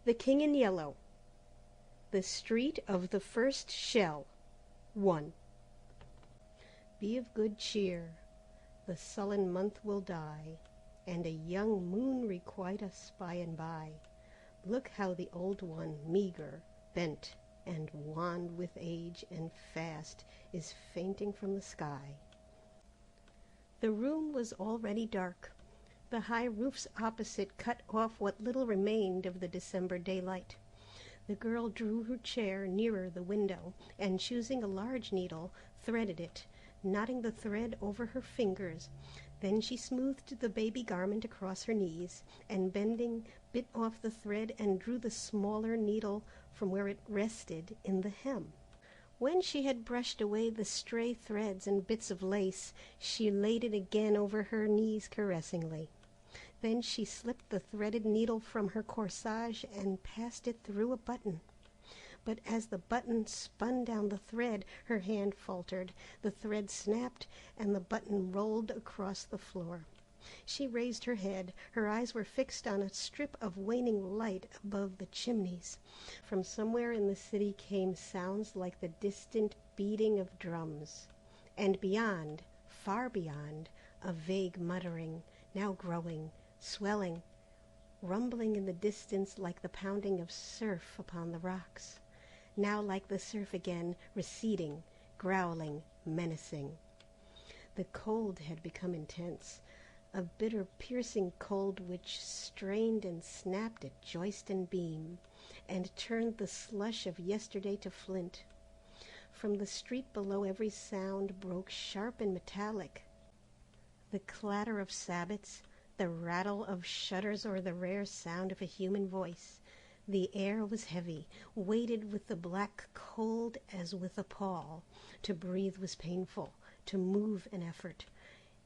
The King in Yellow. The Street of the First Shell. 1. Be of good cheer, the sullen month will die, and a young moon requite us by and by. Look how the old one, meagre, bent, and wan with age and fast, is fainting from the sky. The room was already dark. The high roofs opposite cut off what little remained of the December daylight. The girl drew her chair nearer the window, and choosing a large needle, threaded it, knotting the thread over her fingers. Then she smoothed the baby garment across her knees, and bending, bit off the thread and drew the smaller needle from where it rested in the hem. When she had brushed away the stray threads and bits of lace, she laid it again over her knees caressingly. Then she slipped the threaded needle from her corsage and passed it through a button. But as the button spun down the thread, her hand faltered, the thread snapped, and the button rolled across the floor. She raised her head. Her eyes were fixed on a strip of waning light above the chimneys. From somewhere in the city came sounds like the distant beating of drums, and beyond, far beyond, a vague muttering, now growing, swelling, rumbling in the distance like the pounding of surf upon the rocks, now like the surf again, receding, growling, menacing. The cold had become intense, a bitter, piercing cold which strained and snapped at joist and beam, and turned the slush of yesterday to flint. From the street below every sound broke sharp and metallic. The clatter of sabots, the rattle of shutters, or the rare sound of a human voice. The air was heavy, weighted with the black cold as with a pall. To breathe was painful, to move an effort.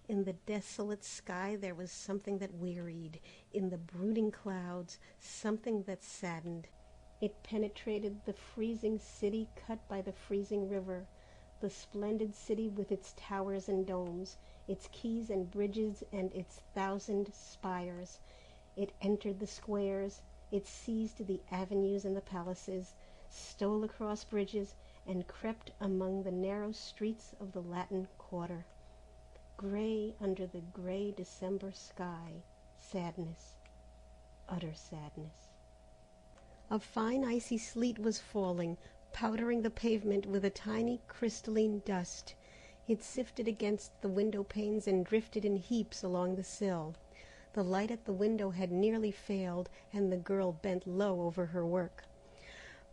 In the desolate sky there was something that wearied, in the brooding clouds something that saddened. It penetrated the freezing city cut by the freezing river, the splendid city with its towers and domes, its quays and bridges and its 1,000 spires. It entered the squares, it seized the avenues and the palaces, stole across bridges, and crept among the narrow streets of the Latin Quarter. Gray under the gray December sky, sadness, utter sadness. A fine icy sleet was falling, powdering the pavement with a tiny crystalline dust. It sifted against the window panes and drifted in heaps along the sill. The light at the window had nearly failed, and the girl bent low over her work.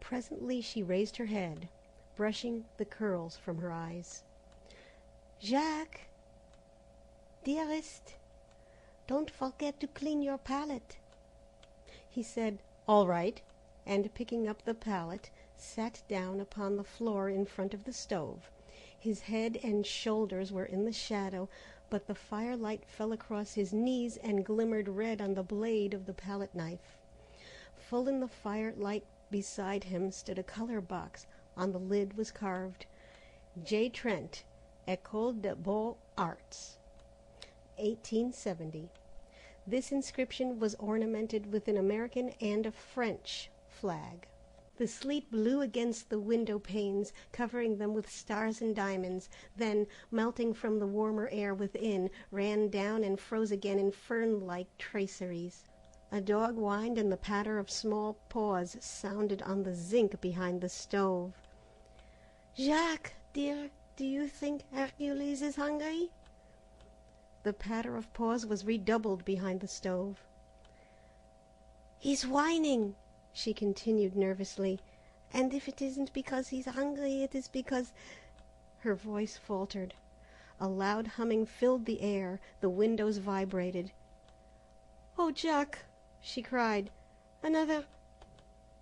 Presently she raised her head, brushing the curls from her eyes. "Jacques, dearest, don't forget to clean your palette." He said, "All right," and picking up the palette, sat down upon the floor in front of the stove. His head and shoulders were in the shadow, but the firelight fell across his knees and glimmered red on the blade of the palette knife. Full in the firelight beside him stood a color box. On the lid was carved, J. Trent, École des Beaux-Arts, 1870. This inscription was ornamented with an American and a French flag. The sleet blew against the window panes, covering them with stars and diamonds, then, melting from the warmer air within, ran down and froze again in fern-like traceries. A dog whined, and the patter of small paws sounded on the zinc behind the stove. "Jacques, dear, do you think Hercules is hungry?" The patter of paws was redoubled behind the stove. "He's whining," she continued nervously, "and if it isn't because he's hungry, it is because—" Her voice faltered. A loud humming filled the air. The windows vibrated. "Oh, Jack!" she cried. "Another—"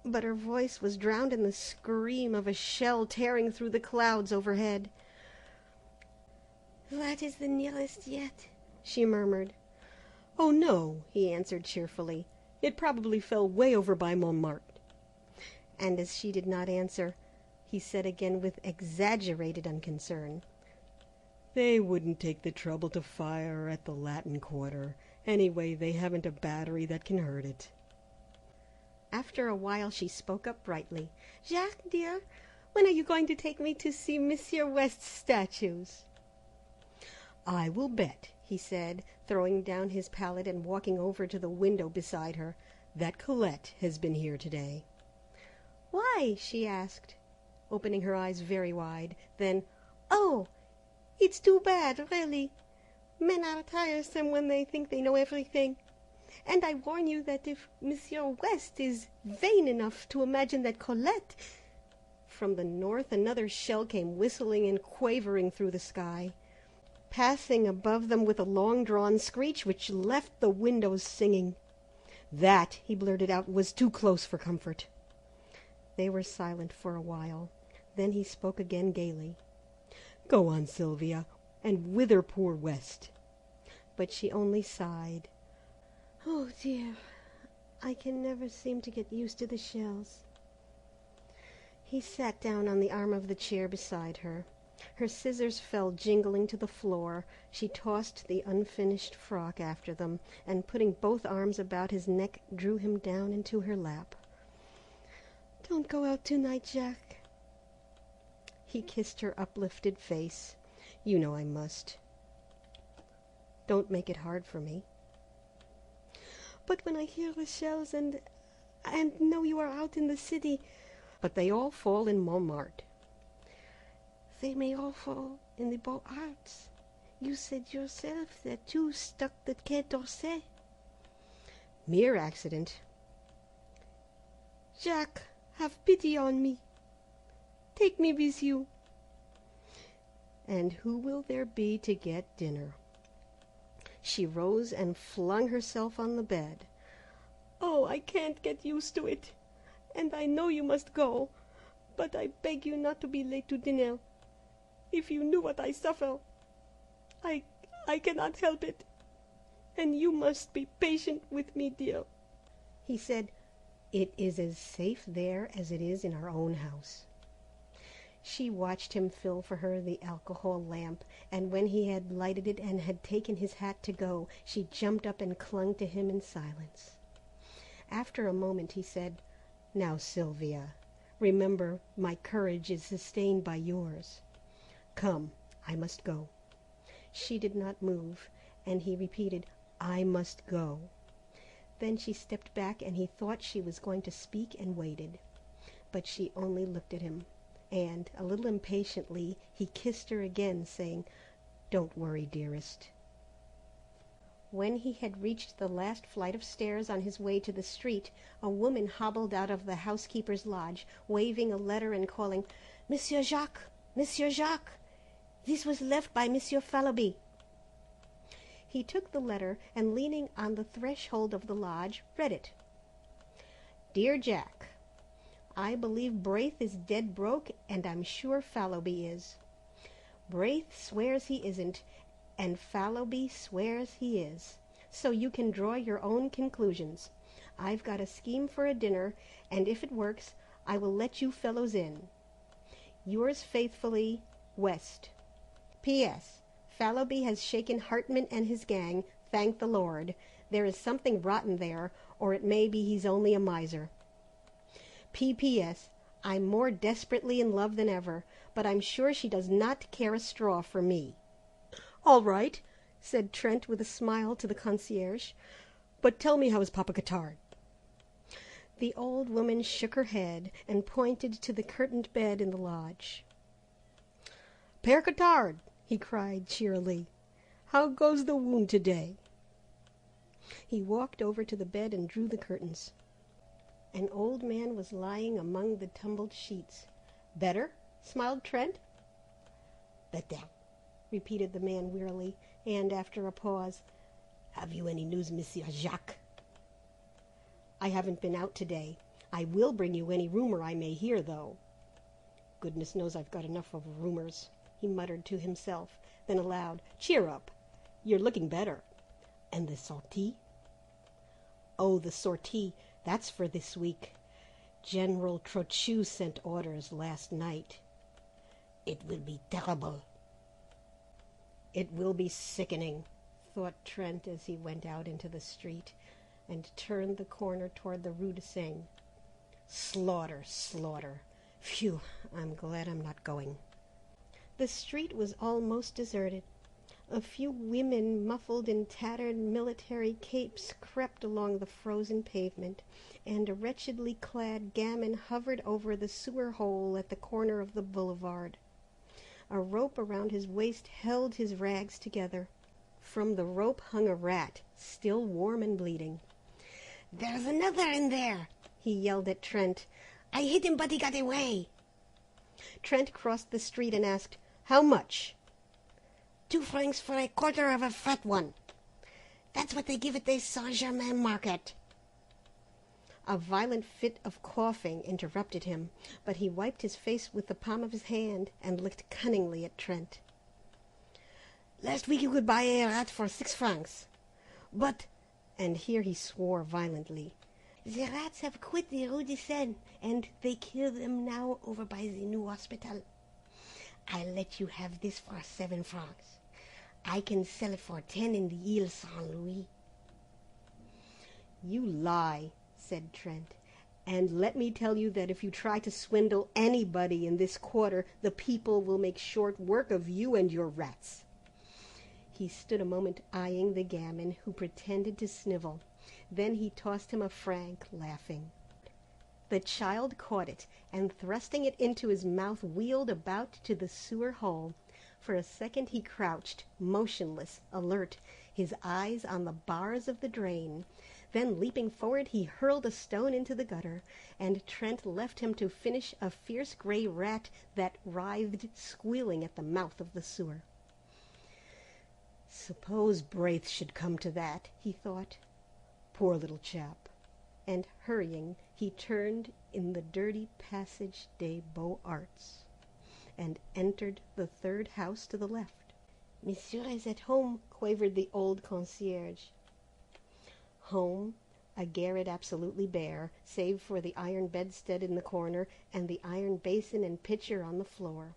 But her voice was drowned in the scream of a shell tearing through the clouds overhead. "That is the nearest yet," she murmured. "Oh, no," he answered cheerfully. "It probably fell way over by Montmartre." And as she did not answer, he said again with exaggerated unconcern, "They wouldn't take the trouble to fire at the Latin Quarter. Anyway, they haven't a battery that can hurt it." After a while she spoke up brightly. "Jacques, dear, when are you going to take me to see Monsieur West's statues?" "I will bet," he said, throwing down his palette and walking over to the window beside her, "that Colette has been here today." "Why?" she asked, opening her eyes very wide. Then, "Oh, it's too bad, really. Men are tiresome when they think they know everything. And I warn you that if Monsieur West is vain enough to imagine that Colette—" From the north another shell came whistling and quavering through the sky, passing above them with a long-drawn screech which left the windows singing. That, he blurted out, was too close for comfort. They were silent for a while. Then he spoke again gaily. "Go on, Sylvia, and whither poor West?" But she only sighed. "Oh dear, I can never seem to get used to the shells." He sat down on the arm of the chair beside her. Her scissors fell jingling to the floor. She tossed the unfinished frock after them, and putting both arms about his neck, drew him down into her lap. "Don't go out tonight, Jacques." He kissed her uplifted face. "You know I must. Don't make it hard for me." "But when I hear the shells and know you are out in the city—" "But they all fall in Montmartre." "They may all fall in the Beaux-Arts. You said yourself that two stuck the Quai d'Orsay." "Mere accident." "Jacques, have pity on me. Take me with you." "And who will there be to get dinner?" She rose and flung herself on the bed. "Oh, I can't get used to it. And I know you must go. But I beg you not to be late to dinner. If you knew what I suffer. I cannot help it. And you must be patient with me, dear." He said, "It is as safe there as it is in our own house." She watched him fill for her the alcohol lamp, and when he had lighted it and had taken his hat to go, she jumped up and clung to him in silence. After a moment he said, "Now, Sylvia, remember my courage is sustained by yours. Come, I must go." She did not move, and he repeated, "I must go." Then she stepped back, and he thought she was going to speak and waited. But she only looked at him, and, a little impatiently, he kissed her again, saying, "Don't worry, dearest." When he had reached the last flight of stairs on his way to the street, a woman hobbled out of the housekeeper's lodge, waving a letter and calling, "Monsieur Jacques! Monsieur Jacques! This was left by Monsieur Fallowby." He took the letter, and leaning on the threshold of the lodge, read it. "Dear Jack, I believe Braith is dead broke, and I'm sure Fallowby is. Braith swears he isn't, and Fallowby swears he is. So you can draw your own conclusions. I've got a scheme for a dinner, and if it works, I will let you fellows in. Yours faithfully, West. P.S. Fallowby has shaken Hartman and his gang, thank the Lord. There is something rotten there, or it may be he's only a miser. P.P.S. I'm more desperately in love than ever, but I'm sure she does not care a straw for me." "All right," said Trent with a smile to the concierge, "but tell me how is Papa Cottard?" The old woman shook her head and pointed to the curtained bed in the lodge. "Père Cottard," he cried cheerily, "how goes the wound today?" He walked over to the bed and drew the curtains. An old man was lying among the tumbled sheets. "Better?" smiled Trent. "Better," repeated the man wearily, and after a pause, "Have you any news, Monsieur Jacques?" "I haven't been out today. I will bring you any rumor I may hear, though." "Goodness knows I've got enough of rumors," he muttered to himself. Then aloud, "Cheer up. You're looking better. And the sortie?" "Oh, the sortie. That's for this week. General Trochu sent orders last night." "It will be terrible." "It will be sickening," thought Trent as he went out into the street and turned the corner toward the Rue de Seine. Slaughter, slaughter. Phew, I'm glad I'm not going. The street was almost deserted. A few women muffled in tattered military capes crept along the frozen pavement, and a wretchedly clad gamin hovered over the sewer hole at the corner of the boulevard. A rope around his waist held his rags together. From the rope hung a rat, still warm and bleeding. "There's another in there," he yelled at Trent. "I hit him, but he got away." Trent crossed the street and asked, "How much?" 2 francs for a quarter of a fat one. That's what they give at the Saint-Germain market." A violent fit of coughing interrupted him, but he wiped his face with the palm of his hand and looked cunningly at Trent. "Last week you could buy a rat for 6 francs. But," and here he swore violently, "the rats have quit the Rue de Seine, and they kill them now over by the new hospital. I'll let you have this for 7 francs. I can sell it for 10 in the Ile Saint-Louis." "You lie," said Trent, "and let me tell you that if you try to swindle anybody in this quarter, the people will make short work of you and your rats." He stood a moment eyeing the gamin, who pretended to snivel. Then he tossed him a franc, laughing. The child caught it, and thrusting it into his mouth, wheeled about to the sewer hole. For a second he crouched, motionless, alert, his eyes on the bars of the drain. Then, leaping forward, he hurled a stone into the gutter, and Trent left him to finish a fierce gray rat that writhed squealing at the mouth of the sewer. Suppose Braith should come to that, he thought. Poor little chap. And hurrying, he turned in the dirty Passage des Beaux-Arts, and entered the 3rd house to the left. "Monsieur is at home," quavered the old concierge. Home, a garret absolutely bare, save for the iron bedstead in the corner and the iron basin and pitcher on the floor.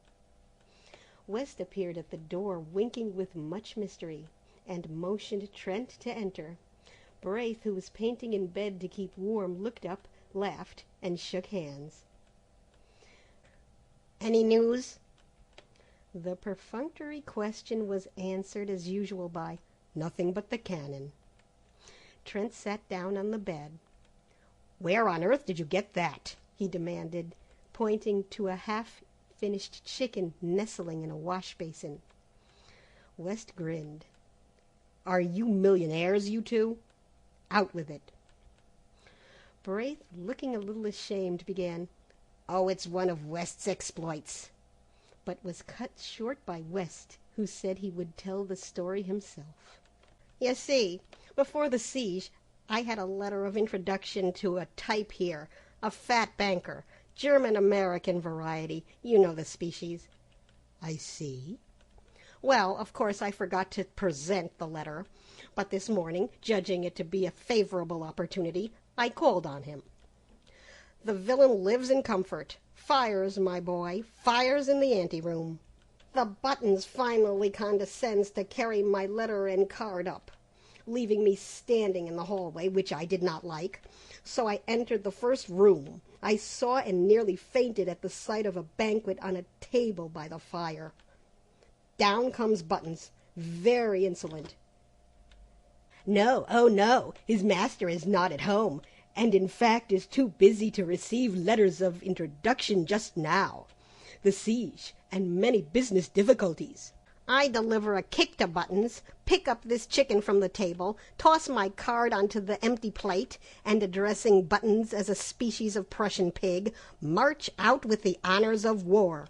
West appeared at the door, winking with much mystery, and motioned Trent to enter. Braith, who was painting in bed to keep warm, looked up, laughed, and shook hands. "Any news?" The perfunctory question was answered as usual by, "Nothing but the cannon." Trent sat down on the bed. "Where on earth did you get that?" he demanded, pointing to a half-finished chicken nestling in a wash-basin. West grinned. "Are you millionaires, you two? Out with it." Braith, looking a little ashamed, began, "Oh, it's one of West's exploits," but was cut short by West, who said he would tell the story himself. "You see, before the siege, I had a letter of introduction to a type here, a fat banker, German-American variety, you know the species." "I see." "Well, of course I forgot to present the letter, but this morning, judging it to be a favorable opportunity, I called on him. The villain lives in comfort. Fires, my boy, fires in the anteroom. The Buttons finally condescends to carry my letter and card up, leaving me standing in the hallway, which I did not like. So I entered the first room. I saw and nearly fainted at the sight of a banquet on a table by the fire. Down comes Buttons, very insolent. No, oh no, his master is not at home, and in fact is too busy to receive letters of introduction just now. The siege, and many business difficulties. I deliver a kick to Buttons, pick up this chicken from the table, toss my card onto the empty plate, and addressing Buttons as a species of Prussian pig, march out with the honors of war."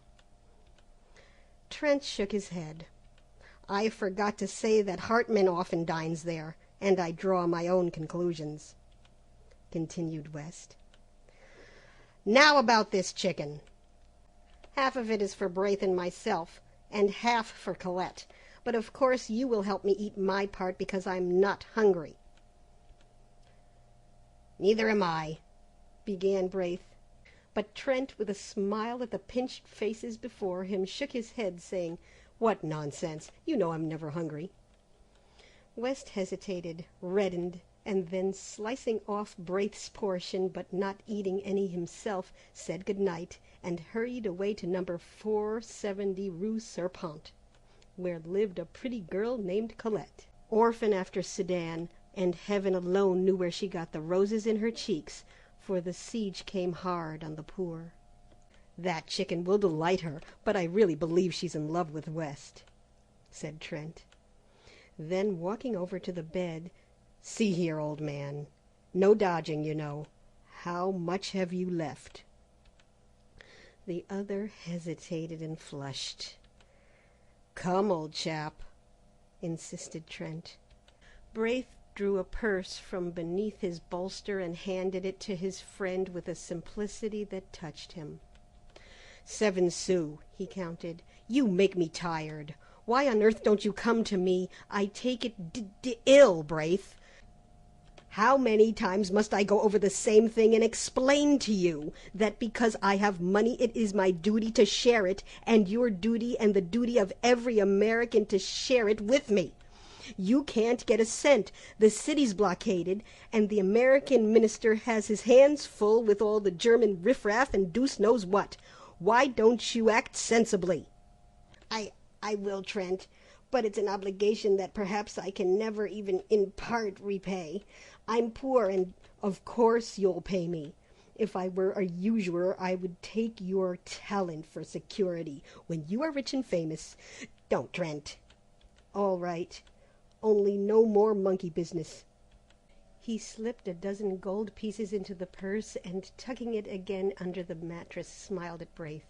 Trent shook his head. "I forgot to say that Hartman often dines there, and I draw my own conclusions," continued West. "Now about this chicken. Half of it is for Braith and myself, and half for Colette, but of course you will help me eat my part because I'm not hungry." "Neither am I," began Braith, but Trent, with a smile at the pinched faces before him, shook his head, saying, "What nonsense! You know I'm never hungry." West hesitated, reddened, and then slicing off Braith's portion, but not eating any himself, said good night, and hurried away to number 470 Rue Serpente, where lived a pretty girl named Colette, orphan after Sedan, and heaven alone knew where she got the roses in her cheeks, for the siege came hard on the poor. "That chicken will delight her, but I really believe she's in love with West," said Trent. Then, walking over to the bed, "See here, old man, no dodging, you know. How much have you left?" The other hesitated and flushed. "Come, old chap," insisted Trent. Braith drew a purse from beneath his bolster and handed it to his friend with a simplicity that touched him. 7 sous, he counted. "You make me tired. Why on earth don't you come to me? I take it ill, Braith. How many times must I go over the same thing and explain to you that because I have money it is my duty to share it, and your duty and the duty of every American to share it with me? You can't get a cent. The city's blockaded, and the American minister has his hands full with all the German riffraff and deuce knows what. Why don't you act sensibly?" I will, Trent, but it's an obligation that perhaps I can never even in part repay. I'm poor, and of course you'll pay me. If I were a usurer, I would take your talent for security. When you are rich and famous, don't, Trent. All right, only no more monkey business. He slipped a dozen gold pieces into the purse and, tucking it again under the mattress, smiled at Braith.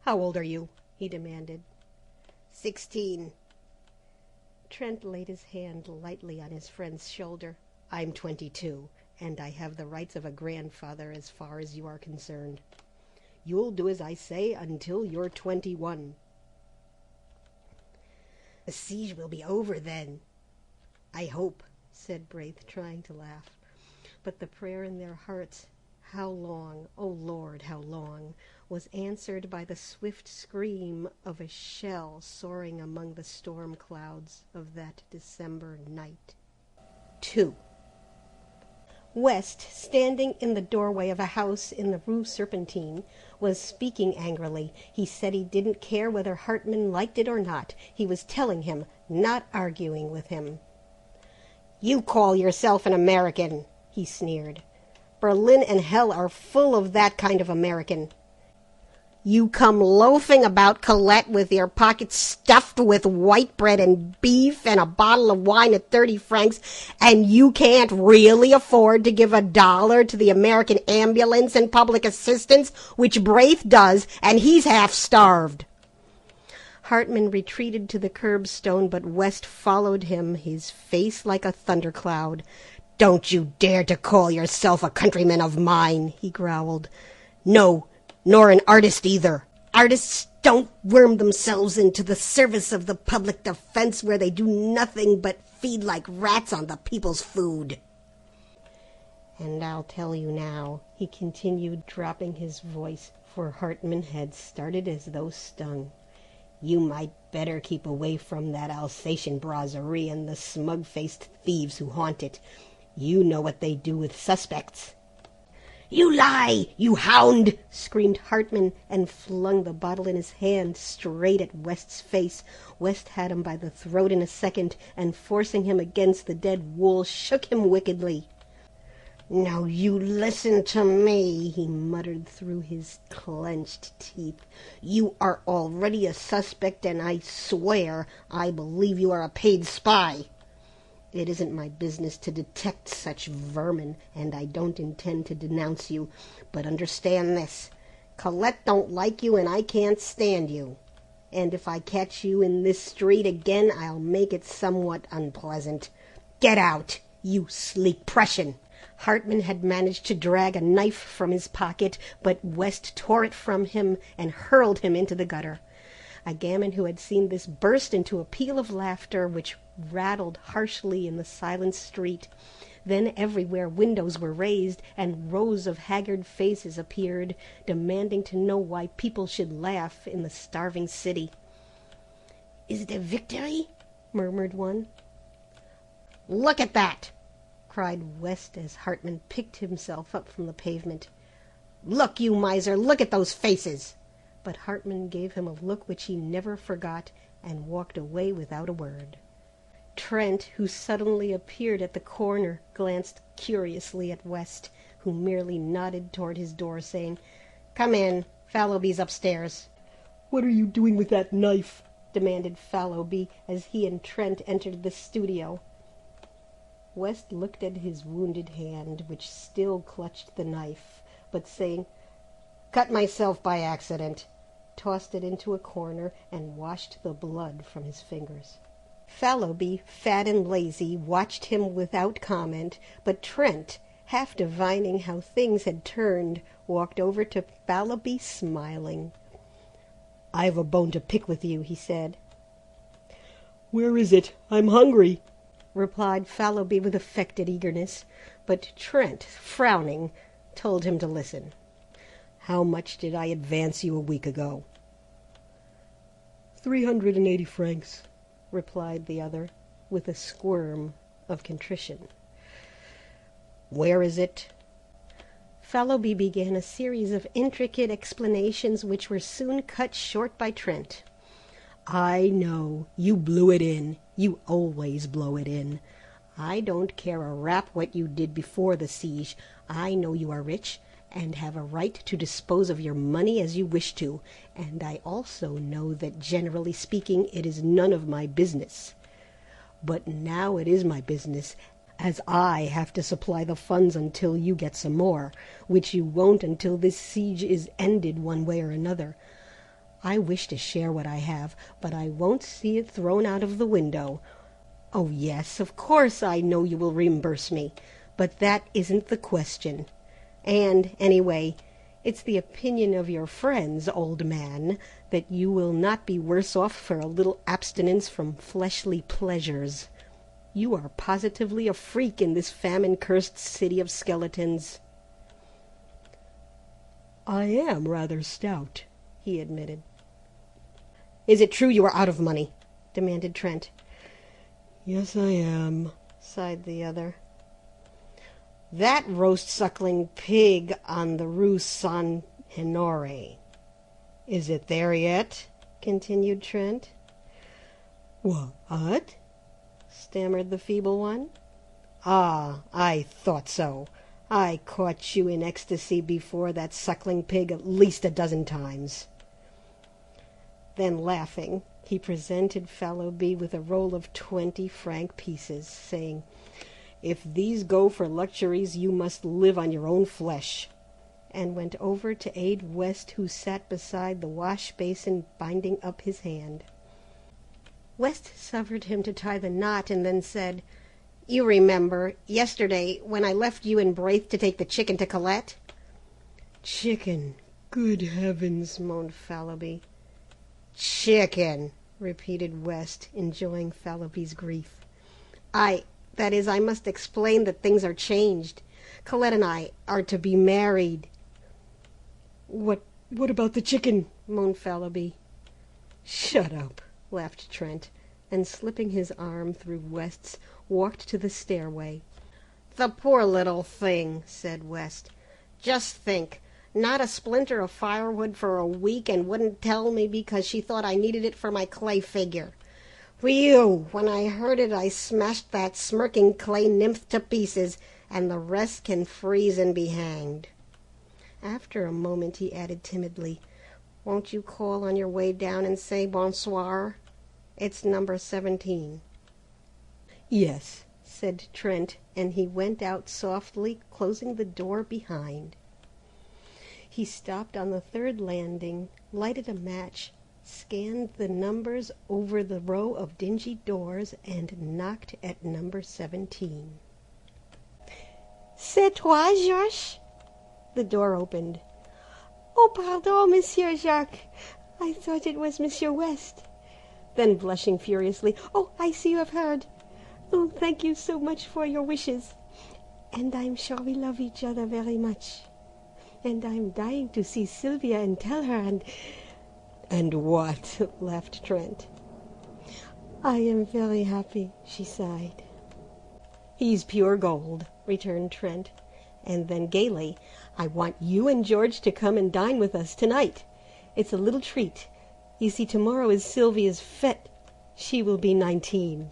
"How old are you?" he demanded. 16. Trent laid his hand lightly on his friend's shoulder. "I'm 22, and I have the rights of a grandfather as far as you are concerned. You'll do as I say until you're 21. "The siege will be over then, I hope," said Braith, trying to laugh. But the prayer in their hearts, "How long, O Lord, how long?" was answered by the swift scream of a shell soaring among the storm clouds of that December night. 2. West, standing in the doorway of a house in the Rue Serpentine, was speaking angrily. He said he didn't care whether Hartman liked it or not. He was telling him, not arguing with him. "You call yourself an American," he sneered. "Berlin and hell are full of that kind of American. You come loafing about, Colette, with your pockets stuffed with white bread and beef and a bottle of wine at 30 francs, and you can't really afford to give $1 to the American ambulance and public assistance, which Braith does, and he's half starved." Hartman retreated to the curbstone, but West followed him, his face like a thundercloud. "Don't you dare to call yourself a countryman of mine," he growled. "No, nor an artist either. Artists don't worm themselves into the service of the public defense where they do nothing but feed like rats on the people's food. And I'll tell you now," he continued, dropping his voice, for Hartman had started as though stung, "you might better keep away from that Alsatian brasserie and the smug-faced thieves who haunt it. You know what they do with suspects." "You lie, you hound!" screamed Hartman, and flung the bottle in his hand straight at West's face. West had him by the throat in a second, and forcing him against the dead wool, shook him wickedly. "Now you listen to me," he muttered through his clenched teeth. "You are already a suspect, and I swear I believe you are a paid spy. It isn't my business to detect such vermin, and I don't intend to denounce you, but understand this. Colette don't like you, and I can't stand you. And if I catch you in this street again, I'll make it somewhat unpleasant. Get out, you sleek Prussian!" Hartman had managed to drag a knife from his pocket, but West tore it from him and hurled him into the gutter. A gamin who had seen this burst into a peal of laughter which rattled harshly in the silent street. Then everywhere windows were raised, and rows of haggard faces appeared, demanding to know why people should laugh in the starving city. "Is it a victory?" murmured one. "Look at that!" cried West as Hartman picked himself up from the pavement. "Look, you miser, look at those faces!" But Hartman gave him a look which he never forgot, and walked away without a word. Trent, who suddenly appeared at the corner, glanced curiously at West, who merely nodded toward his door, saying, "Come in, Fallowby's upstairs." "What are you doing with that knife?" demanded Fallowby as he and Trent entered the studio. West looked at his wounded hand, which still clutched the knife, but saying, "Cut myself by accident," tossed it into a corner and washed the blood from his fingers. Fallowby, fat and lazy, watched him without comment, but Trent, half divining how things had turned, walked over to Fallowby smiling. "I've a bone to pick with you," he said. "Where is it? I'm hungry," replied Fallowby with affected eagerness, but Trent, frowning, told him to listen. "How much did I advance you a week ago?" 380 francs, replied the other, with a squirm of contrition. "Where is it?" Fallowby began a series of intricate explanations which were soon cut short by Trent. "I know. You blew it in. You always blow it in. I don't care a rap what you did before the siege. I know you are rich and have a right to dispose of your money as you wish to, and I also know that generally speaking it is none of my business. But now it is my business, as I have to supply the funds until you get some more, which you won't until this siege is ended one way or another. I wish to share what I have, but I won't see it thrown out of the window. Oh yes, of course I know you will reimburse me, but that isn't the question. And, anyway, it's the opinion of your friends, old man, that you will not be worse off for a little abstinence from fleshly pleasures. You are positively a freak in this famine-cursed city of skeletons." "I am rather stout," he admitted. "Is it true you are out of money?" demanded Trent. "Yes, I am," sighed the other. "That roast suckling pig on the Rue Saint Honoré. Is it there yet?" continued Trent. "What?" stammered the feeble one. "Ah, I thought so. I caught you in ecstasy before that suckling pig at least a dozen times." Then, laughing, he presented Fallowby with a roll of 20-franc pieces, saying, "If these go for luxuries, you must live on your own flesh," and went over to aid West, who sat beside the wash-basin binding up his hand. West suffered him to tie the knot, and then said, "You remember, yesterday, when I left you and Braith to take the chicken to Colette?" "Chicken! Good heavens!" moaned Fallowby. "Chicken!" repeated West, enjoying Fallowby's grief. That is, I must explain that things are changed. Colette and I are to be married." What about the chicken?" moaned Fallowby. "Shut up," laughed Trent, and slipping his arm through West's, walked to the stairway. "The poor little thing," said West. "Just think, not a splinter of firewood for a week, and wouldn't tell me because she thought I needed it for my clay figure. Whew! When I heard it I smashed that smirking clay nymph to pieces, and the rest can freeze and be hanged." After a moment he added timidly, "Won't you call on your way down and say bonsoir? It's number 17. "Yes," said Trent, and he went out softly, closing the door behind. He stopped on the third landing, lighted a match, scanned the numbers over the row of dingy doors, and knocked at number 17. "C'est toi, Georges?" The door opened. "Oh, pardon, Monsieur Jacques. I thought it was Monsieur West." Then, blushing furiously, "Oh, I see you have heard. Oh, thank you so much for your wishes. And I'm sure we love each other very much. And I'm dying to see Sylvia and tell her, and—" "And what?" laughed Trent. "I am very happy," she sighed. "He's pure gold," returned Trent, and then gaily, "I want you and George to come and dine with us tonight. It's a little treat. You see, tomorrow is Sylvia's fête. She will be 19.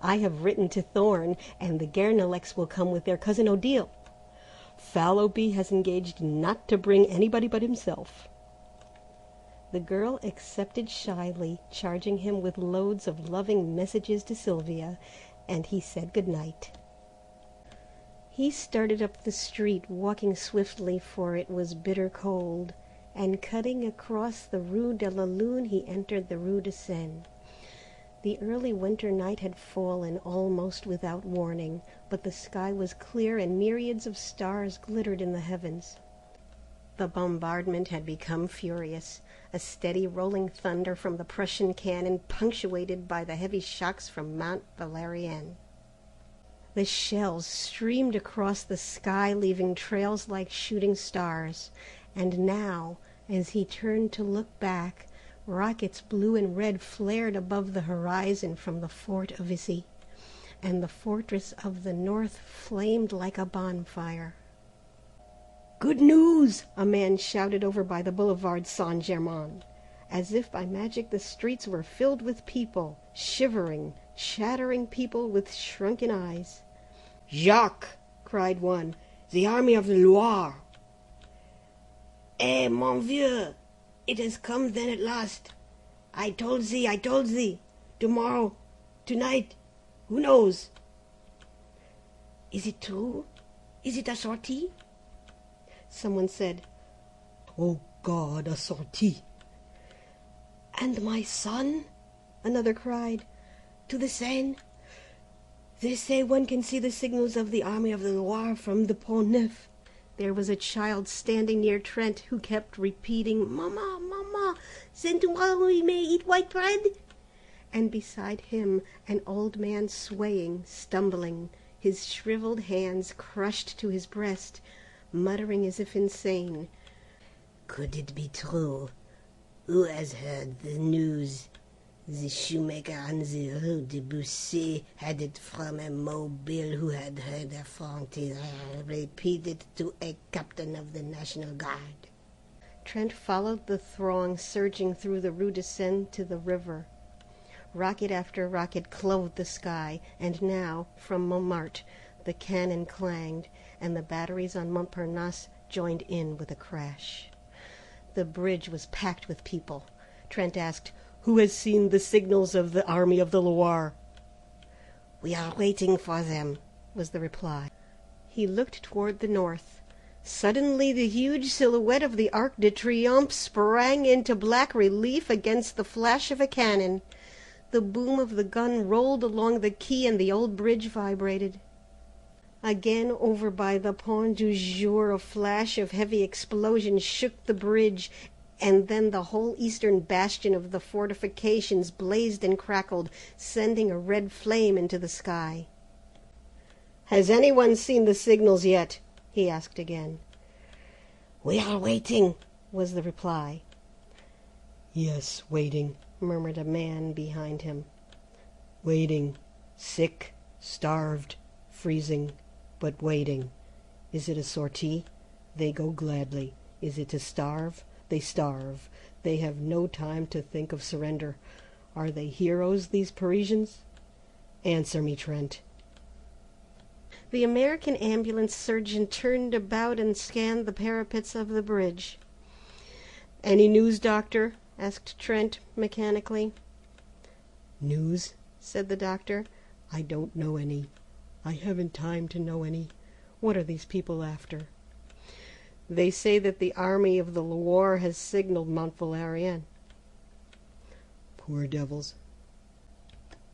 I have written to Thorne, and the Guernalecs will come with their cousin Odile. Fallowby has engaged not to bring anybody but himself." The girl accepted shyly, charging him with loads of loving messages to Sylvia, and he said good night. He started up the street, walking swiftly, for it was bitter cold, and cutting across the Rue de la Lune, he entered the Rue de Seine. The early winter night had fallen almost without warning, but the sky was clear and myriads of stars glittered in the heavens. The bombardment had become furious, a steady rolling thunder from the Prussian cannon, punctuated by the heavy shocks from Mount Valérien. The shells streamed across the sky, leaving trails like shooting stars, and now, as he turned to look back, rockets blue and red flared above the horizon from the fort of Issy, and the fortress of the north flamed like a bonfire. "Good news!" a man shouted over by the Boulevard Saint-Germain. As if by magic the streets were filled with people, shivering, chattering people with shrunken eyes. "Jacques!" cried one. "The army of the Loire!" "Eh, mon vieux! It has come then at last. I told thee. Tomorrow, tonight, who knows?" "Is it true? Is it a sortie?" Someone said, "Oh God, a sortie!" "And my son?" another cried. "To the Seine? They say one can see the signals of the army of the Loire from the Pont Neuf." There was a child standing near Trent who kept repeating, "Mama, Mama, then tomorrow we may eat white bread?" And beside him an old man swaying, stumbling, his shriveled hands crushed to his breast, muttering as if insane, "Could it be true? Who has heard the news? The shoemaker on the Rue de Bussy had it from a Mobile who had heard a franc-tireur repeat it to a captain of the National Guard." Trent followed the throng surging through the Rue de Seine to the river. Rocket after rocket clove the sky, and now, from Montmartre, the cannon clanged, and the batteries on Montparnasse joined in with a crash. The bridge was packed with people. Trent asked, "Who has seen the signals of the army of the Loire?" "We are waiting for them," was the reply. He looked toward the north. Suddenly the huge silhouette of the Arc de Triomphe sprang into black relief against the flash of a cannon. The boom of the gun rolled along the quay, and the old bridge vibrated. Again, over by the Pont du Jour, a flash of heavy explosion shook the bridge, and then the whole eastern bastion of the fortifications blazed and crackled, sending a red flame into the sky. "Has anyone seen the signals yet?" he asked again. "We are waiting," was the reply. "Yes, waiting," murmured a man behind him. "Waiting, sick, starved, freezing, but waiting. Is it a sortie? They go gladly. Is it to starve? They starve. They have no time to think of surrender. Are they heroes, these Parisians? Answer me, Trent." The American ambulance surgeon turned about and scanned the parapets of the bridge. "Any news, doctor?" asked Trent mechanically. "News?" said the doctor. "I don't know any. I haven't time to know any. What are these people after?" "They say that the army of the Loire has signaled Mount Valérien." "Poor devils."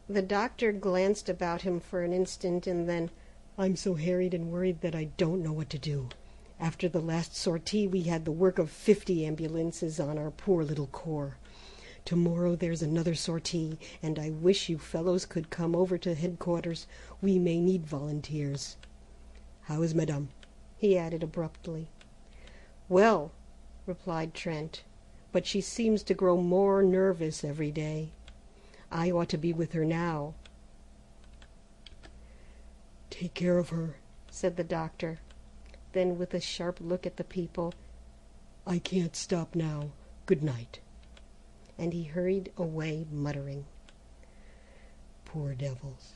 The doctor glanced about him for an instant, and then, "I'm so harried and worried that I don't know what to do. After the last sortie we had the work of 50 ambulances on our poor little corps. Tomorrow there's another sortie, and I wish you fellows could come over to headquarters. We may need volunteers. How is Madame?" he added abruptly. "Well," replied Trent, "but she seems to grow more nervous every day. I ought to be with her now." Take care of her, said the doctor. Then, with a sharp look at the people, I can't stop now. Good night. And he hurried away, muttering, Poor devils.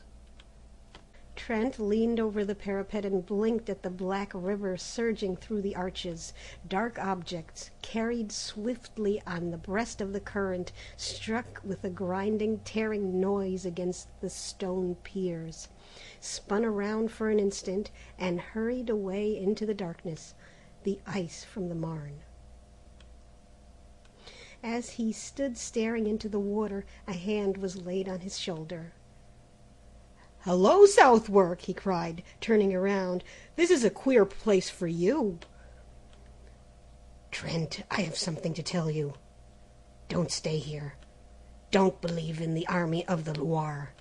Trent leaned over the parapet and blinked at the black river surging through the arches. Dark objects, carried swiftly on the breast of the current, struck with a grinding, tearing noise against the stone piers, spun around for an instant, and hurried away into the darkness, the ice from the Marne. As he stood staring into the water, a hand was laid on his shoulder. "Hello, Southwark!" he cried, turning around. "This is a queer place for you." "Trent, I have something to tell you. Don't stay here. Don't believe in the Army of the Loire."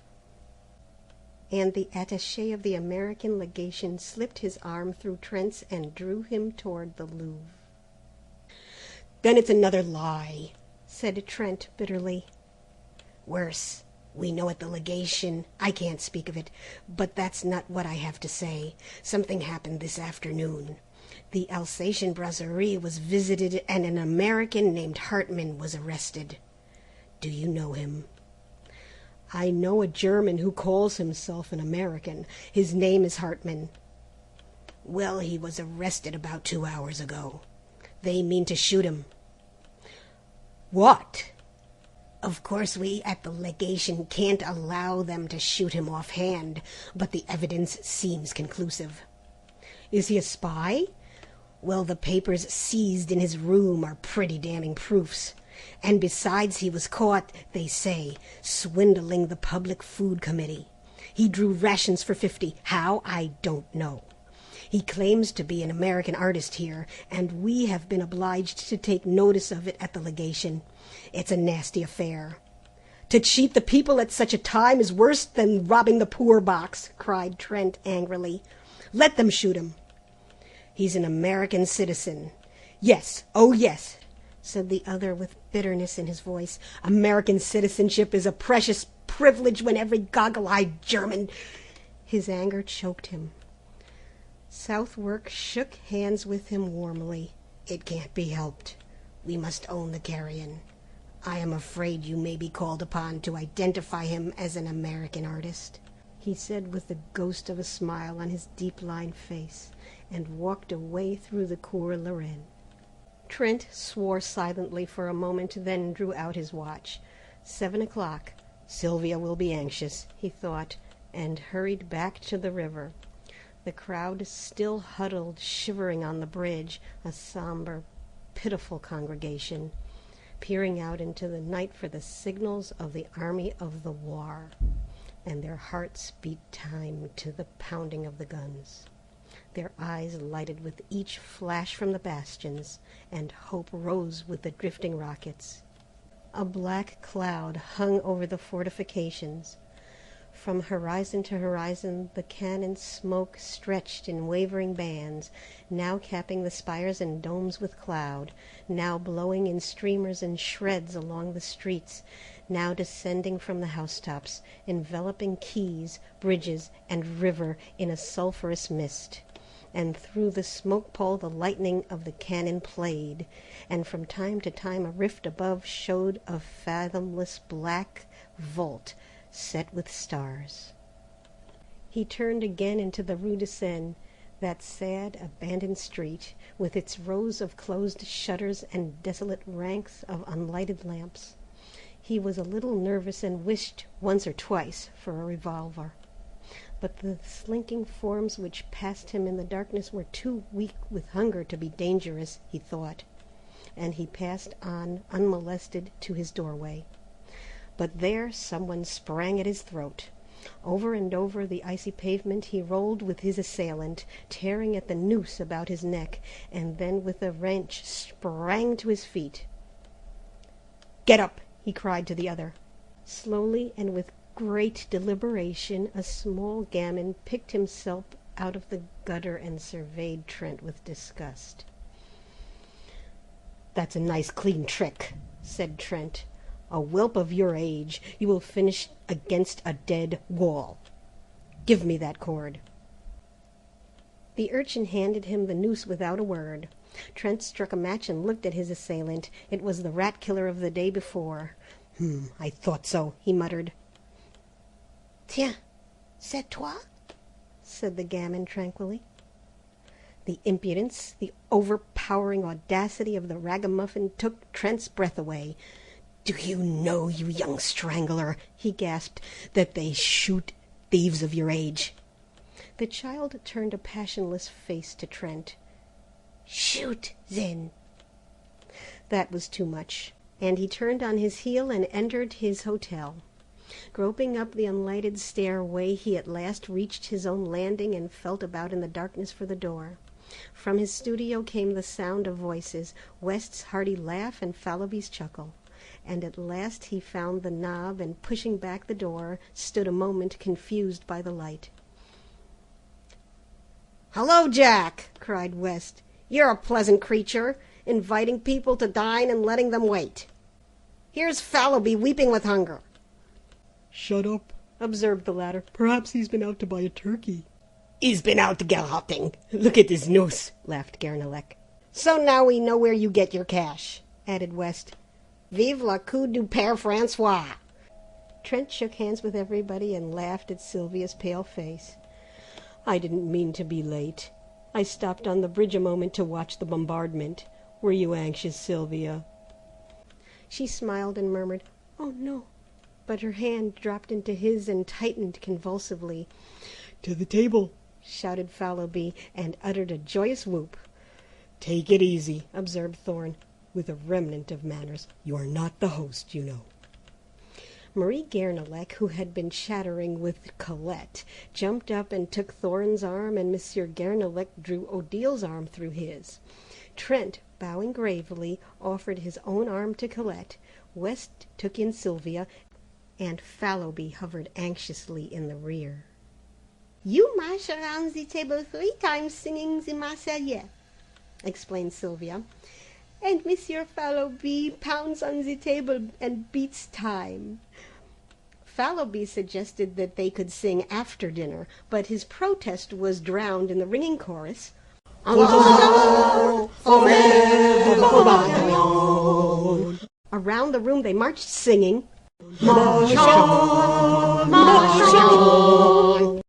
And the attaché of the American legation slipped his arm through Trent's and drew him toward the Louvre. "Then it's another lie," said Trent bitterly. "Worse. We know at the legation. I can't speak of it, but that's not what I have to say. Something happened this afternoon. The Alsatian brasserie was visited and an American named Hartman was arrested. Do you know him?" "I know a German who calls himself an American. His name is Hartman." "Well, he was arrested about 2 hours ago. They mean to shoot him." "What?" "Of course, we at the legation can't allow them to shoot him offhand, but the evidence seems conclusive." "Is he a spy?" "Well, the papers seized in his room are pretty damning proofs. And besides, he was caught, they say, swindling the Public Food Committee. He drew rations for 50. How, I don't know. He claims to be an American artist here, and we have been obliged to take notice of it at the legation. It's a nasty affair." "To cheat the people at such a time is worse than robbing the poor box," cried Trent angrily. "Let them shoot him." "He's an American citizen." "Yes, oh yes," said the other with bitterness in his voice. "American citizenship is a precious privilege when every goggle-eyed German—" His anger choked him. Southwark shook hands with him warmly. "It can't be helped. We must own the carrion. I am afraid you may be called upon to identify him as an American artist," he said with the ghost of a smile on his deep-lined face, and walked away through the Cours la Reine. Trent swore silently for a moment, then drew out his watch. 7 o'clock. Sylvia will be anxious, he thought, and hurried back to the river. The crowd still huddled, shivering on the bridge, a somber, pitiful congregation, peering out into the night for the signals of the Army of the Loire, and their hearts beat time to the pounding of the guns. Their eyes lighted with each flash from the bastions, and hope rose with the drifting rockets. A black cloud hung over the fortifications. From horizon to horizon the cannon smoke stretched in wavering bands, now capping the spires and domes with cloud, now blowing in streamers and shreds along the streets, now descending from the housetops, enveloping quays, bridges, and river in a sulphurous mist. And through the smoke pall the lightning of the cannon played, and from time to time a rift above showed a fathomless black vault set with stars. He turned again into the Rue de Seine, that sad, abandoned street, with its rows of closed shutters and desolate ranks of unlighted lamps. He was a little nervous and wished once or twice for a revolver. But the slinking forms which passed him in the darkness were too weak with hunger to be dangerous, he thought, and he passed on unmolested to his doorway. But there someone sprang at his throat. Over and over the icy pavement he rolled with his assailant, tearing at the noose about his neck, and then with a wrench sprang to his feet. "Get up!" he cried to the other. Slowly and with great deliberation a small gamin picked himself out of the gutter and surveyed Trent with disgust. "That's a nice clean trick," said Trent. "A whelp of your age, you will finish against a dead wall. Give me that cord." The urchin handed him the noose without a word. Trent struck a match and looked at his assailant. It was the rat killer of the day before. I thought so," he muttered. "Tiens, c'est toi?" said the gamin tranquilly. The impudence, the overpowering audacity of the ragamuffin took Trent's breath away. "Do you know, you young strangler," he gasped, "that they shoot thieves of your age?" The child turned a passionless face to Trent. "Shoot, then." That was too much, and he turned on his heel and entered his hotel. Groping up the unlighted stairway, he at last reached his own landing and felt about in the darkness for the door. From his studio came the sound of voices, West's hearty laugh and Fallowby's chuckle, and at last he found the knob and, pushing back the door, stood a moment confused by the light. "Hello, Jack!" cried West. "You're a pleasant creature, inviting people to dine and letting them wait. Here's Fallowby weeping with hunger." "Shut up," observed the latter. "Perhaps he's been out to buy a turkey." "He's been out galloping. Look at his noose," laughed Guernalec. "So now we know where you get your cash," added West. "Vive la coup du Père Francois." Trent shook hands with everybody and laughed at Sylvia's pale face. "I didn't mean to be late. I stopped on the bridge a moment to watch the bombardment. Were you anxious, Sylvia?" She smiled and murmured, "Oh, no," but her hand dropped into his and tightened convulsively. "To the table," shouted Fallowby, and uttered a joyous whoop. "Take it easy," observed Thorne, with a remnant of manners. "You're not the host, you know." Marie Guernalec, who had been chattering with Colette, jumped up and took Thorne's arm, and Monsieur Guernalec drew Odile's arm through his. Trent, bowing gravely, offered his own arm to Colette. West took in Sylvia, and Fallowby hovered anxiously in the rear. "You march around the table 3 times singing the Marseillaise," explained Sylvia, "and Monsieur Fallowby pounds on the table and beats time." Fallowby suggested that they could sing after dinner, but his protest was drowned in the ringing chorus. Around the room they marched singing, "March on, march on,"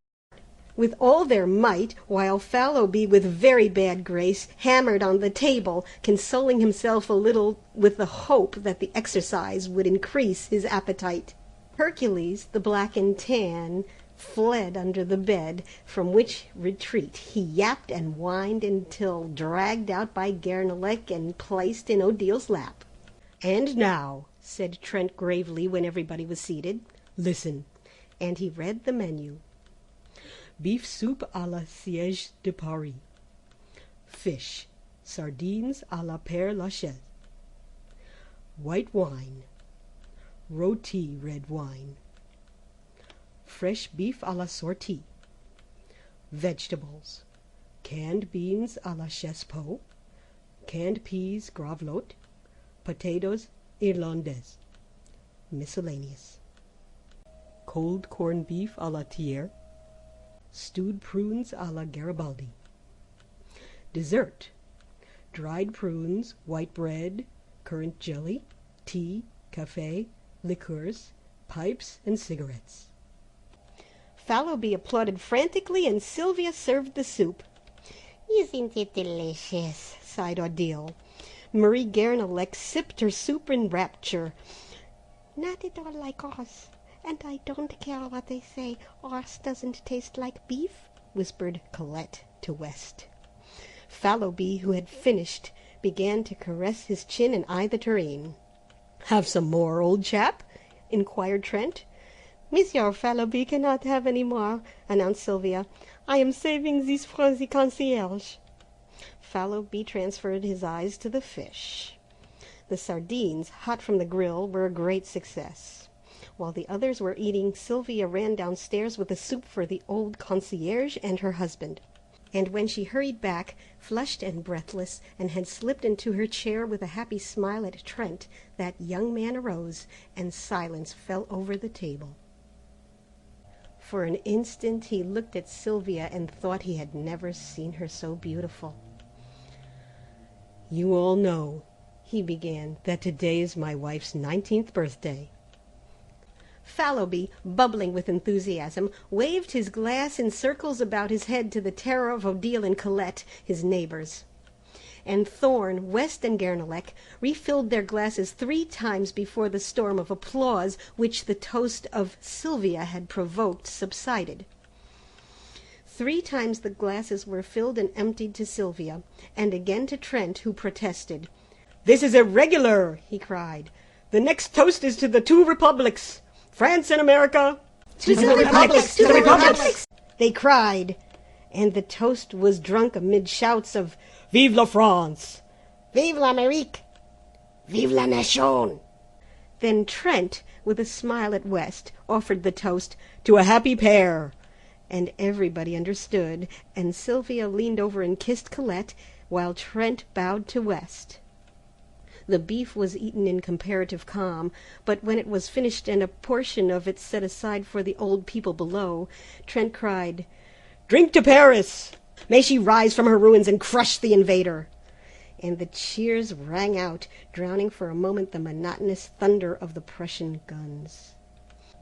with all their might, while Fallowby, with very bad grace, hammered on the table, consoling himself a little with the hope that the exercise would increase his appetite. Hercules, the black and tan, fled under the bed, from which retreat he yapped and whined until dragged out by Guernalec and placed in Odile's lap. "And now," said Trent gravely when everybody was seated, "listen," and he read the menu. Beef soup à la Siège de Paris. Fish, sardines à la Père Lachaise. White wine. Rôti red wine. Fresh beef à la sortie. Vegetables. Canned beans à la Chespeau. Canned peas gravelotte. Potatoes irlandaises. Miscellaneous. Cold corned beef à la Thiers. Stewed prunes à la Garibaldi. Dessert. Dried prunes, white bread, currant jelly, tea, café, liqueurs, pipes, and cigarettes. Fallowby applauded frantically, and Sylvia served the soup. "Isn't it delicious?" sighed Odile. Marie Guernalec sipped her soup in rapture. "Not at all like ours, and I don't care what they say. Ours doesn't taste like beef," whispered Colette to West. Fallowby, who had finished, began to caress his chin and eye the tureen. "Have some more, old chap?" inquired Trent. "Monsieur Fallowby cannot have any more," announced Sylvia. "I am saving these for the concierge." Fallowby transferred his eyes to the fish. The sardines, hot from the grill, were a great success. While the others were eating, Sylvia ran downstairs with the soup for the old concierge and her husband. And when she hurried back, flushed and breathless, and had slipped into her chair with a happy smile at Trent, that young man arose, and silence fell over the table. For an instant he looked at Sylvia and thought he had never seen her so beautiful. "You all know," he began, "that today is my wife's 19th birthday." Fallowby, bubbling with enthusiasm, waved his glass in circles about his head to the terror of Odile and Colette, his neighbors. And Thorne, West, and Guernalec refilled their glasses 3 times before the storm of applause which the toast of Sylvia had provoked subsided. 3 times the glasses were filled and emptied to Sylvia, and again to Trent, who protested. "This is irregular," he cried. "The next toast is to the 2 republics, France and America." To the republics! To the republics! They cried, and the toast was drunk amid shouts of "Vive la France!" "Vive l'Amérique!" "Vive la Nation!" Then Trent, with a smile at West, offered the toast "To a happy pair," and everybody understood, and Sylvia leaned over and kissed Colette, while Trent bowed to West. The beef was eaten in comparative calm, but when it was finished and a portion of it set aside for the old people below, Trent cried, "Drink to Paris! May she rise from her ruins and crush the invader!" And the cheers rang out, drowning for a moment the monotonous thunder of the Prussian guns.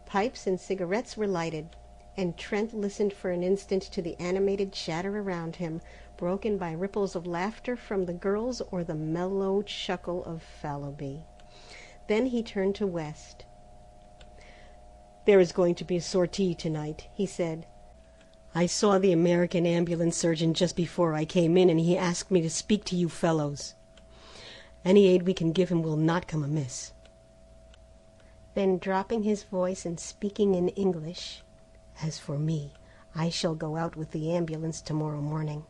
Pipes and cigarettes were lighted, and Trent listened for an instant to the animated chatter around him, broken by ripples of laughter from the girls or the mellow chuckle of Fallowby. Then he turned to West. "There is going to be a sortie tonight," he said. "I saw the American ambulance surgeon just before I came in, and he asked me to speak to you fellows. Any aid we can give him will not come amiss." Then, dropping his voice and speaking in English, "As for me, I shall go out with the ambulance tomorrow morning.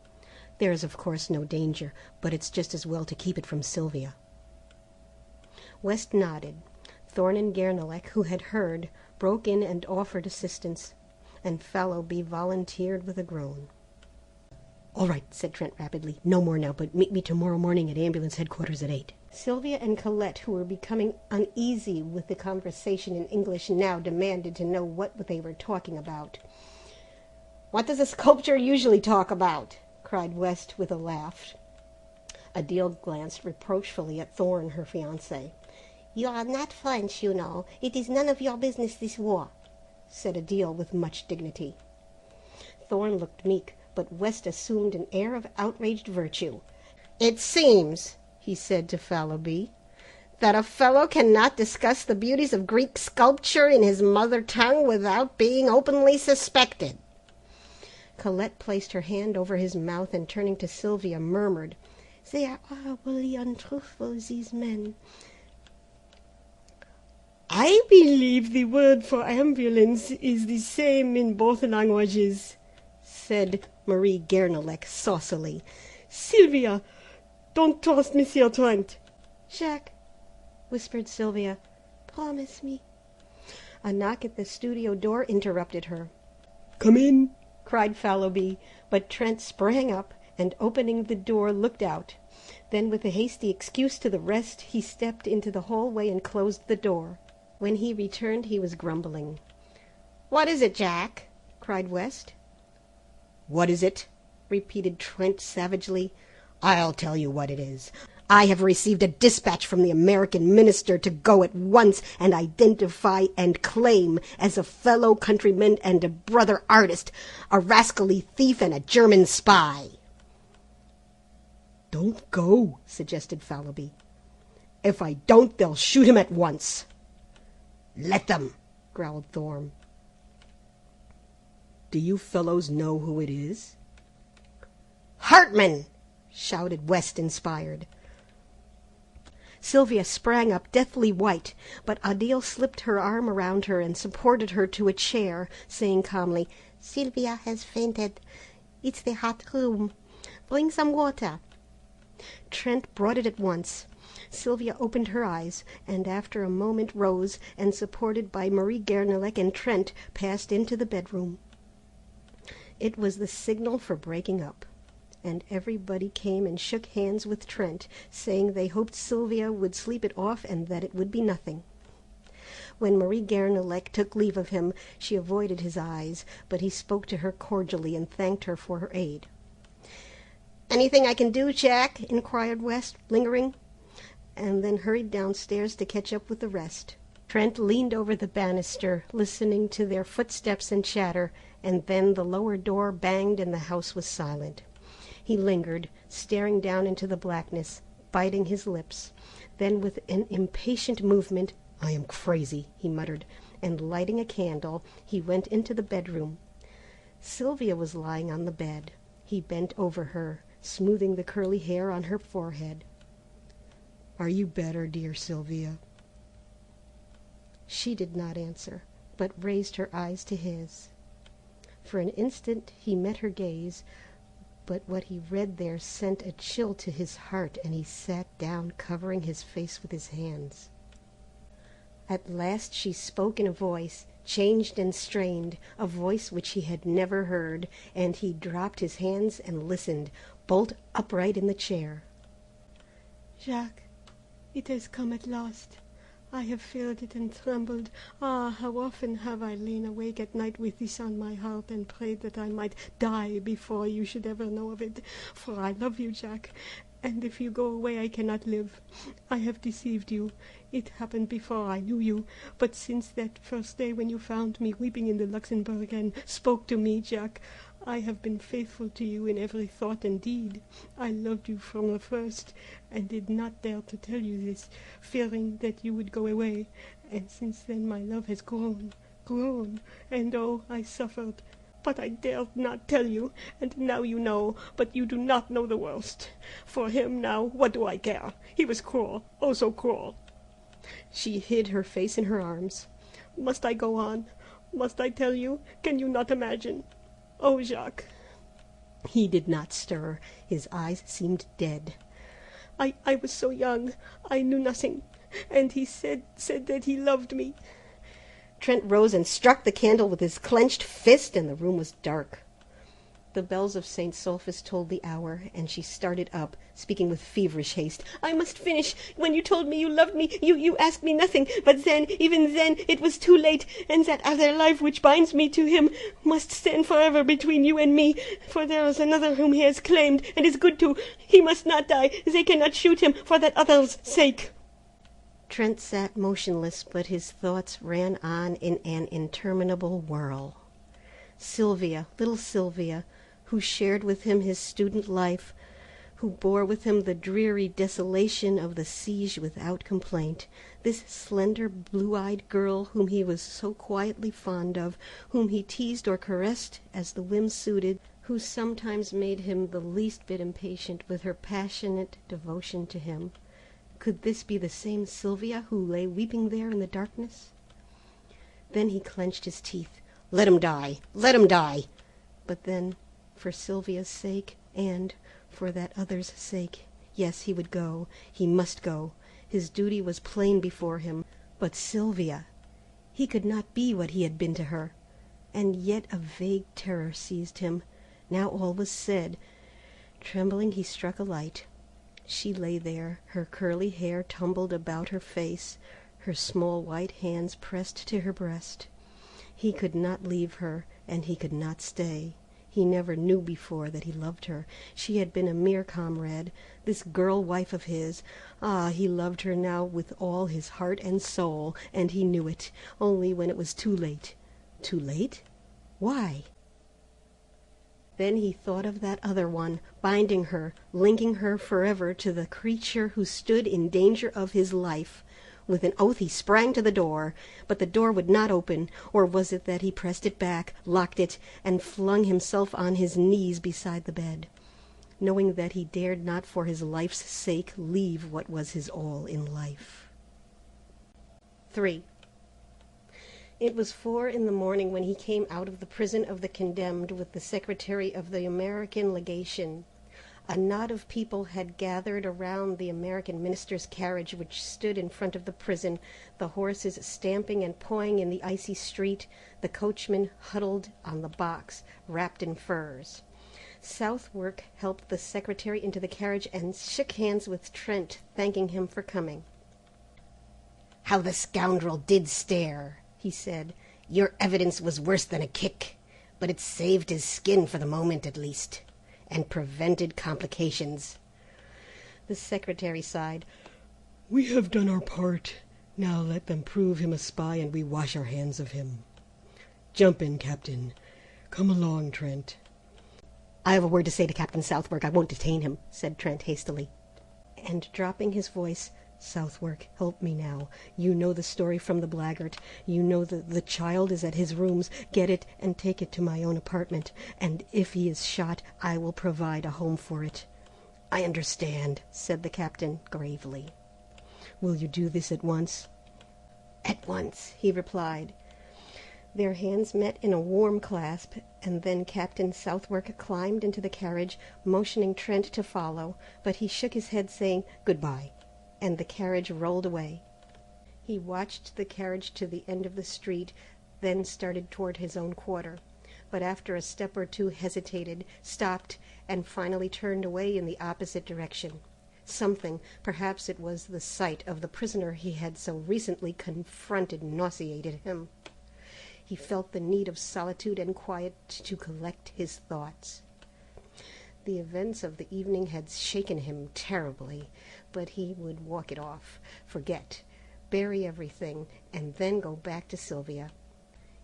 There is of course no danger, but it's just as well to keep it from Sylvia." West nodded. Thorne and Guernalec, who had heard, broke in and offered assistance, and Fallowby volunteered with a groan. "All right," said Trent rapidly. "No more now, but meet me tomorrow morning at ambulance headquarters at 8. Sylvia and Colette, who were becoming uneasy with the conversation in English, now demanded to know what they were talking about. "What does a sculptor usually talk about?" cried West with a laugh. Odile glanced reproachfully at Thorne, her fiancé. "You are not French, you know. It is none of your business, this war," said Odile with much dignity. Thorne looked meek, but West assumed an air of outraged virtue. "It seems," he said to Fallowby, "that a fellow cannot discuss the beauties of Greek sculpture in his mother tongue without being openly suspected." Colette placed her hand over his mouth and, turning to Sylvia, murmured, "They are horribly untruthful, these men." "I believe the word for ambulance is the same in both languages," said Marie Guernalec saucily. "Sylvia, don't trust Monsieur Trent." "Jacques," whispered Sylvia, "promise me." A knock at the studio door interrupted her. "Come in," cried Fallowby, but Trent sprang up and, opening the door, looked out. Then, with a hasty excuse to the rest, he stepped into the hallway and closed the door. When he returned he was grumbling. "What is it, Jack?" cried West. "What is it?" repeated Trent savagely. "I'll tell you what it is. I have received a dispatch from the American minister to go at once and identify and claim as a fellow countryman and a brother artist a rascally thief and a German spy." "Don't go," suggested Fallowby. "If I don't, they'll shoot him at once." "Let them," growled Thorne. "Do you fellows know who it is?" "Hartman!" shouted West, inspired. Sylvia sprang up, deathly white, but Odile slipped her arm around her and supported her to a chair, saying calmly, "Sylvia has fainted. It's the hot room. Bring some water." Trent brought it at once. Sylvia opened her eyes, and after a moment rose, and supported by Marie Guernalec and Trent, passed into the bedroom. It was the signal for breaking up, and everybody came and shook hands with Trent, saying they hoped Sylvia would sleep it off and that it would be nothing. When Marie Guernalec took leave of him, she avoided his eyes, but he spoke to her cordially and thanked her for her aid. "Anything I can do, Jack?" inquired West, lingering, and then hurried downstairs to catch up with the rest. Trent leaned over the banister, listening to their footsteps and chatter, and then the lower door banged and the house was silent. He lingered, staring down into the blackness, biting his lips. Then, with an impatient movement, "I am crazy," he muttered, and lighting a candle, he went into the bedroom. Sylvia was lying on the bed. He bent over her, smoothing the curly hair on her forehead. "Are you better, dear Sylvia?" She did not answer, but raised her eyes to his. For an instant he met her gaze, but what he read there sent a chill to his heart, and he sat down, covering his face with his hands. At last she spoke in a voice, changed and strained, a voice which he had never heard, and he dropped his hands and listened, bolt upright in the chair. "Jacques, it has come at last. I have felt it and trembled. Ah, how often have I lain awake at night with this on my heart and prayed that I might die before you should ever know of it. For I love you, Jacques, and if you go away I cannot live. I have deceived you. It happened before I knew you, but since that first day when you found me weeping in the Luxembourg and spoke to me, Jacques, I have been faithful to you in every thought and deed. I loved you from the first, and did not dare to tell you this, fearing that you would go away. And since then my love has grown, and oh, I suffered. But I dared not tell you, and now you know, but you do not know the worst. For him now, what do I care? He was cruel, oh so cruel." She hid her face in her arms. "Must I go on? Must I tell you? Can you not imagine? Oh, Jacques." He did not stir. His eyes seemed dead. I was so young, I knew nothing, and he said that he loved me." Trent rose and struck the candle with his clenched fist, and the room was dark. The bells of St. Sulpice told the hour, and she started up, speaking with feverish haste. "I must finish. When you told me you loved me, you asked me nothing, but then, even then, it was too late, and that other life which binds me to him must stand forever between you and me, for there is another whom he has claimed, and is good to. He must not die. They cannot shoot him for that other's sake." Trent sat motionless, but his thoughts ran on in an interminable whirl. Sylvia, little Sylvia, who shared with him his student life, who bore with him the dreary desolation of the siege without complaint, this slender, blue-eyed girl whom he was so quietly fond of, whom he teased or caressed as the whim suited, who sometimes made him the least bit impatient with her passionate devotion to him. Could this be the same Sylvia who lay weeping there in the darkness? Then he clenched his teeth. Let him die! Let him die! But then, for Sylvia's sake, and for that other's sake, yes, he would go. He must go. His duty was plain before him. But Sylvia! He could not be what he had been to her. And yet a vague terror seized him. Now all was said. Trembling, he struck a light. She lay there, her curly hair tumbled about her face, her small white hands pressed to her breast. He could not leave her, and he could not stay. He never knew before that he loved her. She had been a mere comrade, this girl wife of his. Ah, he loved her now with all his heart and soul, and he knew it, only when it was too late. Too late? Why? Then he thought of that other one, binding her, linking her forever to the creature who stood in danger of his life. With an oath he sprang to the door, but the door would not open, or was it that he pressed it back, locked it, and flung himself on his knees beside the bed, knowing that he dared not for his life's sake leave what was his all in life. 3. It was 4 in the morning when he came out of the prison of the condemned with the secretary of the American legation. A knot of people had gathered around the American minister's carriage, which stood in front of the prison, the horses stamping and pawing in the icy street, the coachman huddled on the box, wrapped in furs. Southwark helped the secretary into the carriage and shook hands with Trent, thanking him for coming. How the scoundrel did stare, he said. Your evidence was worse than a kick, but it saved his skin for the moment at least, and prevented complications. The secretary sighed. We have done our part. Now let them prove him a spy and we wash our hands of him. Jump in, Captain. Come along, Trent. I have a word to say to Captain Southwark. I won't detain him, said Trent hastily. And dropping his voice, Southwark, help me now. You know the story from the blackguard. You know the child is at his rooms. Get it and take it to my own apartment. And if he is shot, I will provide a home for it. I understand, said the captain gravely. Will you do this at once? At once, he replied. Their hands met in a warm clasp, and then Captain Southwark climbed into the carriage, motioning Trent to follow, but he shook his head, saying, "Goodbye," and the carriage rolled away. He watched the carriage to the end of the street, then started toward his own quarter, but after a step or two hesitated, stopped, and finally turned away in the opposite direction. Something, perhaps it was the sight of the prisoner he had so recently confronted, nauseated him. He felt the need of solitude and quiet to collect his thoughts. The events of the evening had shaken him terribly, but he would walk it off, forget, bury everything, and then go back to Sylvia.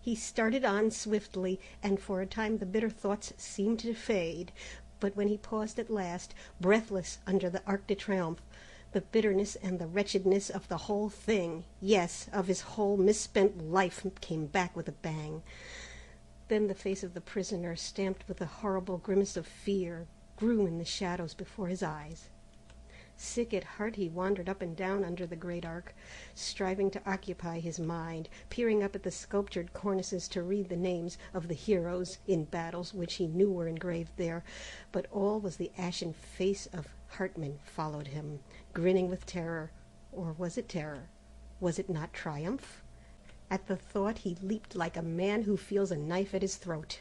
He started on swiftly, and for a time the bitter thoughts seemed to fade, but when he paused at last, breathless under the Arc de Triomphe, the bitterness and the wretchedness of the whole thing, yes, of his whole misspent life, came back with a bang. Then the face of the prisoner, stamped with a horrible grimace of fear, grew in the shadows before his eyes. Sick at heart, he wandered up and down under the great arc, striving to occupy his mind, peering up at the sculptured cornices to read the names of the heroes in battles which he knew were engraved there, but all was the ashen face of Hartman followed him, grinning with terror. Or was it terror? Was it not triumph? At the thought he leaped like a man who feels a knife at his throat,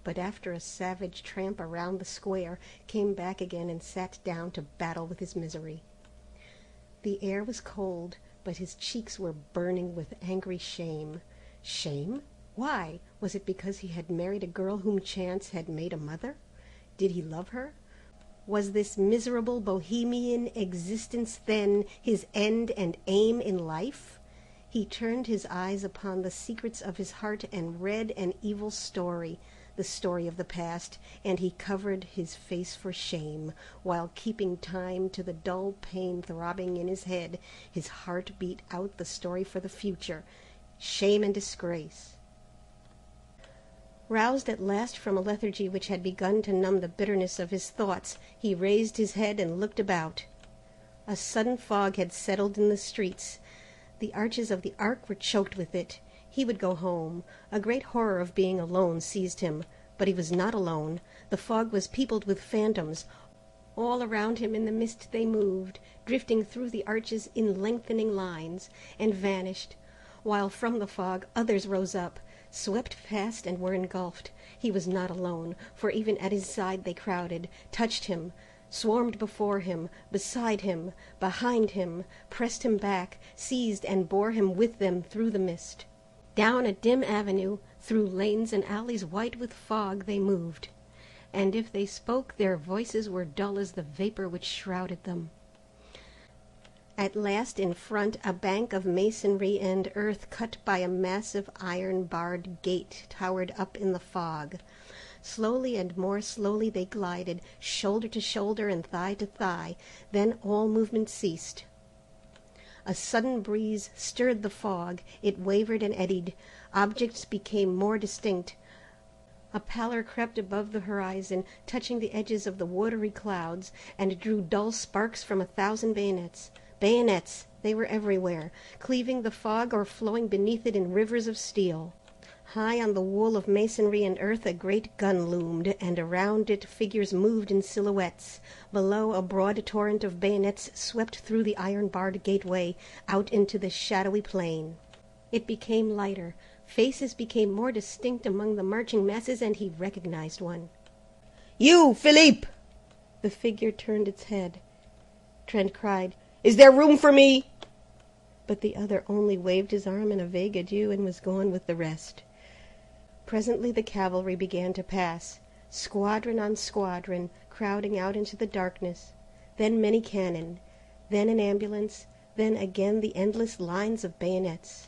but after a savage tramp around the square, came back again and sat down to battle with his misery. The air was cold, but his cheeks were burning with angry shame. Shame? Why? Was it because he had married a girl whom chance had made a mother? Did he love her? Was this miserable bohemian existence, then, his end and aim in life? He turned his eyes upon the secrets of his heart and read an evil story, the story of the past, and he covered his face for shame, while keeping time to the dull pain throbbing in his head. His heart beat out the story for the future, shame and disgrace. Roused at last from a lethargy which had begun to numb the bitterness of his thoughts, he raised his head and looked about. A sudden fog had settled in the streets. The arches of the Arc were choked with it. He would go home. A great horror of being alone seized him, but he was not alone. The fog was peopled with phantoms. All around him in the mist they moved, drifting through the arches in lengthening lines, and vanished, while from the fog others rose up, swept past and were engulfed. He was not alone, for even at his side they crowded, touched him, swarmed before him, beside him, behind him, pressed him back, seized and bore him with them through the mist. Down a dim avenue, through lanes and alleys white with fog, they moved, and if they spoke, their voices were dull as the vapor which shrouded them. At last in front, a bank of masonry and earth cut by a massive iron-barred gate towered up in the fog. Slowly and more slowly they glided, shoulder to shoulder and thigh to thigh. Then all movement ceased. A sudden breeze stirred the fog. It wavered and eddied. Objects became more distinct. A pallor crept above the horizon, touching the edges of the watery clouds, and drew dull sparks from 1,000 bayonets. Bayonets! They were everywhere, cleaving the fog or flowing beneath it in rivers of steel. High on the wall of masonry and earth a great gun loomed, and around it figures moved in silhouettes. Below, a broad torrent of bayonets swept through the iron-barred gateway, out into the shadowy plain. It became lighter. Faces became more distinct among the marching masses, and he recognized one. "You, Philippe!" The figure turned its head. Trent cried, "Is there room for me?" but the other only waved his arm in a vague adieu and was gone with the rest. Presently the cavalry began to pass, squadron on squadron, crowding out into the darkness, then many cannon, then an ambulance, then again the endless lines of bayonets.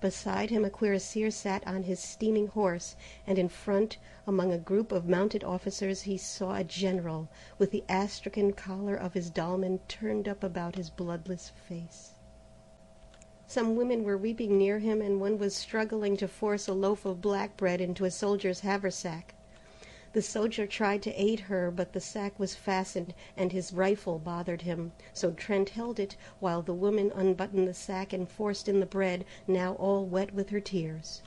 Beside him a cuirassier sat on his steaming horse, and in front, among a group of mounted officers, he saw a general, with the astrakhan collar of his dolman turned up about his bloodless face. Some women were weeping near him, and one was struggling to force a loaf of black bread into a soldier's haversack. The soldier tried to aid her, but the sack was fastened, and his rifle bothered him, so Trent held it while the woman unbuttoned the sack and forced in the bread, now all wet with her tears.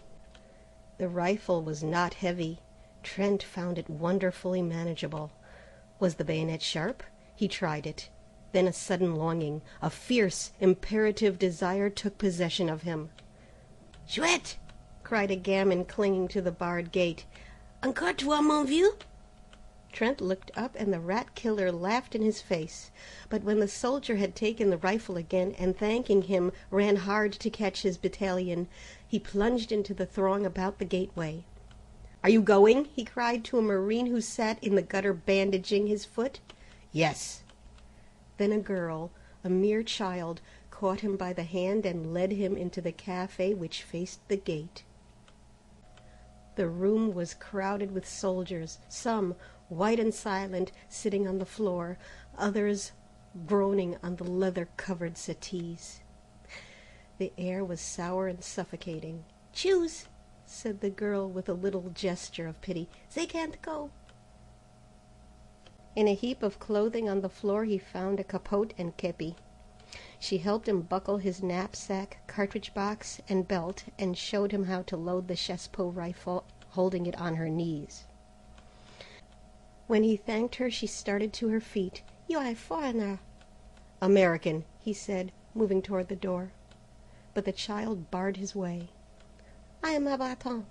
The rifle was not heavy. Trent found it wonderfully manageable. Was the bayonet sharp? He tried it. Then a sudden longing, a fierce, imperative desire took possession of him. "Chouette!" cried a gamin clinging to the barred gate. "Encore toi, mon vieux?" Trent looked up, and the rat-killer laughed in his face. But when the soldier had taken the rifle again, and thanking him, ran hard to catch his battalion, he plunged into the throng about the gateway. "Are you going?" he cried to a marine who sat in the gutter bandaging his foot. "Yes." Then a girl, a mere child, caught him by the hand and led him into the cafe which faced the gate. The room was crowded with soldiers, some, white and silent, sitting on the floor, others groaning on the leather-covered settees. The air was sour and suffocating. "Choose," said the girl with a little gesture of pity. "They can't go." In a heap of clothing on the floor he found a capote and kepi. She helped him buckle his knapsack, cartridge box, and belt, and showed him how to load the chassepot rifle, holding it on her knees. When he thanked her, she started to her feet. "You are a foreigner." "American," he said, moving toward the door. But the child barred his way. "I am a Breton.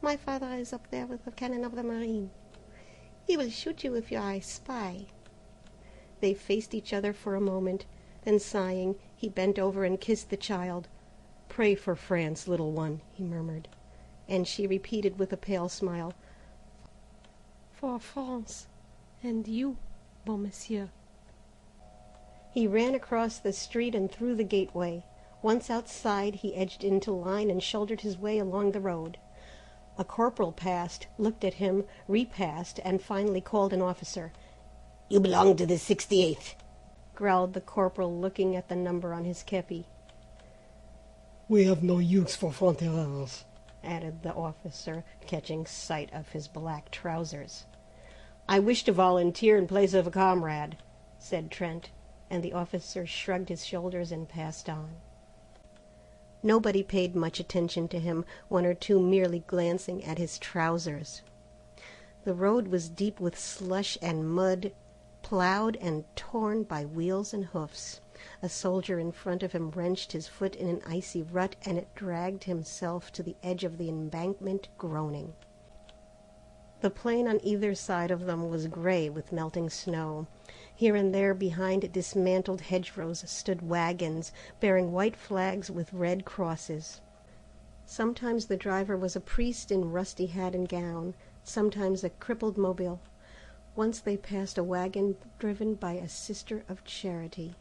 My father is up there with the cannon of the marine. He will shoot you if you are a spy." They faced each other for a moment. Then, sighing, he bent over and kissed the child. "Pray for France, little one," he murmured. And she repeated with a pale smile, "For France, and you, bon monsieur." He ran across the street and through the gateway. Once outside, he edged into line and shouldered his way along the road. A corporal passed, looked at him, repassed, and finally called an officer. "You belong to the 68th," growled the corporal, looking at the number on his kepi. "We have no use for Frontiers," added the officer, catching sight of his black trousers. "I wish to volunteer in place of a comrade," said Trent, and the officer shrugged his shoulders and passed on. Nobody paid much attention to him, one or two merely glancing at his trousers. The road was deep with slush and mud, plowed and torn by wheels and hoofs. A soldier in front of him wrenched his foot in an icy rut, and it dragged himself to the edge of the embankment, groaning. The plain on either side of them was gray with melting snow. Here and there behind dismantled hedgerows stood wagons, bearing white flags with red crosses. Sometimes the driver was a priest in rusty hat and gown, sometimes a crippled mobile. Once they passed a wagon driven by a sister of charity.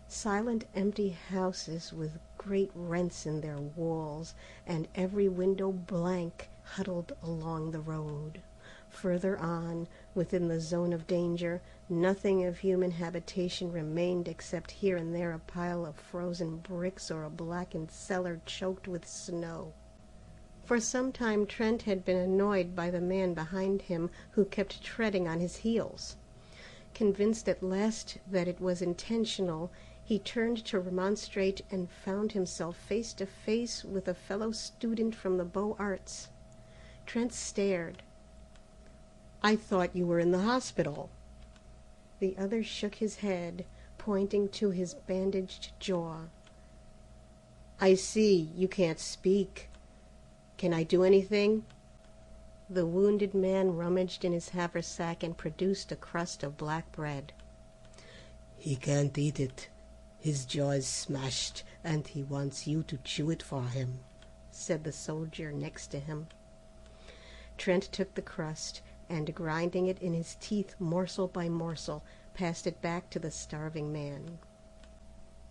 Silent, empty houses with great rents in their walls, and every window blank, huddled along the road. Further on, within the zone of danger, nothing of human habitation remained except here and there a pile of frozen bricks or a blackened cellar choked with snow. For some time Trent had been annoyed by the man behind him who kept treading on his heels. Convinced at last that it was intentional, he turned to remonstrate and found himself face to face with a fellow student from the Beaux Arts. Trent stared. "I thought you were in the hospital." The other shook his head, pointing to his bandaged jaw. "I see, you can't speak. Can I do anything?" The wounded man rummaged in his haversack and produced a crust of black bread. "He can't eat it. His jaw is smashed, and he wants you to chew it for him," said the soldier next to him. Trent took the crust, and grinding it in his teeth morsel by morsel, passed it back to the starving man.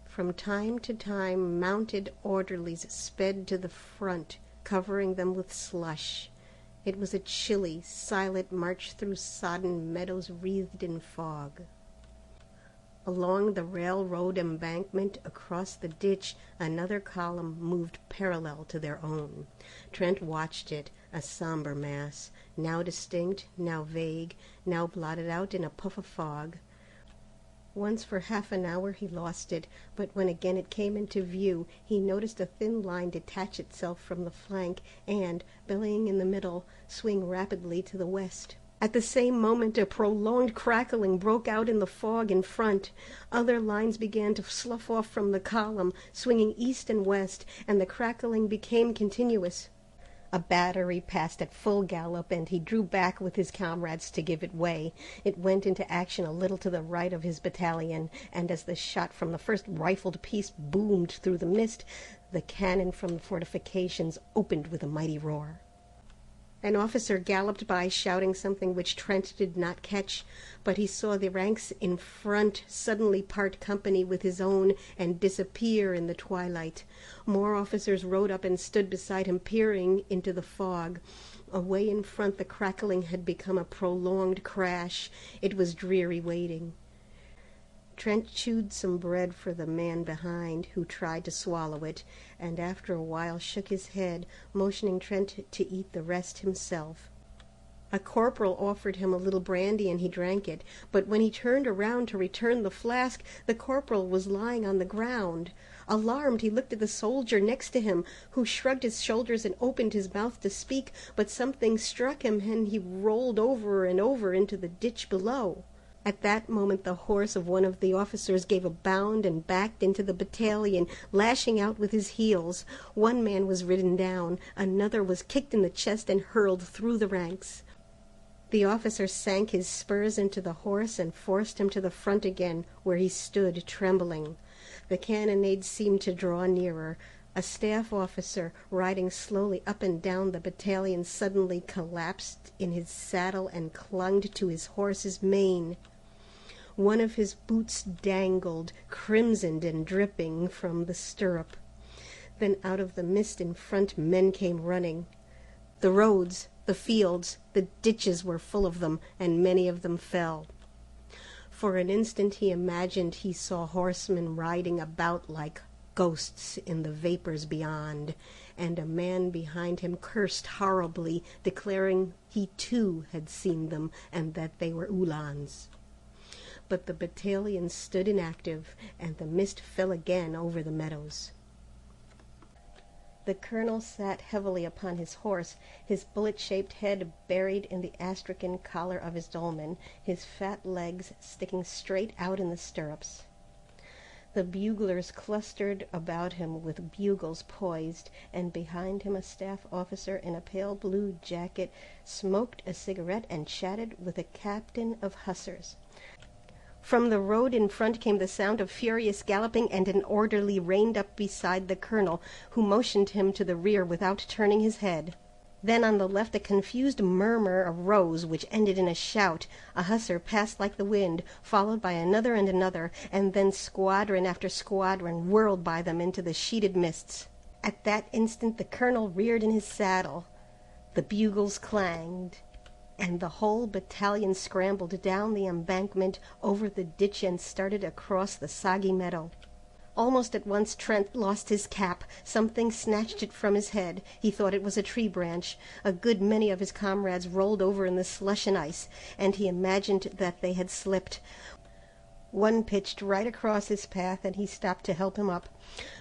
From time to time mounted orderlies sped to the front, covering them with slush. It was a chilly, silent march through sodden meadows wreathed in fog. Along the railroad embankment across the ditch, another column moved parallel to their own. Trent watched it, a somber mass, now distinct, now vague, now blotted out in a puff of fog. Once for half an hour he lost it, but when again it came into view, he noticed a thin line detach itself from the flank and, bellying in the middle, swing rapidly to the west. At the same moment a prolonged crackling broke out in the fog in front. Other lines began to slough off from the column, swinging east and west, and the crackling became continuous. A battery passed at full gallop, and he drew back with his comrades to give it way. It went into action a little to the right of his battalion, and as the shot from the first rifled piece boomed through the mist, the cannon from the fortifications opened with a mighty roar. An officer galloped by shouting something which Trent did not catch, but he saw the ranks in front suddenly part company with his own and disappear in the twilight. More officers rode up and stood beside him, peering into the fog. Away in front the crackling had become a prolonged crash. It was dreary waiting. Trent chewed some bread for the man behind, who tried to swallow it, and after a while shook his head, motioning Trent to eat the rest himself. A corporal offered him a little brandy, and he drank it, but when he turned around to return the flask, the corporal was lying on the ground. Alarmed, he looked at the soldier next to him, who shrugged his shoulders and opened his mouth to speak, but something struck him, and he rolled over and over into the ditch below. At that moment the horse of one of the officers gave a bound and backed into the battalion, lashing out with his heels. One man was ridden down, another was kicked in the chest and hurled through the ranks. The officer sank his spurs into the horse and forced him to the front again, where he stood trembling. The cannonade seemed to draw nearer. A staff officer, riding slowly up and down the battalion, suddenly collapsed in his saddle and clung to his horse's mane. One of his boots dangled, crimsoned and dripping, from the stirrup. Then out of the mist in front men came running. The roads, the fields, the ditches were full of them, and many of them fell. For an instant he imagined he saw horsemen riding about like ghosts in the vapors beyond, and a man behind him cursed horribly, declaring he too had seen them, and that they were Uhlans. But the battalion stood inactive, and the mist fell again over the meadows. The colonel sat heavily upon his horse, his bullet-shaped head buried in the astrakhan collar of his dolman, his fat legs sticking straight out in the stirrups. The buglers clustered about him with bugles poised, and behind him a staff officer in a pale blue jacket smoked a cigarette and chatted with a captain of hussars. From the road in front came the sound of furious galloping, and an orderly reined up beside the colonel, who motioned him to the rear without turning his head. Then on the left a confused murmur arose, which ended in a shout. A hussar passed like the wind, followed by another and another, and then squadron after squadron whirled by them into the sheeted mists. At that instant the colonel reared in his saddle. The bugles clanged, and the whole battalion scrambled down the embankment, over the ditch, and started across the soggy meadow. Almost at once Trent lost his cap. Something snatched it from his head. He thought it was a tree branch. A good many of his comrades rolled over in the slush and ice, and he imagined that they had slipped. One pitched right across his path, and he stopped to help him up.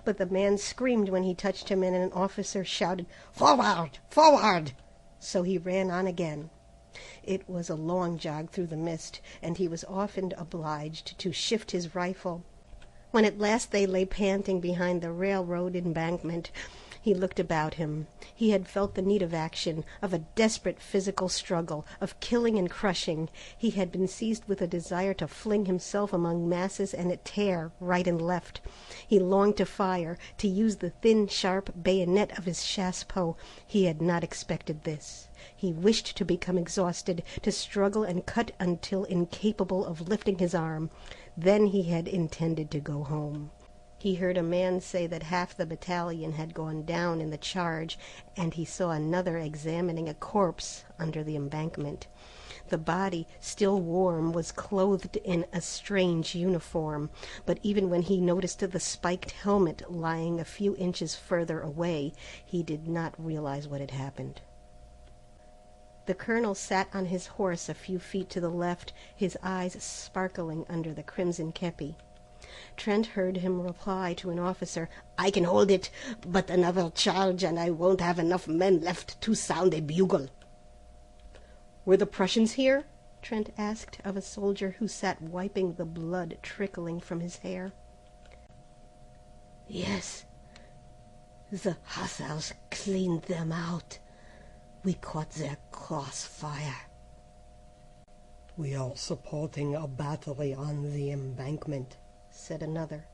But the man screamed when he touched him, and an officer shouted, "Forward! Forward!" So he ran on again. It was a long jog through the mist, and he was often obliged to shift his rifle. When at last they lay panting behind the railroad embankment, He looked about him. He had felt the need of action, of a desperate physical struggle, of killing and crushing. He had been seized with a desire to fling himself among masses and tear right and left. He longed to fire, to use the thin, sharp bayonet of his chassepot. He had not expected this. He wished to become exhausted, to struggle and cut until incapable of lifting his arm. Then he had intended to go home. He heard a man say that half the battalion had gone down in the charge, and he saw another examining a corpse under the embankment. The body, still warm, was clothed in a strange uniform, but even when he noticed the spiked helmet lying a few inches further away, he did not realize what had happened. The colonel sat on his horse a few feet to the left, his eyes sparkling under the crimson kepi. Trent heard him reply to an officer, "I can hold it, but another charge and I won't have enough men left to sound a bugle." "Were the Prussians here?" Trent asked of a soldier who sat wiping the blood trickling from his hair. "Yes. The hussars cleaned them out. We caught their crossfire." "We are supporting a battery on the embankment," said another.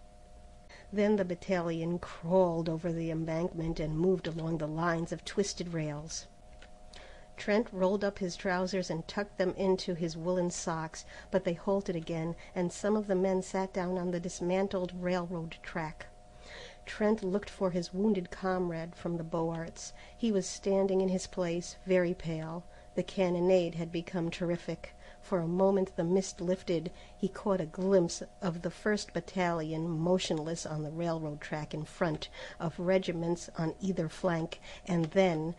Then the battalion crawled over the embankment and moved along the lines of twisted rails. Trent rolled up his trousers and tucked them into his woolen socks, but they halted again, and some of the men sat down on the dismantled railroad track. Trent looked for his wounded comrade from the Boarts. He was standing in his place, very pale. The cannonade had become terrific. For a moment the mist lifted. He caught a glimpse of the 1st Battalion motionless on the railroad track in front, of regiments on either flank, and then,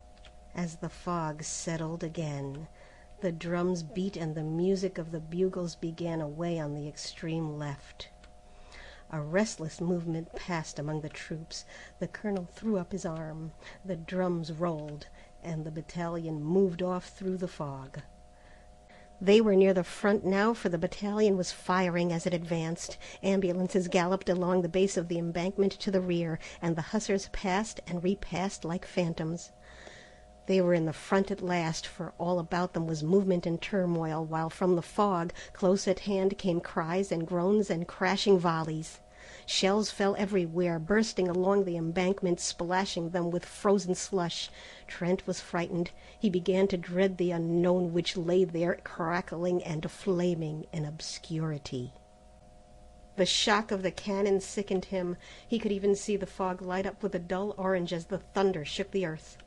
as the fog settled again, the drums beat and the music of the bugles began away on the extreme left. A restless movement passed among the troops. The colonel threw up his arm. The drums rolled, and the battalion moved off through the fog. They were near the front now, for the battalion was firing as it advanced. Ambulances galloped along the base of the embankment to the rear, and the hussars passed and repassed like phantoms. They were in the front at last, for all about them was movement and turmoil, while from the fog, close at hand, came cries and groans and crashing volleys. Shells fell everywhere, bursting along the embankment, splashing them with frozen slush. Trent was frightened. He began to dread the unknown which lay there, crackling and flaming in obscurity. The shock of the cannon sickened him. He could even see the fog light up with a dull orange as the thunder shook the earth.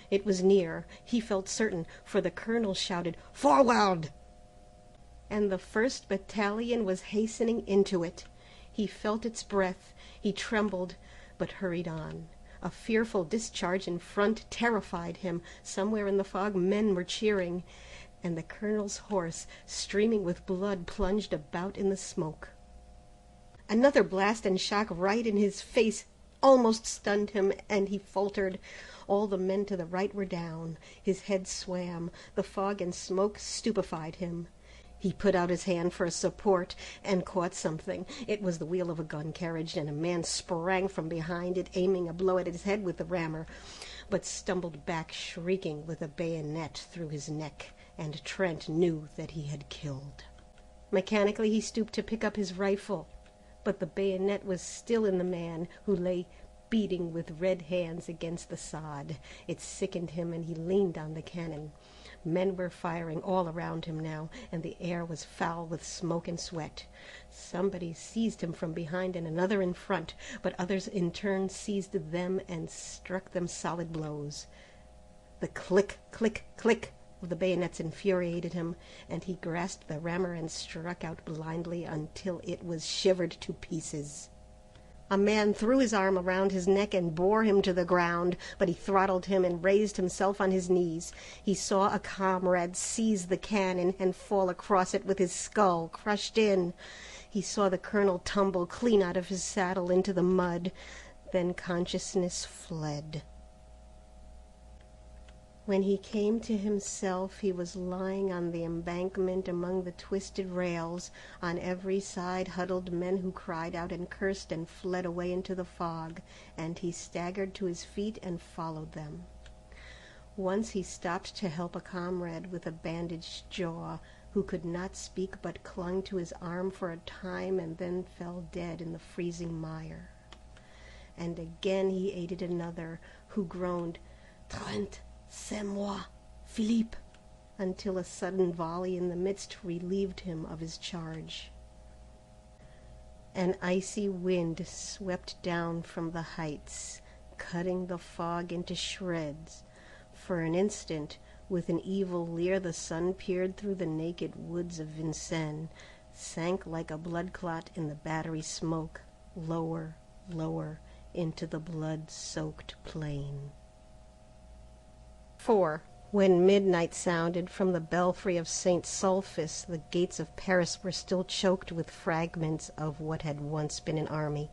It was near, he felt certain, for the colonel shouted, "Forward!" And the 1st Battalion was hastening into it. He felt its breath. He trembled, but hurried on. A fearful discharge in front terrified him. Somewhere in the fog men were cheering, and the colonel's horse, streaming with blood, plunged about in the smoke. Another blast and shock right in his face almost stunned him, and he faltered. All the men to the right were down. His head swam. The fog and smoke stupefied him. He put out his hand for a support and caught something. It was the wheel of a gun carriage, and a man sprang from behind it, aiming a blow at his head with the rammer, but stumbled back shrieking with a bayonet through his neck, and Trent knew that he had killed. Mechanically he stooped to pick up his rifle, but the bayonet was still in the man, who lay beating with red hands against the sod. It sickened him, and he leaned on the cannon. Men were firing all around him now, and the air was foul with smoke and sweat. Somebody seized him from behind and another in front, but others in turn seized them and struck them solid blows. The click, click, click of the bayonets infuriated him, and he grasped the rammer and struck out blindly until it was shivered to pieces. A man threw his arm around his neck and bore him to the ground, but he throttled him and raised himself on his knees. He saw a comrade seize the cannon and fall across it with his skull crushed in. He saw the colonel tumble clean out of his saddle into the mud. Then consciousness fled. When he came to himself, he was lying on the embankment among the twisted rails. On every side huddled men who cried out and cursed and fled away into the fog, and he staggered to his feet and followed them. Once he stopped to help a comrade with a bandaged jaw, who could not speak but clung to his arm for a time and then fell dead in the freezing mire. And again he aided another, who groaned, "Trent, c'est moi, Philippe," until a sudden volley in the midst relieved him of his charge. An icy wind swept down from the heights, cutting the fog into shreds. For an instant, with an evil leer, the sun peered through the naked woods of Vincennes, sank like a blood clot in the battery smoke, lower, lower, into the blood-soaked plain. 4. When midnight sounded from the belfry of St. Sulpice, the gates of Paris were still choked with fragments of what had once been an army.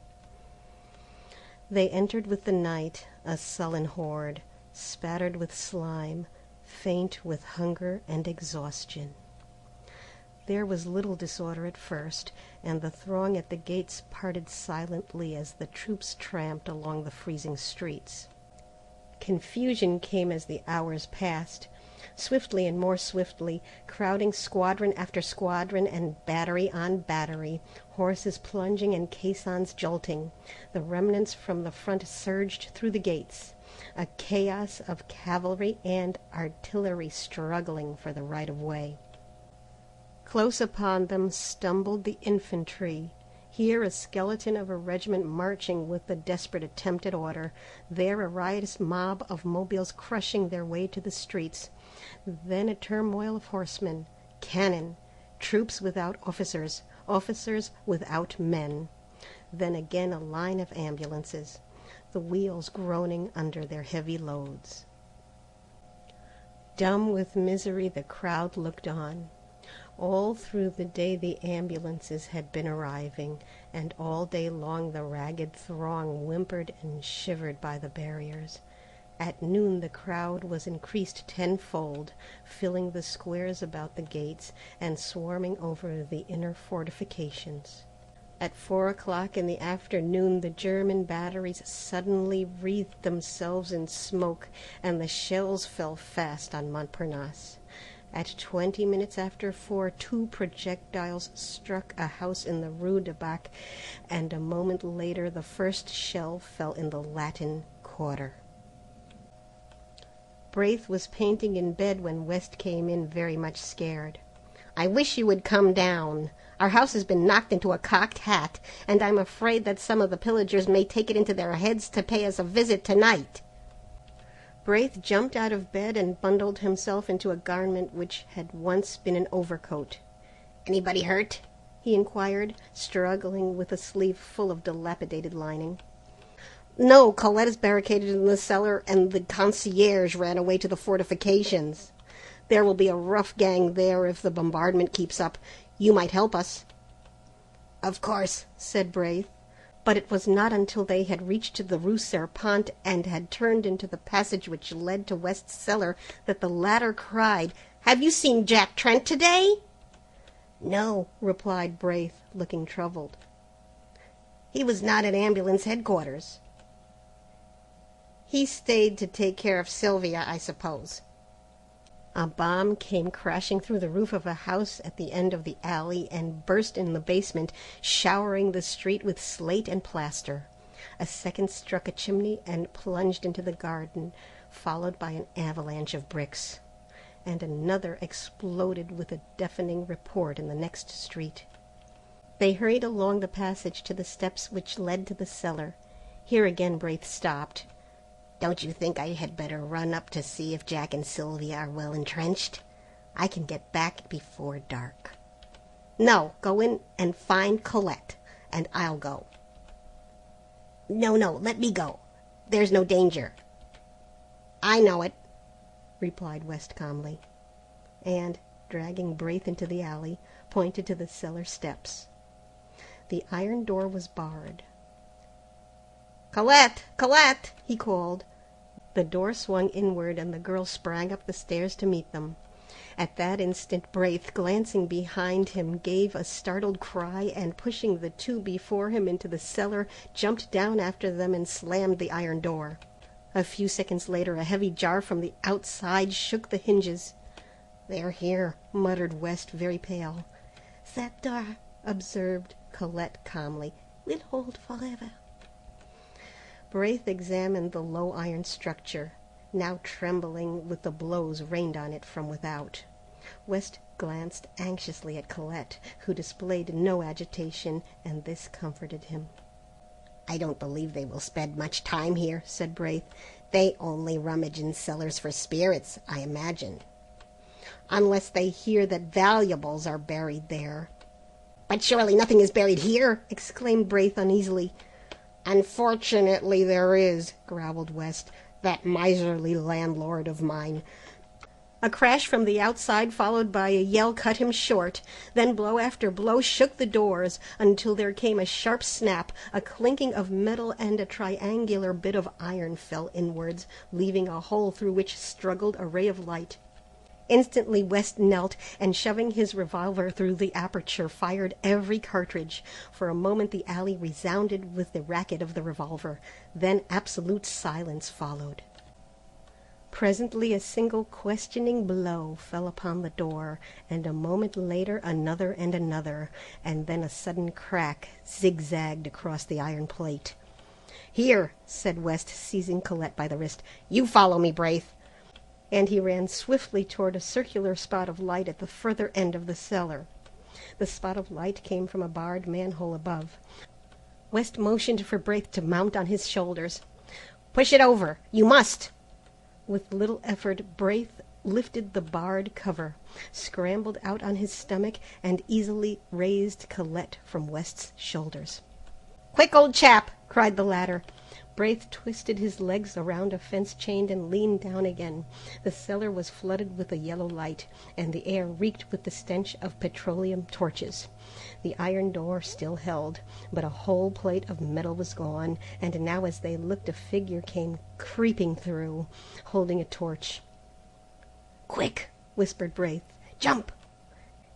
They entered with the night, a sullen horde, spattered with slime, faint with hunger and exhaustion. There was little disorder at first, and the throng at the gates parted silently as the troops tramped along the freezing streets. Confusion came as the hours passed, swiftly and more swiftly, crowding squadron after squadron and battery on battery, horses plunging and caissons jolting. The remnants from the front surged through the gates, a chaos of cavalry and artillery struggling for the right of way. Close upon them stumbled the infantry, here a skeleton of a regiment marching with the desperate attempt at order, there a riotous mob of mobiles crushing their way to the streets, then a turmoil of horsemen, cannon, troops without officers, officers without men, then again a line of ambulances, the wheels groaning under their heavy loads. Dumb with misery, the crowd looked on. All through the day the ambulances had been arriving, and all day long the ragged throng whimpered and shivered by the barriers. At noon the crowd was increased tenfold, filling the squares about the gates and swarming over the inner fortifications. At 4 o'clock in the afternoon the German batteries suddenly wreathed themselves in smoke, and the shells fell fast on Montparnasse. At 20 minutes after 4, 2 projectiles struck a house in the Rue de Bac, and a moment later the first shell fell in the Latin Quarter. Braith was painting in bed when West came in, very much scared. "I wish you would come down. Our house has been knocked into a cocked hat, and I'm afraid that some of the pillagers may take it into their heads to pay us a visit tonight." Braith jumped out of bed and bundled himself into a garment which had once been an overcoat. "Anybody hurt?" he inquired, struggling with a sleeve full of dilapidated lining. "No, Colette is barricaded in the cellar, and the concierge ran away to the fortifications. There will be a rough gang there if the bombardment keeps up. You might help us." "Of course," said Braith. But it was not until they had reached the Rue Serpente and had turned into the passage which led to West's cellar that the latter cried, "Have you seen Jack Trent today?" "No," replied Braith, looking troubled. "He was not at ambulance headquarters." "He stayed to take care of Sylvia, I suppose." A bomb came crashing through the roof of a house at the end of the alley and burst in the basement, showering the street with slate and plaster. A second struck a chimney and plunged into the garden, followed by an avalanche of bricks. And another exploded with a deafening report in the next street. They hurried along the passage to the steps which led to the cellar. Here again Braith stopped. "Don't you think I had better run up to see if Jack and Sylvia are well entrenched? I can get back before dark." "No, go in and find Colette, and I'll go." "No, let me go. There's no danger." "I know it," replied West calmly, and, dragging Braith into the alley, pointed to the cellar steps. The iron door was barred. "Colette, Colette!" he called. The door swung inward, and the girl sprang up the stairs to meet them. At that instant Braith, glancing behind him, gave a startled cry, and pushing the two before him into the cellar, jumped down after them and slammed the iron door. A few seconds later a heavy jar from the outside shook the hinges. "They're here," muttered West, very pale. "That door," observed Colette calmly, "will hold forever." Braith examined the low iron structure, now trembling with the blows rained on it from without. West glanced anxiously at Colette, who displayed no agitation, and this comforted him. "I don't believe they will spend much time here," said Braith. "They only rummage in cellars for spirits, I imagine. Unless they hear that valuables are buried there." "But surely nothing is buried here!" exclaimed Braith uneasily. "Unfortunately there is," growled West. "That miserly landlord of mine." A crash from the outside, followed by a yell, cut him short. Then blow after blow shook the doors, until there came a sharp snap, a clinking of metal, and a triangular bit of iron fell inwards, leaving a hole through which struggled a ray of light. Instantly West knelt, and shoving his revolver through the aperture, fired every cartridge. For a moment the alley resounded with the racket of the revolver. Then absolute silence followed. Presently a single questioning blow fell upon the door, and a moment later another and another, and then a sudden crack zigzagged across the iron plate. "Here," said West, seizing Colette by the wrist. "You follow me, Braith." And he ran swiftly toward a circular spot of light at the further end of the cellar. The spot of light came from a barred manhole above. West motioned for Braith to mount on his shoulders. "Push it over. You must." With little effort Braith lifted the barred cover, scrambled out on his stomach, and easily raised Colette from West's shoulders. "Quick, old chap!" cried the latter. Braith twisted his legs around a fence chain and leaned down again. The cellar was flooded with a yellow light, and the air reeked with the stench of petroleum torches. The iron door still held, but a whole plate of metal was gone, and now as they looked a figure came creeping through, holding a torch. "Quick!" whispered Braith. "Jump!"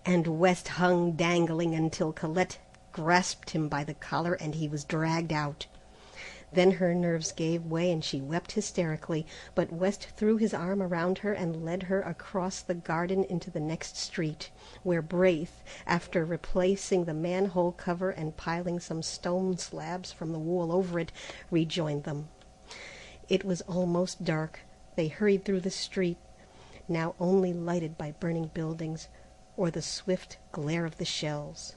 And West hung dangling until Colette grasped him by the collar and he was dragged out. Then her nerves gave way and she wept hysterically, but West threw his arm around her and led her across the garden into the next street, where Braith, after replacing the manhole cover and piling some stone slabs from the wall over it, rejoined them. It was almost dark. They hurried through the street, now only lighted by burning buildings or the swift glare of the shells.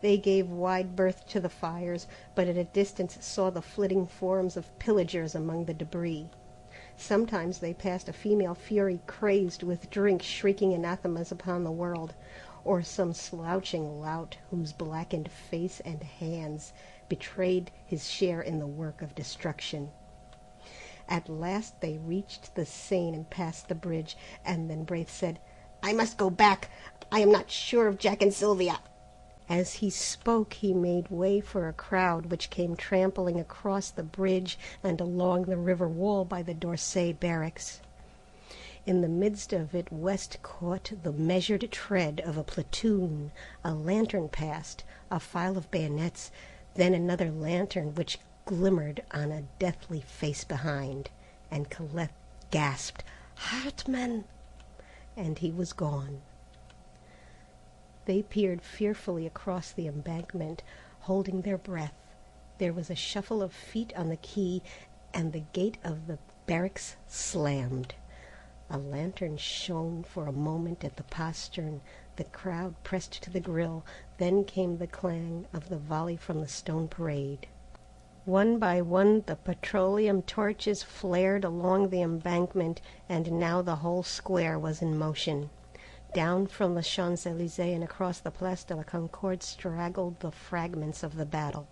They gave wide berth to the fires, but at a distance saw the flitting forms of pillagers among the debris. Sometimes they passed a female fury crazed with drink, shrieking anathemas upon the world, or some slouching lout whose blackened face and hands betrayed his share in the work of destruction. At last they reached the Seine and passed the bridge, and then Braith said, "I must go back. I am not sure of Jack and Sylvia." As he spoke he made way for a crowd which came trampling across the bridge and along the river wall by the d'Orsay barracks. In the midst of it West caught the measured tread of a platoon. A lantern passed, a file of bayonets, then another lantern which glimmered on a deathly face behind, and Colette gasped, "Hartmann!" and he was gone. They peered fearfully across the embankment, holding their breath. There was a shuffle of feet on the quay, and the gate of the barracks slammed. A lantern shone for a moment at the postern. The crowd pressed to the grill. Then came the clang of the volley from the stone parade. One by one the petroleum torches flared along the embankment, and now the whole square was in motion. Down from the Champs-Élysées and across the Place de la Concorde straggled the fragments of the battle.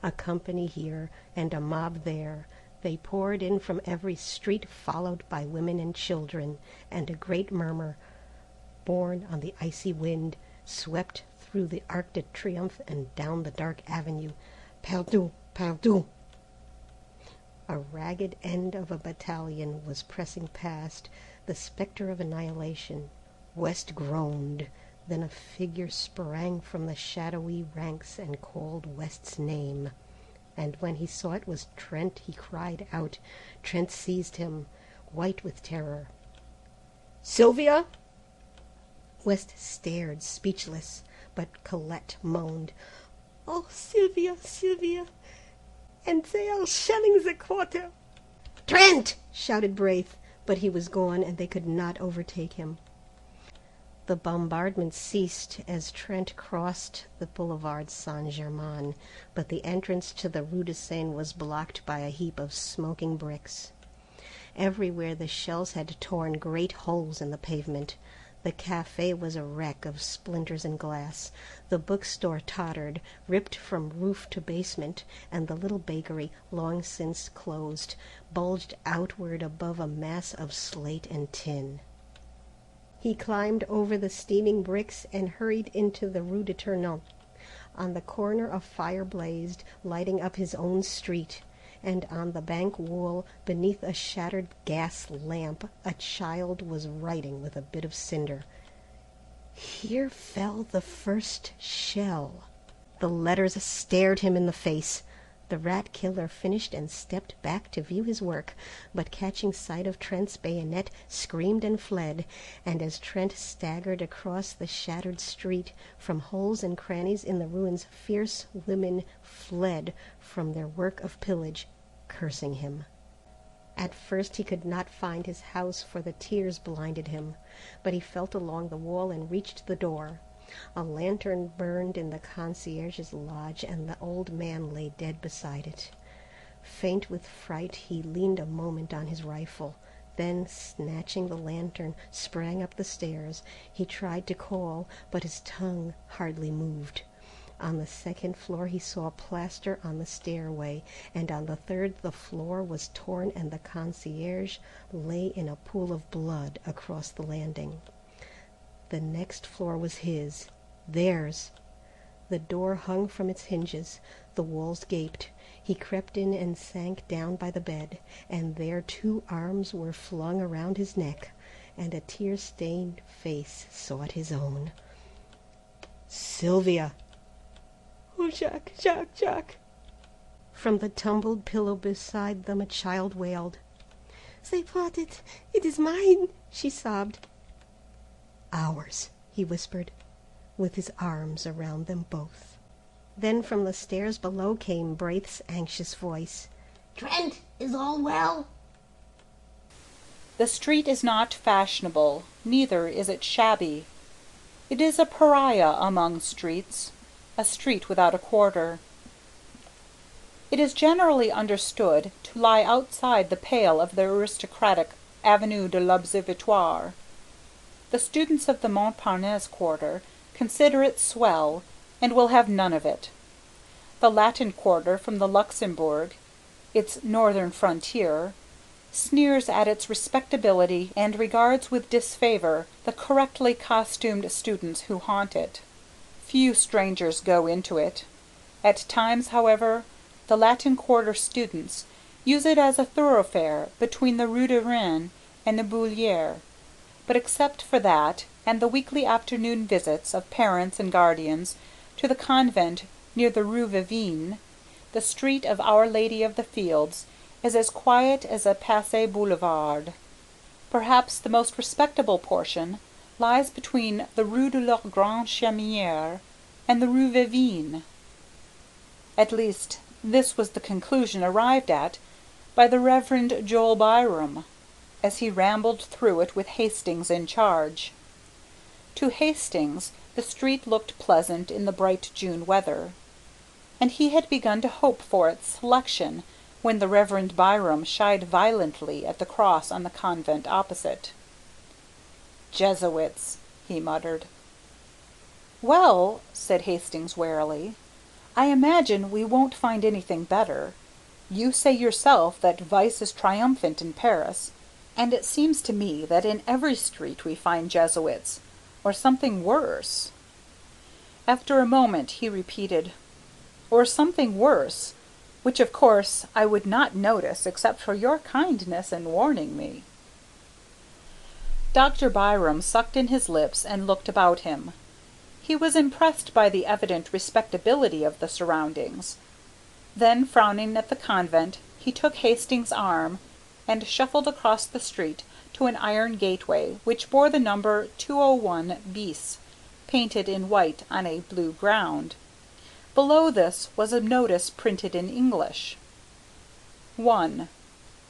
A company here and a mob there. They poured in from every street, followed by women and children, and a great murmur, borne on the icy wind, swept through the Arc de Triomphe and down the dark avenue. "Perdu! Perdu!" A ragged end of a battalion was pressing past, the spectre of annihilation. West groaned. Then a figure sprang from the shadowy ranks and called West's name. And when he saw it was Trent, he cried out. Trent seized him, white with terror. "Sylvia!" West stared, speechless, but Colette moaned. "Oh, Sylvia, Sylvia, and they are shelling the quarter." "Trent!" shouted Braith, but he was gone, and they could not overtake him. The bombardment ceased as Trent crossed the Boulevard Saint-Germain, but the entrance to the Rue de Seine was blocked by a heap of smoking bricks. Everywhere the shells had torn great holes in the pavement. The cafe was a wreck of splinters and glass. The bookstore tottered, ripped from roof to basement, and the little bakery, long since closed, bulged outward above a mass of slate and tin. He climbed over the steaming bricks and hurried into the Rue de Tournon. On the corner a fire blazed, lighting up his own street, and on the bank wall, beneath a shattered gas lamp, a child was writing with a bit of cinder. Here fell the first shell. The letters stared him in the face. The rat killer finished and stepped back to view his work, but catching sight of Trent's bayonet, screamed and fled, and as Trent staggered across the shattered street, from holes and crannies in the ruins fierce women fled from their work of pillage, cursing him. At first he could not find his house, for the tears blinded him, but he felt along the wall and reached the door. A lantern burned in the concierge's lodge, and the old man lay dead beside it. Faint with fright, he leaned a moment on his rifle. Then, snatching the lantern, sprang up the stairs. He tried to call, but his tongue hardly moved. On the second floor he saw plaster on the stairway, and on the third the floor was torn and the concierge lay in a pool of blood across the landing. The next floor was his, theirs. The door hung from its hinges, the walls gaped. He crept in and sank down by the bed, and there 2 arms were flung around his neck, and a tear-stained face sought his own. "Sylvia!" "Oh, Jacques, Jacques, Jacques!" From the tumbled pillow beside them a child wailed. "They brought it. It is mine," she sobbed. "Ours," he whispered, with his arms around them both. Then from the stairs below came Braith's anxious voice. "Trent, is all well?" The street is not fashionable, neither is it shabby. It is a pariah among streets, a street without a quarter. It is generally understood to lie outside the pale of the aristocratic Avenue de l'Observatoire. The students of the Montparnasse quarter consider it swell, and will have none of it. The Latin quarter from the Luxembourg, its northern frontier, sneers at its respectability and regards with disfavour the correctly costumed students who haunt it. Few strangers go into it. At times, however, the Latin quarter students use it as a thoroughfare between the Rue de Rennes and the Bullier. But except for that, and the weekly afternoon visits of parents and guardians to the convent near the Rue Vavin, the street of Our Lady of the Fields is as quiet as a passé boulevard. Perhaps the most respectable portion lies between the Rue de la Grande Chaumière and the Rue Vavin. At least, this was the conclusion arrived at by the Reverend Joel Byram, as he rambled through it with Hastings in charge. To Hastings the street looked pleasant in the bright June weather, and he had begun to hope for its selection when the Reverend Byram shied violently at the cross on the convent opposite. "Jesuits," he muttered. "Well," said Hastings warily, "I imagine we won't find anything better. You say yourself that vice is triumphant in Paris, and it seems to me that in every street we find Jesuits, or something worse." After a moment he repeated, "Or something worse. which of course I would not notice except for your kindness in warning me." Dr. Byram sucked in his lips and looked about him. He was impressed by the evident respectability of the surroundings. Then, frowning at the convent, he took Hastings' arm and shuffled across the street to an iron gateway which bore the number 201 bis, painted in white on a blue ground. Below this was a notice printed in English. 1.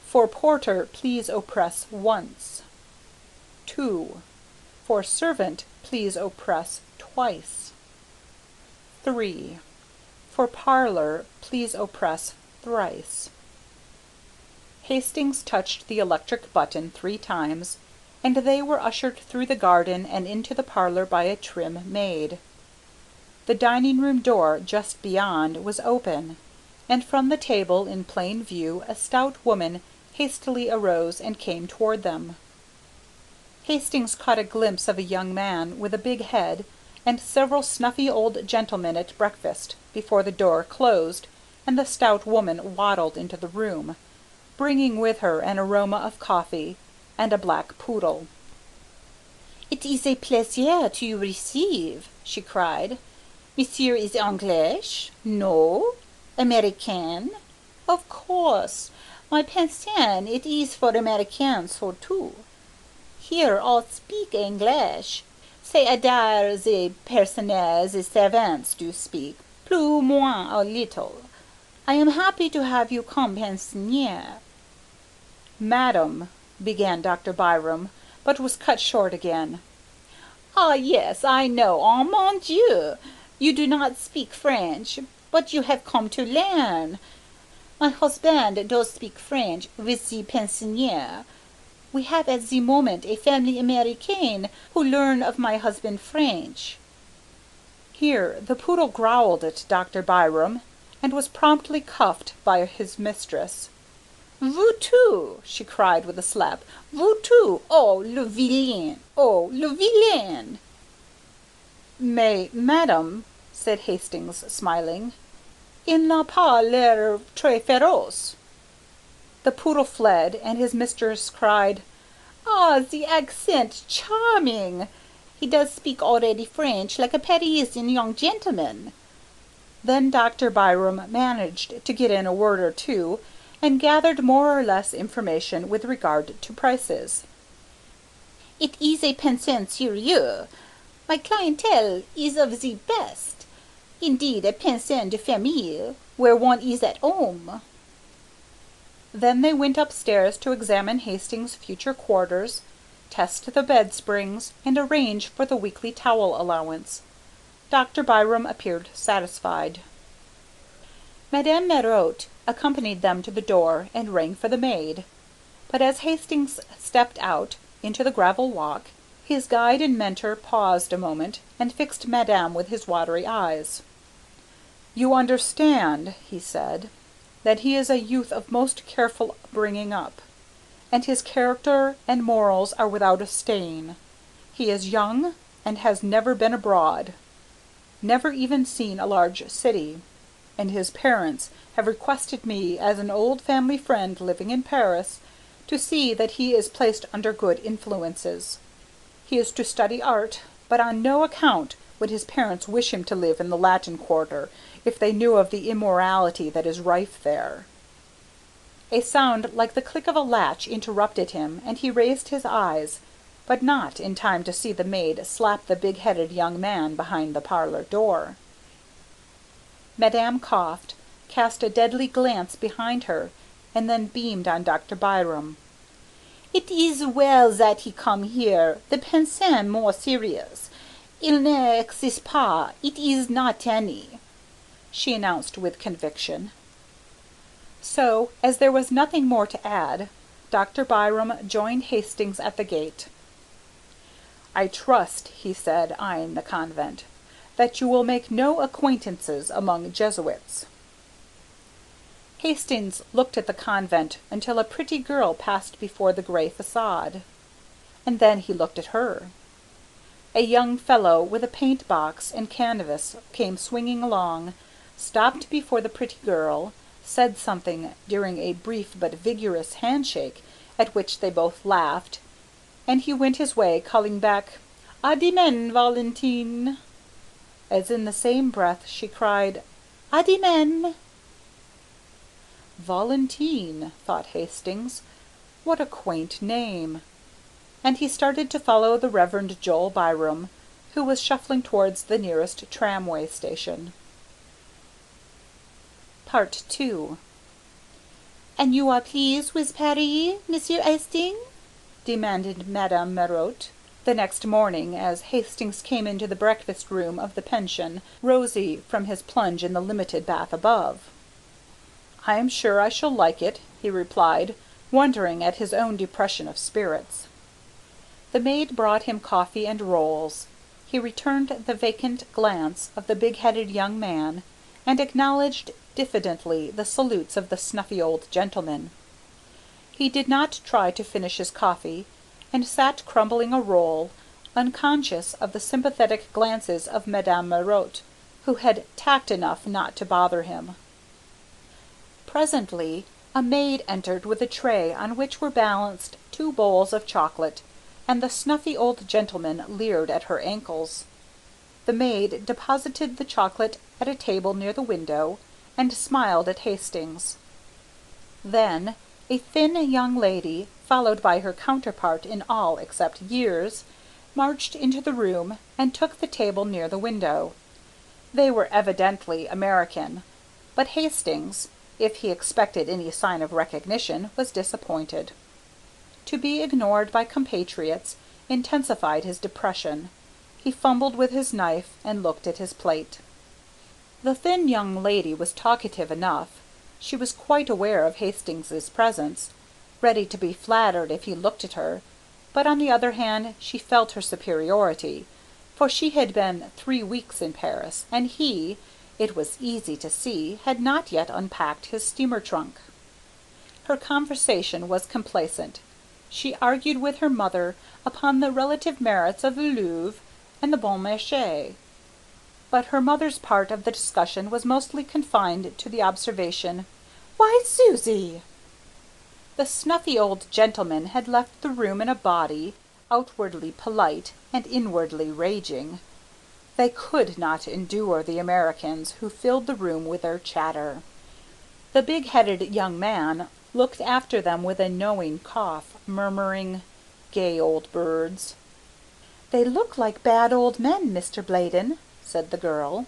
For porter, please oppress once. 2. For servant, please oppress twice. 3. For parlor, please oppress thrice. Hastings touched the electric button 3 times, and they were ushered through the garden and into the parlor by a trim maid. The dining-room door just beyond was open, and from the table in plain view a stout woman hastily arose and came toward them. Hastings caught a glimpse of a young man with a big head and several snuffy old gentlemen at breakfast before the door closed and the stout woman waddled into the room, bringing with her an aroma of coffee and a black poodle. "It is a plaisir to receive," she cried. "Monsieur is English? No? American? Of course. My pension it is for Americans for too. Here all speak English. C'est adare the personnel the servants do speak, plus moins a little. I am happy to have you come pensionnaire." "Madam," began Dr. Byram, but was cut short again. "Ah, yes, I know. Oh, mon Dieu! You do not speak French, but you have come to learn. My husband does speak French with the pensionnaire. We have at the moment a family Americain who learn of my husband French." Here the poodle growled at Dr. Byram, and was promptly cuffed by his mistress. "Vous too!" she cried with a slap. "Vous too! Oh, le vilain! Oh, le vilain!" "Mais, madam," said Hastings, smiling, "Il n'a pas l'air très féroce." the poodle fled, and his mistress cried, "Ah, the accent! Charming! He does speak already French like a Parisian young gentleman." Then Dr. Byram managed to get in a word or two, and gathered more or less information with regard to prices. "It is a pension sérieux. My clientele is of the best. Indeed, a pension de famille, where one is at home." Then they went upstairs to examine Hastings' future quarters, test the bed springs, and arrange for the weekly towel allowance. Dr. Byram appeared satisfied. Madame Marotte accompanied them to the door and rang for the maid, but as Hastings stepped out into the gravel walk, his guide and mentor paused a moment and fixed Madame with his watery eyes. "You understand," he said, "that he is a youth of most careful bringing up, and his character and morals are without a stain. He is young, and has never been abroad, never even seen a large city, and his parents have requested me, as an old family friend living in Paris, to see that he is placed under good influences. He is to study art, but on no account would his parents wish him to live in the Latin Quarter if they knew of the immorality that is rife there." A sound like the click of a latch interrupted him, and he raised his eyes, but not in time to see the maid slap the big-headed young man behind the parlor door. Madame coughed, cast a deadly glance behind her, and then beamed on Dr. Byram. "It is well that he come here. The pension more serious. Il n'existe pas. It is not any," she announced with conviction. So, as there was nothing more to add, Dr. Byram joined Hastings at the gate. "I trust," he said, eyeing the convent, "that you will make no acquaintances among Jesuits." Hastings looked at the convent until a pretty girl passed before the gray facade, and then he looked at her. A young fellow with a paint box and canvas came swinging along, stopped before the pretty girl, said something during a brief but vigorous handshake at which they both laughed, and he went his way calling back, "À demain, Valentine," as in the same breath she cried, "À demain." Valentine, thought Hastings, what a quaint name, and he started to follow the Reverend Joel Byram, who was shuffling towards the nearest tramway station. Part 2. "And you are pleased with Paris, Monsieur Hastings?" demanded Madame Marotte the next morning as Hastings came into the breakfast room of the pension, rosy from his plunge in the limited bath above. "I am sure I shall like it," he replied, wondering at his own depression of spirits. The maid brought him coffee and rolls. He returned the vacant glance of the big-headed young man, and acknowledged diffidently the salutes of the snuffy old gentleman. He did not try to finish his coffee, and sat crumbling a roll, unconscious of the sympathetic glances of Madame Marotte, who had tact enough not to bother him. Presently a maid entered with a tray on which were balanced 2 bowls of chocolate, and the snuffy old gentleman leered at her ankles. The maid deposited the chocolate at a table near the window, and smiled at Hastings. Then a thin young lady, followed by her counterpart in all except years, marched into the room and took the table near the window. They were evidently American, but Hastings, if he expected any sign of recognition, was disappointed. To be ignored by compatriots intensified his depression. He fumbled with his knife and looked at his plate. The thin young lady was talkative enough. She was quite aware of Hastings's presence, ready to be flattered if he looked at her, but on the other hand she felt her superiority, for she had been 3 weeks in Paris, and he, it was easy to see, had not yet unpacked his steamer trunk. Her conversation was complacent. She argued with her mother upon the relative merits of the Louvre and the Bon Marché, but her mother's part of the discussion was mostly confined to the observation, "Why, Susie!" The snuffy old gentleman had left the room in a body, outwardly polite and inwardly raging. They could not endure the Americans who filled the room with their chatter. The big-headed young man looked after them with a knowing cough, murmuring, "Gay old birds." "They look like bad old men, Mr. Bladen," said the girl.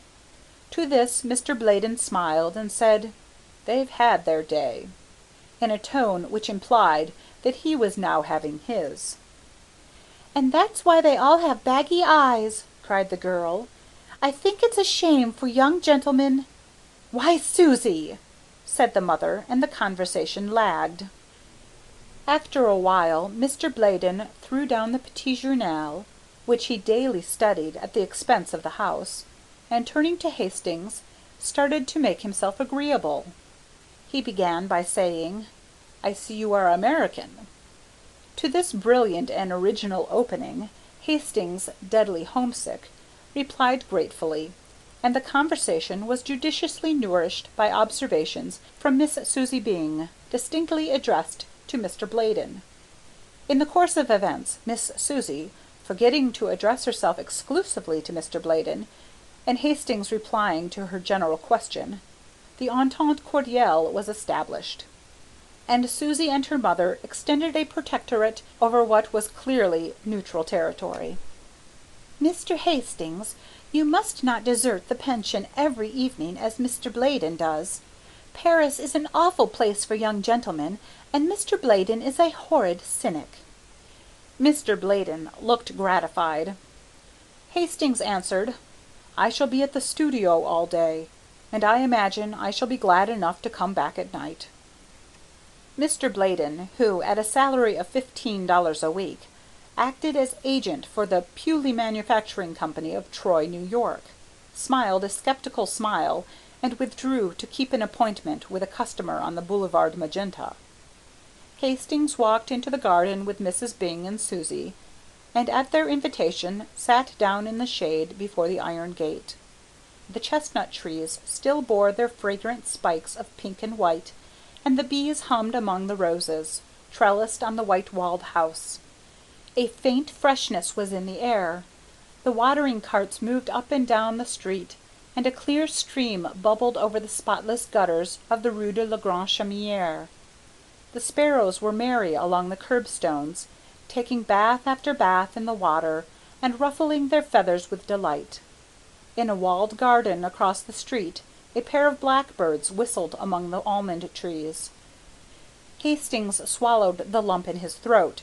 To this Mr. Bladen smiled and said, "They've had their day," in a tone which implied that he was now having his. "And that's why they all have baggy eyes," cried the girl. "I think it's a shame for young gentlemen—" "Why, Susie!" said the mother, and the conversation lagged. After a while Mr. Bladen threw down the Petit Journal, which he daily studied at the expense of the house, and turning to Hastings, started to make himself agreeable. He began by saying, "I see you are American." To this brilliant and original opening, Hastings, deadly homesick, replied gratefully, and the conversation was judiciously nourished by observations from Miss Susie Byng, distinctly addressed to Mr. Bladen. In the course of events, Miss Susie, forgetting to address herself exclusively to Mr. Bladen, and Hastings replying to her general question, the entente cordiale was established, and Susie and her mother extended a protectorate over what was clearly neutral territory. "Mr. Hastings, you must not desert the pension every evening as Mr. Bladen does. Paris is an awful place for young gentlemen, and Mr. Bladen is a horrid cynic." Mr. Bladen looked gratified. Hastings answered, "I shall be at the studio all day, and I imagine I shall be glad enough to come back at night." Mr. Bladen, who, at a salary of $15 a week, acted as agent for the Pewley Manufacturing Company of Troy, New York, smiled a skeptical smile and withdrew to keep an appointment with a customer on the Boulevard Magenta. Hastings walked into the garden with Mrs. Byng and Susie, and at their invitation sat down in the shade before the iron gate. The chestnut trees still bore their fragrant spikes of pink and white, and the bees hummed among the roses, trellised on the white-walled house. A faint freshness was in the air. The watering carts moved up and down the street, and a clear stream bubbled over the spotless gutters of the Rue de la Grande Chaumière. The sparrows were merry along the curbstones, taking bath after bath in the water, and ruffling their feathers with delight. In a walled garden across the street, a pair of blackbirds whistled among the almond trees. Hastings swallowed the lump in his throat,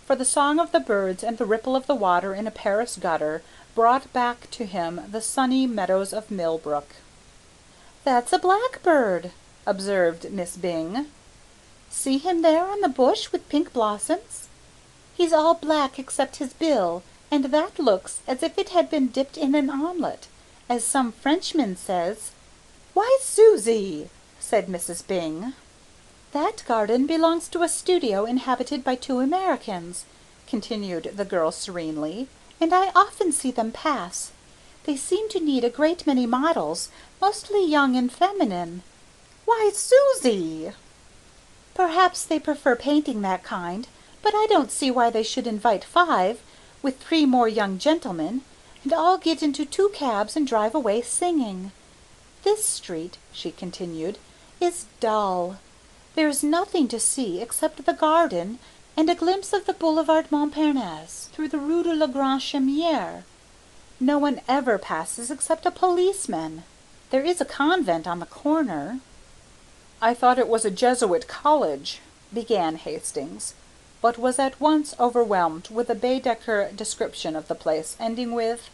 for the song of the birds and the ripple of the water in a Paris gutter brought back to him the sunny meadows of Millbrook. "That's a blackbird," observed Miss Byng. "See him there on the bush with pink blossoms? He's all black except his bill, and that looks as if it had been dipped in an omelette, as some Frenchman says." "Why, Susie!" said Mrs. Byng. "That garden belongs to a studio inhabited by 2 Americans," continued the girl serenely, "and I often see them pass. They seem to need a great many models, mostly young and feminine." "Why, Susie!" "Perhaps they prefer painting that kind, but I don't see why they should invite 5, with 3 more young gentlemen, and all get into 2 cabs and drive away singing. This street," she continued, "is dull. There is nothing to see except the garden and a glimpse of the Boulevard Montparnasse through the Rue de la Grande Chaumière. No one ever passes except a policeman. There is a convent on the corner." "I thought it was a Jesuit college," began Hastings, but was at once overwhelmed with a Baedeker description of the place, ending with,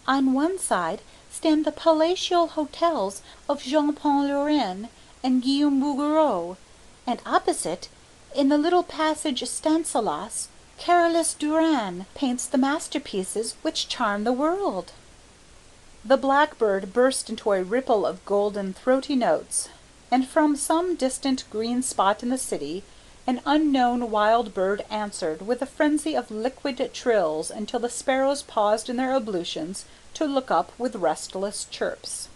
"On one side stand the palatial hotels of Jean Paul Laurens and Guillaume Bouguereau, and opposite, in the little passage Stanislas, Carolus Duran paints the masterpieces which charm the world." The blackbird burst into a ripple of golden throaty notes, and from some distant green spot in the city an unknown wild bird answered with a frenzy of liquid trills until the sparrows paused in their ablutions to look up with restless chirps.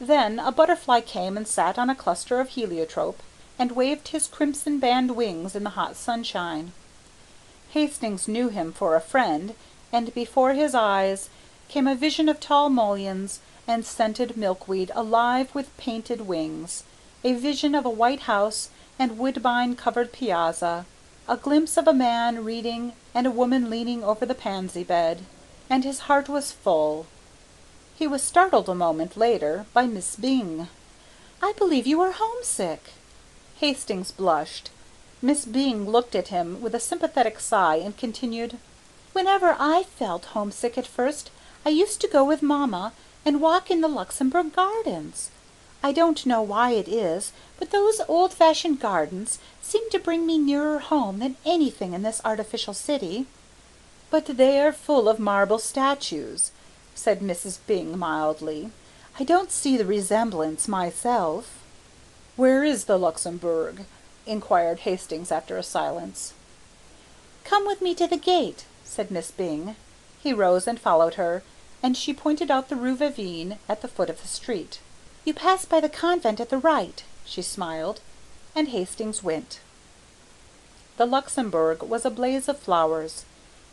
Then a butterfly came and sat on a cluster of heliotrope, and waved his crimson-band wings in the hot sunshine. Hastings knew him for a friend, and before his eyes came a vision of tall mulleins and scented milkweed alive with painted wings, a vision of a white house and woodbine-covered piazza, a glimpse of a man reading and a woman leaning over the pansy bed, and his heart was full. He was startled a moment later by Miss Byng. "I believe you are homesick." Hastings blushed. Miss Byng looked at him with a sympathetic sigh and continued, "Whenever I felt homesick at first, I used to go with mamma and walk in the Luxembourg Gardens. I don't know why it is, but those old-fashioned gardens seem to bring me nearer home than anything in this artificial city." "But they are full of marble statues," said Mrs. Byng mildly. "I don't see the resemblance myself." "Where is the Luxembourg?" inquired Hastings after a silence. "Come with me to the gate," said Miss Byng. He rose and followed her, and she pointed out the Rue Vavin at the foot of the street. "You pass by the convent at the right," she smiled, and Hastings went. The Luxembourg was a blaze of flowers.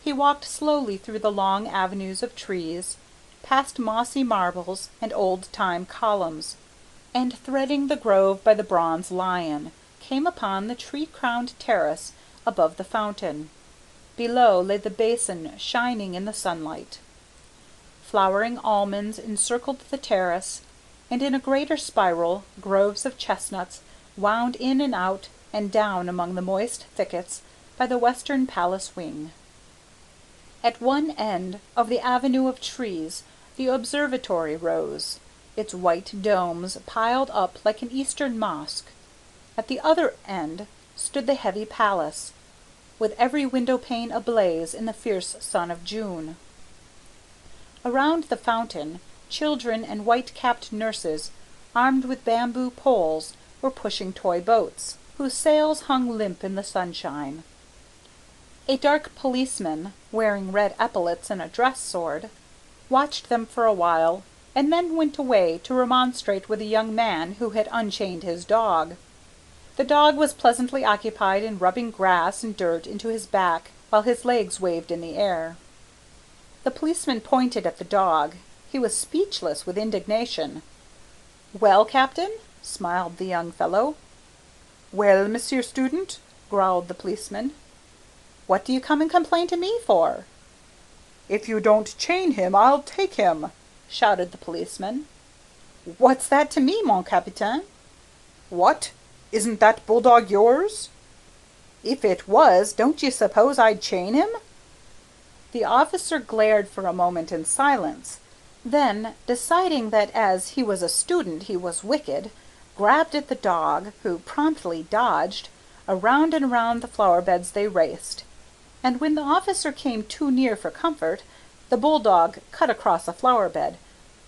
He walked slowly through the long avenues of trees, past mossy marbles and old-time columns, and threading the grove by the bronze lion, came upon the tree-crowned terrace above the fountain. Below lay the basin shining in the sunlight. Flowering almonds encircled the terrace, and in a greater spiral groves of chestnuts wound in and out and down among the moist thickets by the western palace wing. At one end of the avenue of trees the observatory rose, its white domes piled up like an eastern mosque. At the other end stood the heavy palace, with every window-pane ablaze in the fierce sun of June. Around the fountain, children and white-capped nurses, armed with bamboo poles, were pushing toy boats, whose sails hung limp in the sunshine. A dark policeman, wearing red epaulets and a dress sword, watched them for a while, and then went away to remonstrate with a young man who had unchained his dog. The dog was pleasantly occupied in rubbing grass and dirt into his back while his legs waved in the air. The policeman pointed at the dog. He was speechless with indignation. "Well, Captain?" smiled the young fellow. "Well, Monsieur Student?" growled the policeman. "What do you come and complain to me for?" "If you don't chain him, I'll take him," shouted the policeman. "What's that to me, mon capitaine?" "What? Isn't that bulldog yours?" "If it was, don't you suppose I'd chain him?" The officer glared for a moment in silence, then, deciding that as he was a student he was wicked, grabbed at the dog, who promptly dodged. Around and around the flower beds they raced, and when the officer came too near for comfort, the bulldog cut across a flower bed,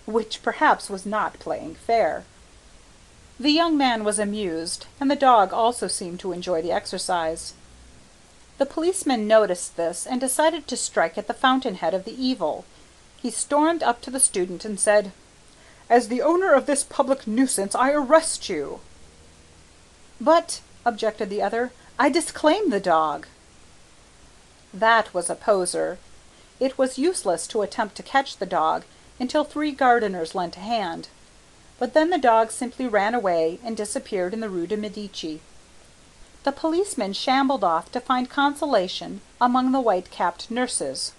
which perhaps was not playing fair. The young man was amused, and the dog also seemed to enjoy the exercise. The policeman noticed this and decided to strike at the fountainhead of the evil. He stormed up to the student and said, "As the owner of this public nuisance, I arrest you." "But," objected the other, "I disclaim the dog." That was a poser. It was useless to attempt to catch the dog until 3 gardeners lent a hand. But then the dog simply ran away and disappeared in the Rue de Medici. The policeman shambled off to find consolation among the white-capped nurses,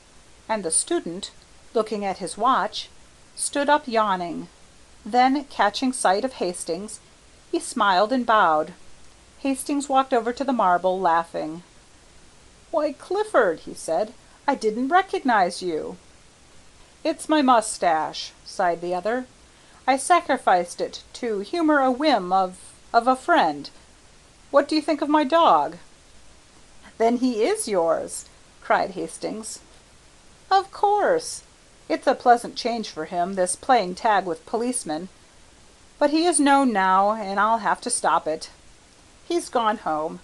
and the student, looking at his watch, stood up yawning. Then, catching sight of Hastings, he smiled and bowed. Hastings walked over to the marble, laughing. "Why, Clifford," he said, "I didn't recognize you." "It's my mustache," sighed the other. "I sacrificed it to humor a whim of a friend. What do you think of my dog?" "Then he is yours," cried Hastings. "Of course. It's a pleasant change for him, this playing tag with policemen. But he is known now, and I'll have to stop it. He's gone home.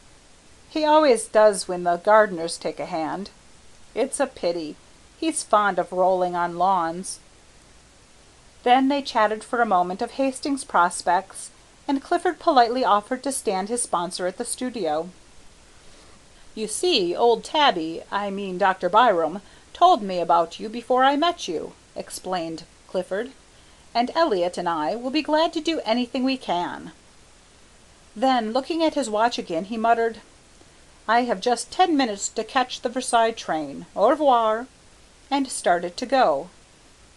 He always does when the gardeners take a hand. It's a pity. He's fond of rolling on lawns." Then they chatted for a moment of Hastings' prospects, and Clifford politely offered to stand his sponsor at the studio. "You see, old Tabby, I mean Dr. Byram, told me about you before I met you," explained Clifford, "and Elliot and I will be glad to do anything we can." Then, looking at his watch again, he muttered, "I have just 10 minutes to catch the Versailles train. Au revoir," and started to go,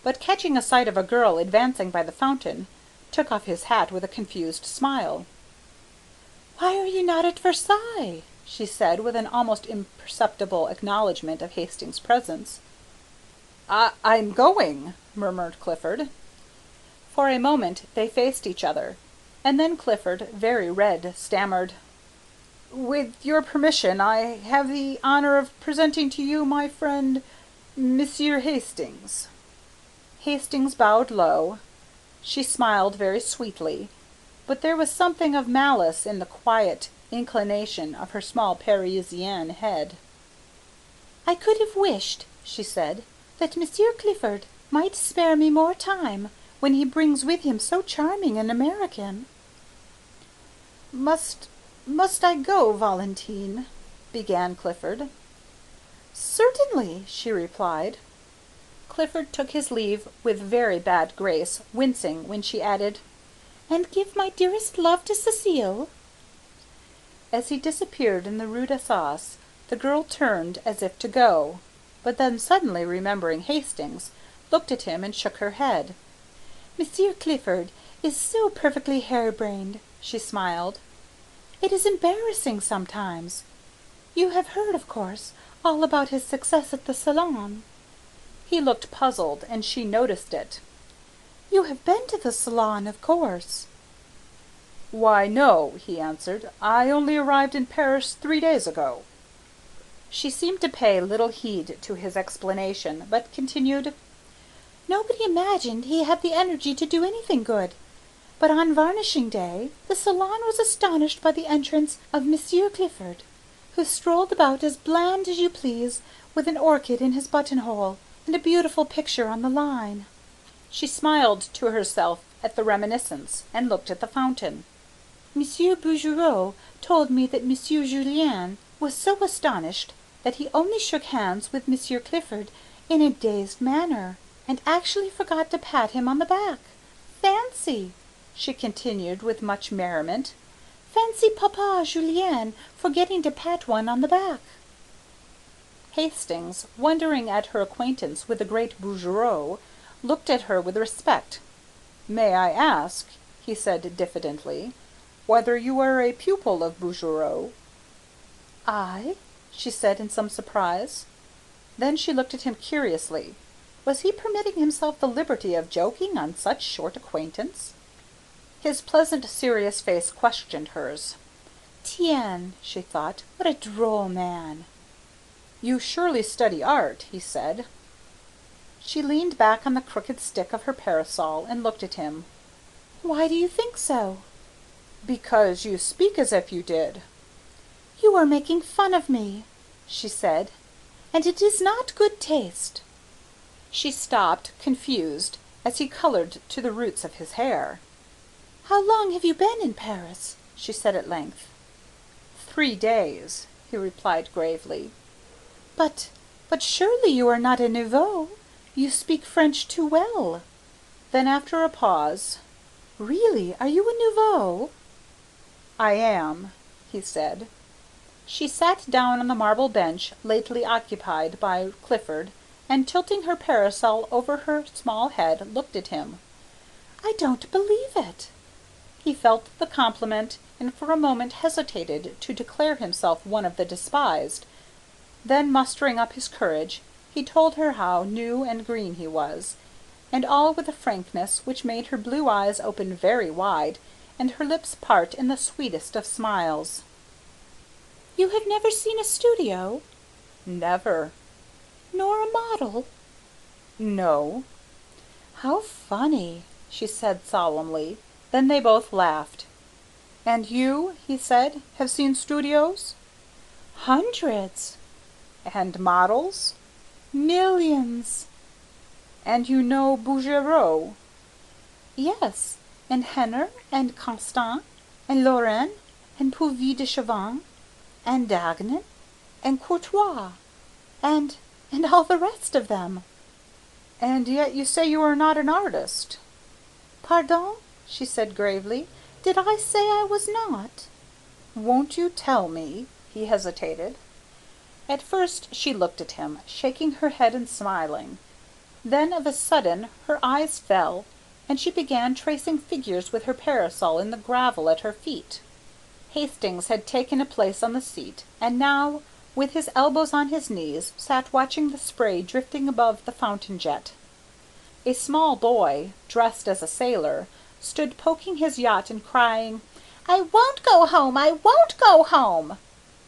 but catching a sight of a girl advancing by the fountain, took off his hat with a confused smile. "Why are you not at Versailles?" she said, with an almost imperceptible acknowledgment of Hastings' presence. I'm going," murmured Clifford. For a moment they faced each other, and then Clifford, very red, stammered, "With your permission, I have the honor of presenting to you my friend, Monsieur Hastings." Hastings bowed low. She smiled very sweetly, but there was something of malice in the quiet inclination of her small Parisienne head. "I could have wished," she said, "that Monsieur Clifford might spare me more time when he brings with him so charming an American." Must I go, Valentine?" began Clifford. "Certainly," she replied. Clifford took his leave with very bad grace, wincing when she added, "And give my dearest love to Cécile." As he disappeared in the Rue d'Assas, the girl turned as if to go, but then suddenly remembering Hastings, looked at him and shook her head. "Monsieur Clifford is so perfectly harebrained," she smiled. "It is embarrassing sometimes. You have heard, of course, all about his success at the Salon." He looked puzzled, and she noticed it. "You have been to the Salon, of course." "Why, no," he answered. "I only arrived in Paris 3 days ago." She seemed to pay little heed to his explanation, but continued, "Nobody imagined he had the energy to do anything good, but on varnishing day the Salon was astonished by the entrance of Monsieur Clifford, who strolled about as bland as you please, with an orchid in his buttonhole and a beautiful picture on the line." She smiled to herself at the reminiscence, and looked at the fountain. Monsieur Bouguereau told me that Monsieur Julien was so astonished that he only shook hands with Monsieur Clifford in a dazed manner, and actually forgot to pat him on the back. Fancy," she continued with much merriment, "fancy Papa Julien forgetting to pat one on the back." Hastings, wondering at her acquaintance with the great Bouguereau, looked at her with respect. "May I ask," he said diffidently, "whether you are a pupil of Bouguereau?" "I?" she said in some surprise. Then she looked at him curiously. Was he permitting himself the liberty of joking on such short acquaintance? His pleasant, serious face questioned hers. "Tiens," she thought, "what a droll man!" "You surely study art," he said. She leaned back on the crooked stick of her parasol and looked at him. "Why do you think so?" "Because you speak as if you did." "You are making fun of me," she said, "and it is not good taste." She stopped, confused, as he colored to the roots of his hair. "How long have you been in Paris?" she said at length. 3 days," he replied gravely. But surely you are not a nouveau. You speak French too well." Then after a pause, "Really, are you a nouveau?" "I am," he said. She sat down on the marble bench lately occupied by Clifford, and tilting her parasol over her small head, looked at him. "I don't believe it." He felt the compliment, and for a moment hesitated to declare himself one of the despised. Then, mustering up his courage, he told her how new and green he was, and all with a frankness which made her blue eyes open very wide, and her lips part in the sweetest of smiles. "You have never seen a studio?" "Never." "Nor a model?" "No." "How funny," she said solemnly. Then they both laughed. "And you," he said, "have seen studios?" "Hundreds." "And models?" "Millions." "And you know Bouguereau?" "Yes, and Henner, and Constant, and Lorrain, and Puvis de Chavannes, and Dagnan, and Courtois, and all the rest of them." "And yet you say you are not an artist." "Pardon," she said gravely, "did I say I was not?" "Won't you tell me?" He hesitated. At first she looked at him, shaking her head and smiling. Then of a sudden her eyes fell, and she began tracing figures with her parasol in the gravel at her feet. Hastings had taken a place on the seat, and now, with his elbows on his knees, sat watching the spray drifting above the fountain jet. A small boy, dressed as a sailor, stood poking his yacht and crying, "I won't go home! I won't go home!"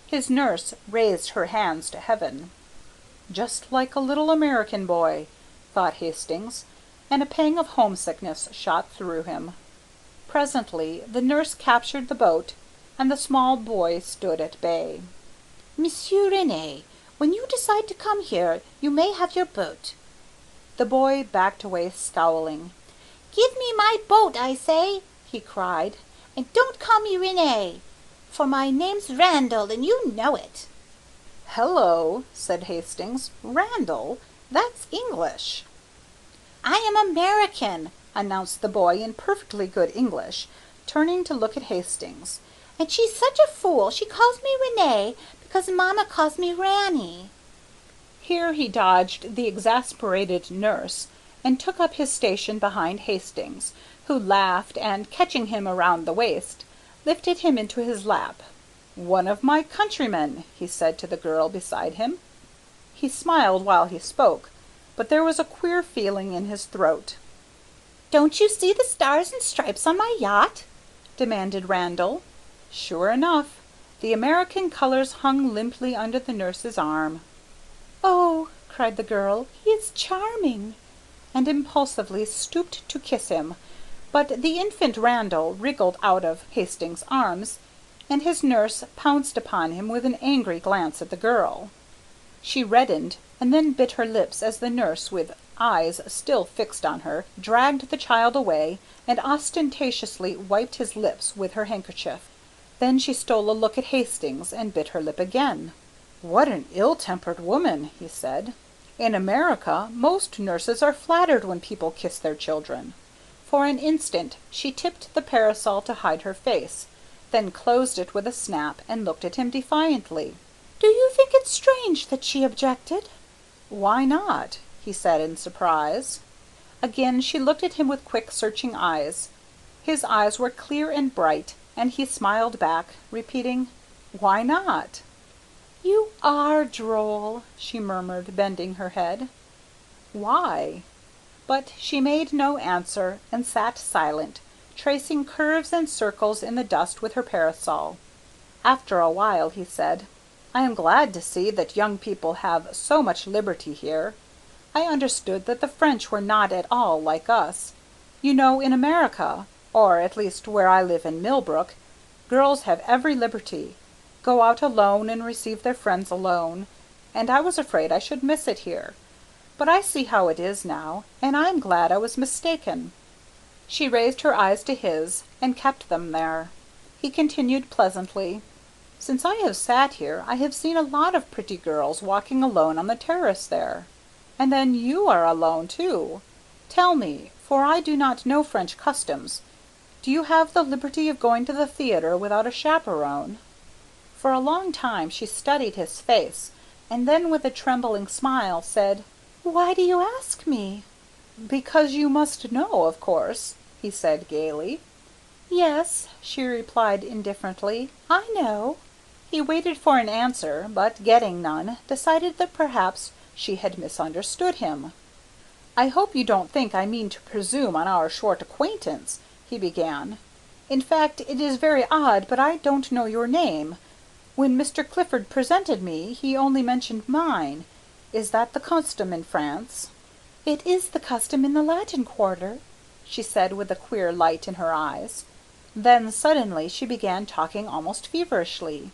His nurse raised her hands to heaven. "Just like a little American boy," thought Hastings, and a pang of homesickness shot through him. Presently the nurse captured the boat, and the small boy stood at bay. "Monsieur René, when you decide to come here, you may have your boat." The boy backed away scowling. "Give me my boat, I say," he cried, "and don't call me René, for my name's Randall, and you know it." "Hello," said Hastings. "Randall? That's English." "I am American," announced the boy in perfectly good English, turning to look at Hastings. "and she's such a fool, she calls me René because Mama calls me Ranny." Here he dodged the exasperated nurse, and took up his station behind Hastings, who laughed, and, catching him around the waist, lifted him into his lap. "One of my countrymen," he said to the girl beside him. He smiled while he spoke, but there was a queer feeling in his throat. "Don't you see the stars and stripes on my yacht?" demanded Randall. Sure enough, the American colors hung limply under the nurse's arm. "Oh," cried the girl, "he is charming," and impulsively stooped to kiss him, but the infant Randall wriggled out of Hastings' arms, and his nurse pounced upon him with an angry glance at the girl. She reddened, and then bit her lips as the nurse, with eyes still fixed on her, dragged the child away, and ostentatiously wiped his lips with her handkerchief. Then she stole a look at Hastings, and bit her lip again. "What an ill-tempered woman!" he said. "In America, most nurses are flattered when people kiss their children." For an instant she tipped the parasol to hide her face, then closed it with a snap and looked at him defiantly. Do you think it strange that she objected? "Why not?" he said in surprise. Again she looked at him with quick, searching eyes. His eyes were clear and bright, and he smiled back, repeating, "Why not?" You are droll," she murmured, bending her head. "Why?" But she made no answer, and sat silent, tracing curves and circles in the dust with her parasol. After a while he said, "I am glad to see that young people have so much liberty here. I understood that the French were not at all like us. You know, in America, or at least where I live in Millbrook, girls have every liberty, go out alone and receive their friends alone, and I was afraid I should miss it here. But I see how it is now, and I am glad I was mistaken." She raised her eyes to his, and kept them there. He continued pleasantly, "Since I have sat here, I have seen a lot of pretty girls walking alone on the terrace there. And then you are alone, too. Tell me, for I do not know French customs, do you have the liberty of going to the theatre without a chaperone?" For a long time she studied his face, and then with a trembling smile said, Why do you ask me? "Because you must know, of course," he said gaily. Yes," she replied indifferently, "I know." He waited for an answer, but getting none, decided that perhaps she had misunderstood him. "I hope you don't think I mean to presume on our short acquaintance," he began. "In fact, it is very odd, but I don't know your name. When Mr. Clifford presented me, he only mentioned mine. Is that the custom in France?" It is the custom in the Latin Quarter," she said with a queer light in her eyes. Then suddenly she began talking almost feverishly.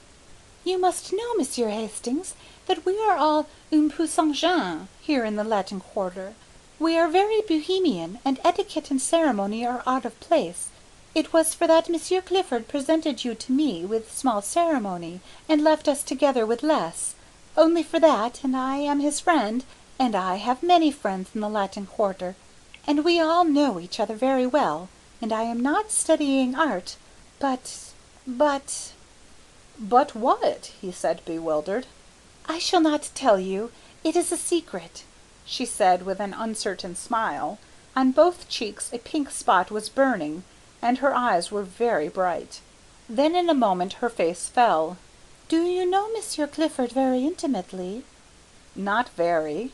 "You must know, Monsieur Hastings, that we are all un peu sans-gêne here in the Latin Quarter. We are very bohemian, and etiquette and ceremony are out of place. It was for that Monsieur Clifford presented you to me with small ceremony, and left us together with less. Only for that, and I am his friend, and I have many friends in the Latin Quarter, and we all know each other very well, and I am not studying art, but "But what?" he said, bewildered. I shall not tell you. It is a secret," she said with an uncertain smile. On both cheeks a pink spot was burning, and her eyes were very bright. Then in a moment her face fell. "Do you know Monsieur Clifford very intimately?" "Not very."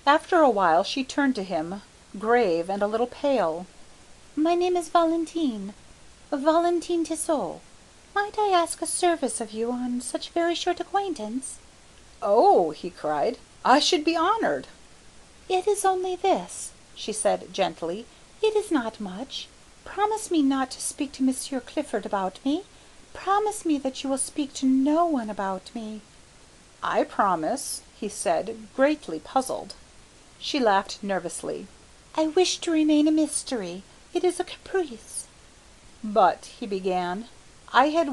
After a while she turned to him, grave and a little pale. "My name is Valentine Tissot. Might I ask a service of you on such very short acquaintance?" "Oh," he cried, "I should be honored." "It is only this," she said gently. "It is not much. Promise me not to speak to Monsieur Clifford about me. Promise me that you will speak to no one about me." "I promise," he said, greatly puzzled. She laughed nervously. "I wish to remain a mystery. It is a caprice." "But," he began, I had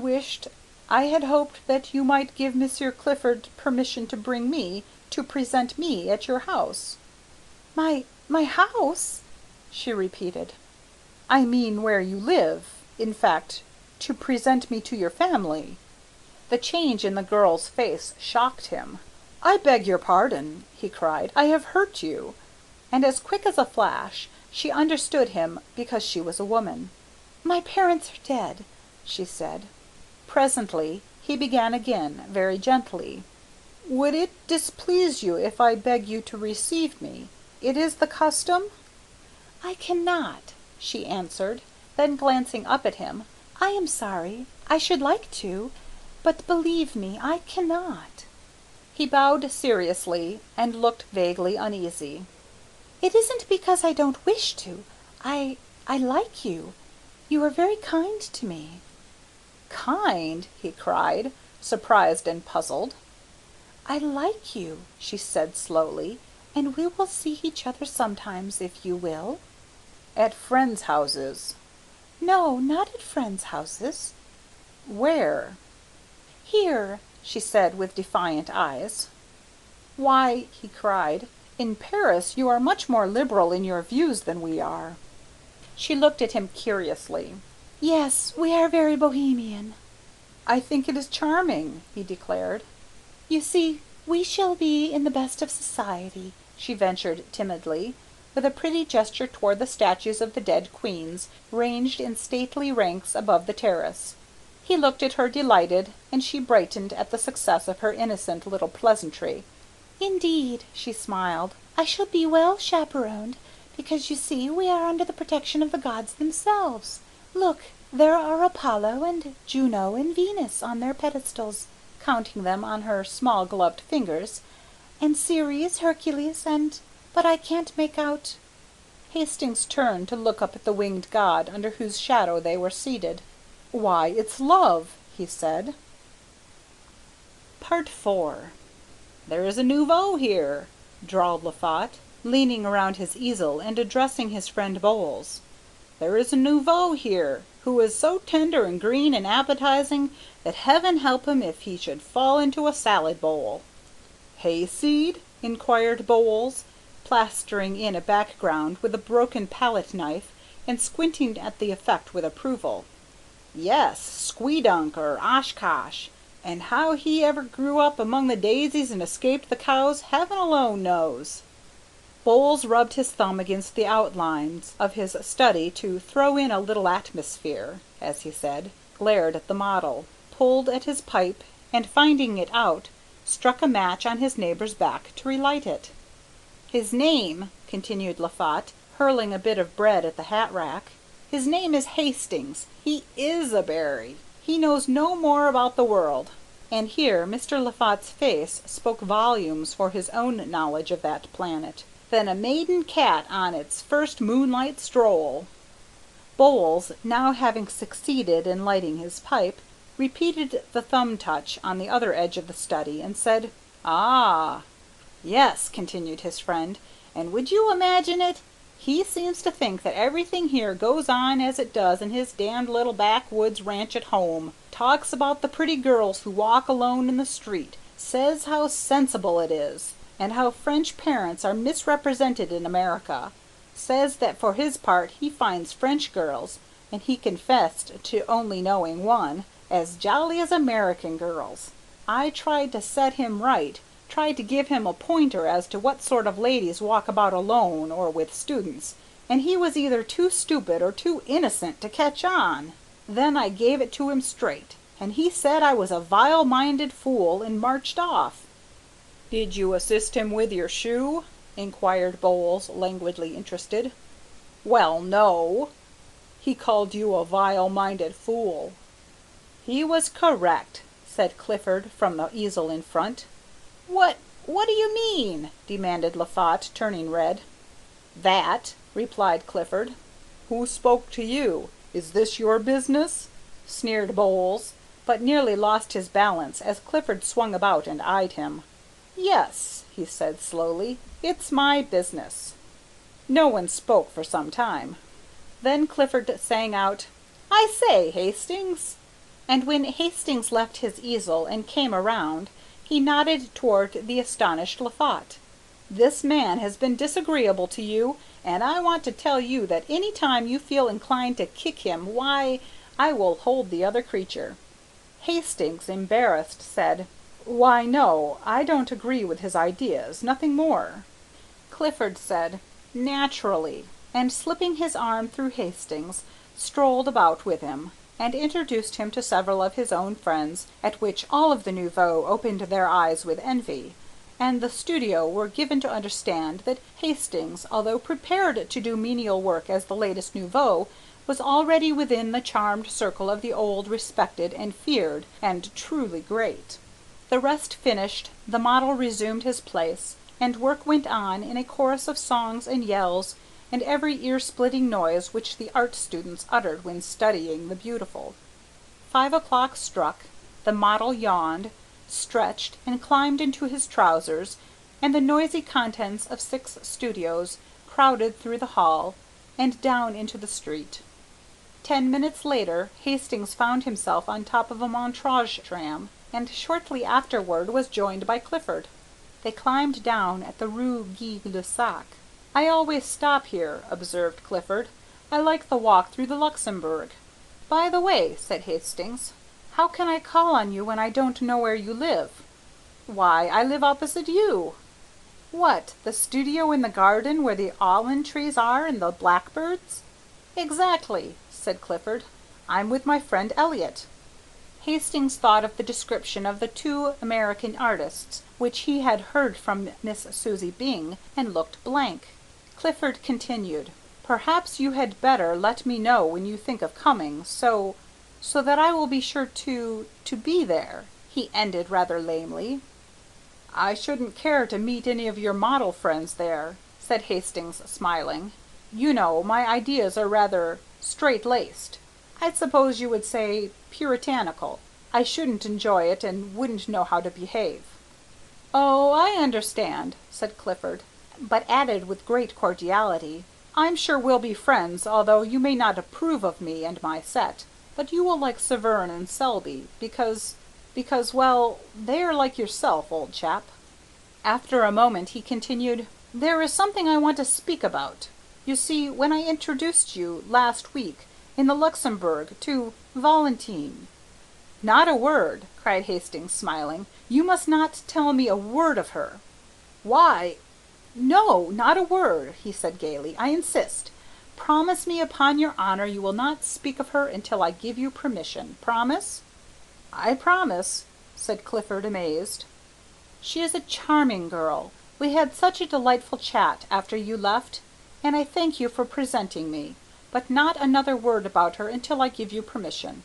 hoped that you might give Monsieur Clifford permission to bring me, to present me at your house." My house?" she repeated. "I mean where you live, in fact, to present me to your family." The change in the girl's face shocked him. "I beg your pardon," he cried. "I have hurt you." And as quick as a flash she understood him because she was a woman. "My parents are dead," she said. Presently he began again, very gently. "Would it displease you if I beg you to receive me? It is the custom?" "I cannot," she answered. Then glancing up at him, "I am sorry. I should like to, but believe me, I cannot." He bowed seriously and looked vaguely uneasy. "It isn't because I don't wish to. I like you. You are very kind to me." "Kind?" he cried, surprised and puzzled. "I like you," she said slowly, and we will see each other sometimes, if you will." "At friends' houses." "No, not at friends' houses." "Where?" "Here," she said with defiant eyes. "Why," he cried, "in Paris you are much more liberal in your views than we are." She looked at him curiously. "Yes, we are very bohemian." "I think it is charming," he declared. "You see, we shall be in the best of society," she ventured timidly, with a pretty gesture toward the statues of the dead queens, ranged in stately ranks above the terrace. He looked at her delighted, and she brightened at the success of her innocent little pleasantry. "Indeed," she smiled, "I shall be well chaperoned, because you see we are under the protection of the gods themselves. Look, there are Apollo and Juno and Venus on their pedestals," counting them on her small gloved fingers, "and Ceres, Hercules, but I can't make out—" Hastings turned to look up at the winged god under whose shadow they were seated. "Why, it's Love," he said. Part IV. "There is a nouveau here," drawled Laffatte, leaning around his easel and addressing his friend Bowles. "There is a nouveau here, who is so tender and green and appetizing that heaven help him if he should fall into a salad bowl." "Hayseed?" inquired Bowles, plastering in a background with a broken palette knife and squinting at the effect with approval. "Yes, Squeedunk or Oshkosh, and how he ever grew up among the daisies and escaped the cows, heaven alone knows." Bowles rubbed his thumb against the outlines of his study to "throw in a little atmosphere," as he said, glared at the model, pulled at his pipe, and finding it out, struck a match on his neighbour's back to relight it. "His name," continued Laffatte, hurling a bit of bread at the hat rack, "his name is Hastings. He is a berry. He knows no more about the world," and here Mr. Laffatte's face spoke volumes for his own knowledge of that planet, "than a maiden cat on its first moonlight stroll." Bowles, now having succeeded in lighting his pipe, repeated the thumb touch on the other edge of the study, and said, "Ah!" "Yes," continued his friend, "and would you imagine it? He seems to think that everything here goes on as it does in his damned little backwoods ranch at home. Talks about the pretty girls who walk alone in the street, says how sensible it is, and how French parents are misrepresented in America. Says that for his part he finds French girls, and he confessed to only knowing one, as jolly as American girls. I tried to set him right, tried to give him a pointer as to what sort of ladies walk about alone or with students, and he was either too stupid or too innocent to catch on. Then I gave it to him straight, and he said I was a vile-minded fool and marched off." "Did you assist him with your shoe?" inquired Bowles, languidly interested. "Well, no." "He called you a vile-minded fool." "He was correct," said Clifford from the easel in front. What do you mean?" demanded Laffatte, turning red. "That," replied Clifford. "Who spoke to you? Is this your business?" sneered Bowles, but nearly lost his balance as Clifford swung about and eyed him. "Yes," he said slowly, "it's my business." No one spoke for some time. Then Clifford sang out, "I say, Hastings!" And when Hastings left his easel and came around, he nodded toward the astonished Laffatte. "This man has been disagreeable to you, and I want to tell you that any time you feel inclined to kick him, why, I will hold the other creature." Hastings, embarrassed, said, "Why, no, I don't agree with his ideas, nothing more." Clifford said, "Naturally," and slipping his arm through Hastings, strolled about with him, and introduced him to several of his own friends, at which all of the nouveaux opened their eyes with envy, and the studio were given to understand that Hastings, although prepared to do menial work as the latest nouveau, was already within the charmed circle of the old, respected, and feared, and truly great. The rest finished, the model resumed his place, and work went on in a chorus of songs and yells, and every ear-splitting noise which the art students uttered when studying the beautiful. 5 o'clock struck, the model yawned, stretched, and climbed into his trousers, and the noisy contents of 6 studios crowded through the hall and down into the street. 10 minutes later Hastings found himself on top of a Montrouge tram, and shortly afterward was joined by Clifford. They climbed down at the Rue Gay-Lussac. "I always stop here," observed Clifford. "I like the walk through the Luxembourg." "By the way," said Hastings, "how can I call on you when I don't know where you live?" "Why, I live opposite you." "What, the studio in the garden where the almond trees are and the blackbirds?" "Exactly," said Clifford. "I'm with my friend Elliot." Hastings thought of the description of the 2 American artists which he had heard from Miss Susie Byng, and looked blank. Clifford continued, "Perhaps you had better let me know when you think of coming, so that I will be sure to be there," he ended rather lamely. "I shouldn't care to meet any of your model friends there," said Hastings, smiling. "You know, my ideas are rather straight-laced. I suppose you would say puritanical. I shouldn't enjoy it and wouldn't know how to behave." "Oh, I understand," said Clifford, but added with great cordiality, "I'm sure we'll be friends, although you may not approve of me and my set. But you will like Severn and Selby, because, well, they are like yourself, old chap." After a moment he continued, "There is something I want to speak about. You see, when I introduced you, last week, in the Luxembourg, to Valentine—" "Not a word," cried Hastings, smiling. "You must not tell me a word of her." "Why, no, not a word," he said gaily. "I insist. Promise me upon your honor you will not speak of her until I give you permission. Promise?" "I promise," said Clifford, amazed. "She is a charming girl. We had such a delightful chat after you left, and I thank you for presenting me. But not another word about her until I give you permission."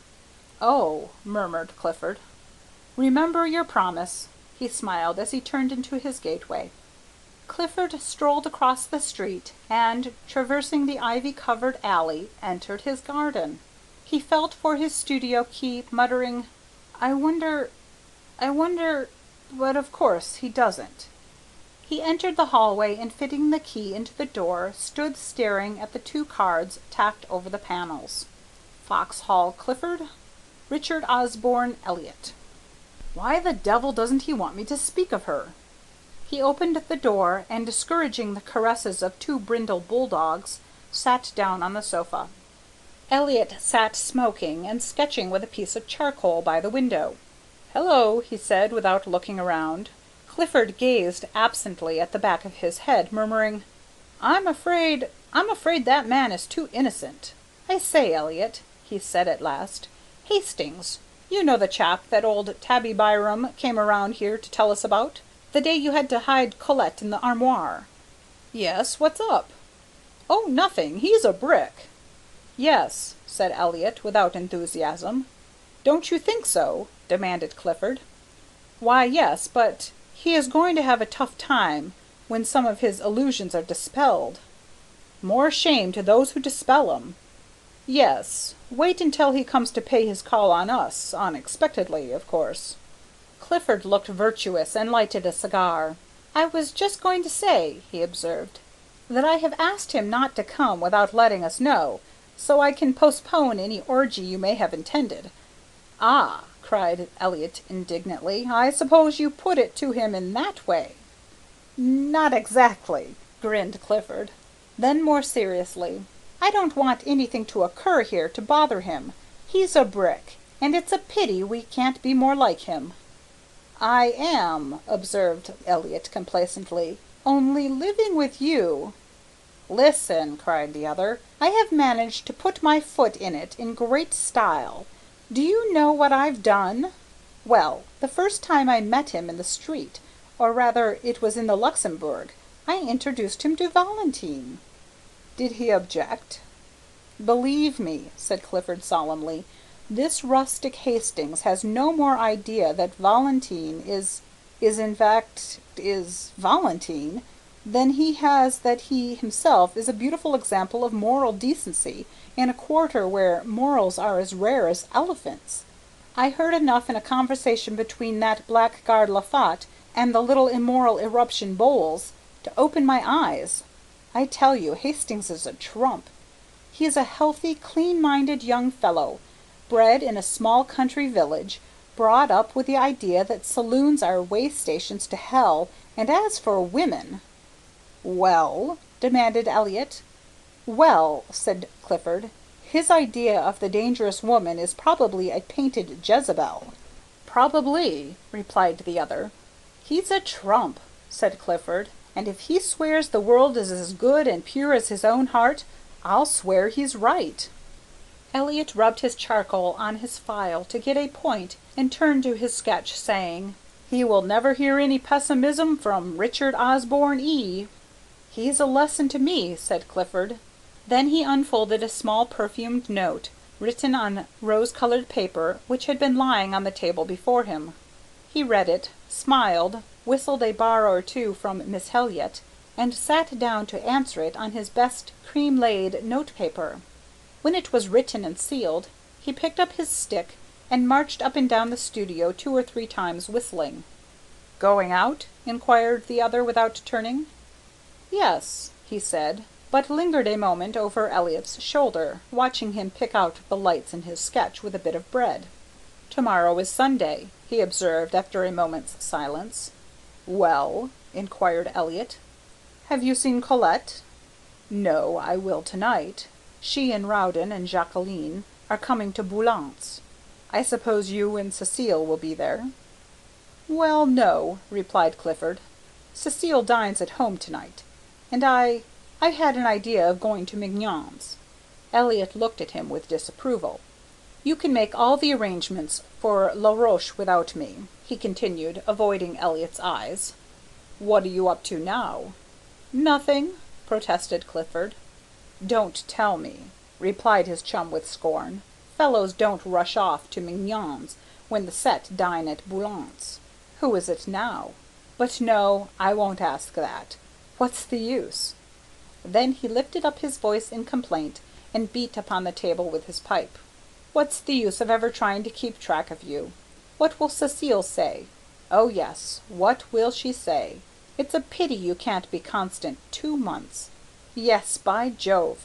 "Oh," murmured Clifford. "Remember your promise," he smiled as he turned into his gateway. Clifford strolled across the street and, traversing the ivy-covered alley, entered his garden. He felt for his studio key, muttering, I wonder, but of course he doesn't." He entered the hallway and fitting the key into the door, stood staring at the 2 cards tacked over the panels. Foxhall Clifford, Richard Osborne Elliot. Why the devil doesn't he want me to speak of her? He opened the door and, discouraging the caresses of 2 brindle bulldogs, sat down on the sofa. Elliot sat smoking and sketching with a piece of charcoal by the window. "Hello," he said, without looking around. Clifford gazed absently at the back of his head, murmuring, I'm afraid that man is too innocent. I say, Elliot," he said at last, "Hastings, you know the chap that old Tabby Byram came around here to tell us about? The day you had to hide Colette in the armoire." "Yes, what's up?" "Oh, nothing. He's a brick." "Yes," said Elliot, without enthusiasm. "Don't you think so?" demanded Clifford. "Why, yes, but he is going to have a tough time when some of his illusions are dispelled." "More shame to those who dispel 'em." "Yes. Wait until he comes to pay his call on us, unexpectedly, of course." Clifford looked virtuous and lighted a cigar. "I was just going to say," he observed, "that I have asked him not to come without letting us know, so I can postpone any orgy you may have intended." "Ah," cried Elliot indignantly, "I suppose you put it to him in that way." "Not exactly," grinned Clifford. Then more seriously, "I don't want anything to occur here to bother him. He's a brick, and it's a pity we can't be more like him." "I am," observed Elliot complacently, "only living with you—" "Listen," cried the other, "I have managed to put my foot in it in great style. Do you know what I've done? Well, the first time I met him in the street, or rather it was in the Luxembourg, I introduced him to Valentine." "Did he object?" "Believe me," said Clifford solemnly, "this rustic Hastings has no more idea that Valentine is Valentine than he has that he himself is a beautiful example of moral decency in a quarter where morals are as rare as elephants. I heard enough in a conversation between that blackguard Laffatte and the little immoral eruption bowls, to open my eyes. I tell you, Hastings is a trump. He is a healthy, clean-minded young fellow, bred in a small country village, brought up with the idea that saloons are way stations to hell, and as for women—" "Well?" demanded Elliot. "Well," said Clifford, "his idea of the dangerous woman is probably a painted Jezebel." "Probably," replied the other. "He's a trump," said Clifford, "and if he swears the world is as good and pure as his own heart, I'll swear he's right." Elliot rubbed his charcoal on his file to get a point and turned to his sketch, saying, "He will never hear any pessimism from Richard Osborne E." "He's a lesson to me," said Clifford. Then he unfolded a small perfumed note, written on rose-colored paper, which had been lying on the table before him. He read it, smiled, whistled a bar or two from Miss Heliot, and sat down to answer it on his best cream-laid note-paper. When it was written and sealed, he picked up his stick and marched up and down the studio 2 or 3 times whistling. "Going out?" inquired the other without turning. "Yes," he said, but lingered a moment over Elliot's shoulder, watching him pick out the lights in his sketch with a bit of bread. "Tomorrow is Sunday," he observed after a moment's silence. "Well?" inquired Elliot. "Have you seen Colette?" "No, I will tonight. She and Rowden and Jacqueline are coming to Boulant's. I suppose you and Cécile will be there?" "Well, no," replied Clifford. "Cécile dines at home tonight, and I had an idea of going to Mignon's." Elliot looked at him with disapproval. "You can make all the arrangements for La Roche without me," he continued, avoiding Elliot's eyes. "What are you up to now?" "Nothing," protested Clifford. "Don't tell me," replied his chum with scorn. "Fellows don't rush off to Mignon's when the set dine at Boulant's. Who is it now? But no, I won't ask that. What's the use?" Then he lifted up his voice in complaint and beat upon the table with his pipe. "What's the use of ever trying to keep track of you? What will Cécile say? Oh yes, what will she say? It's a pity you can't be constant 2 months. Yes, by Jove!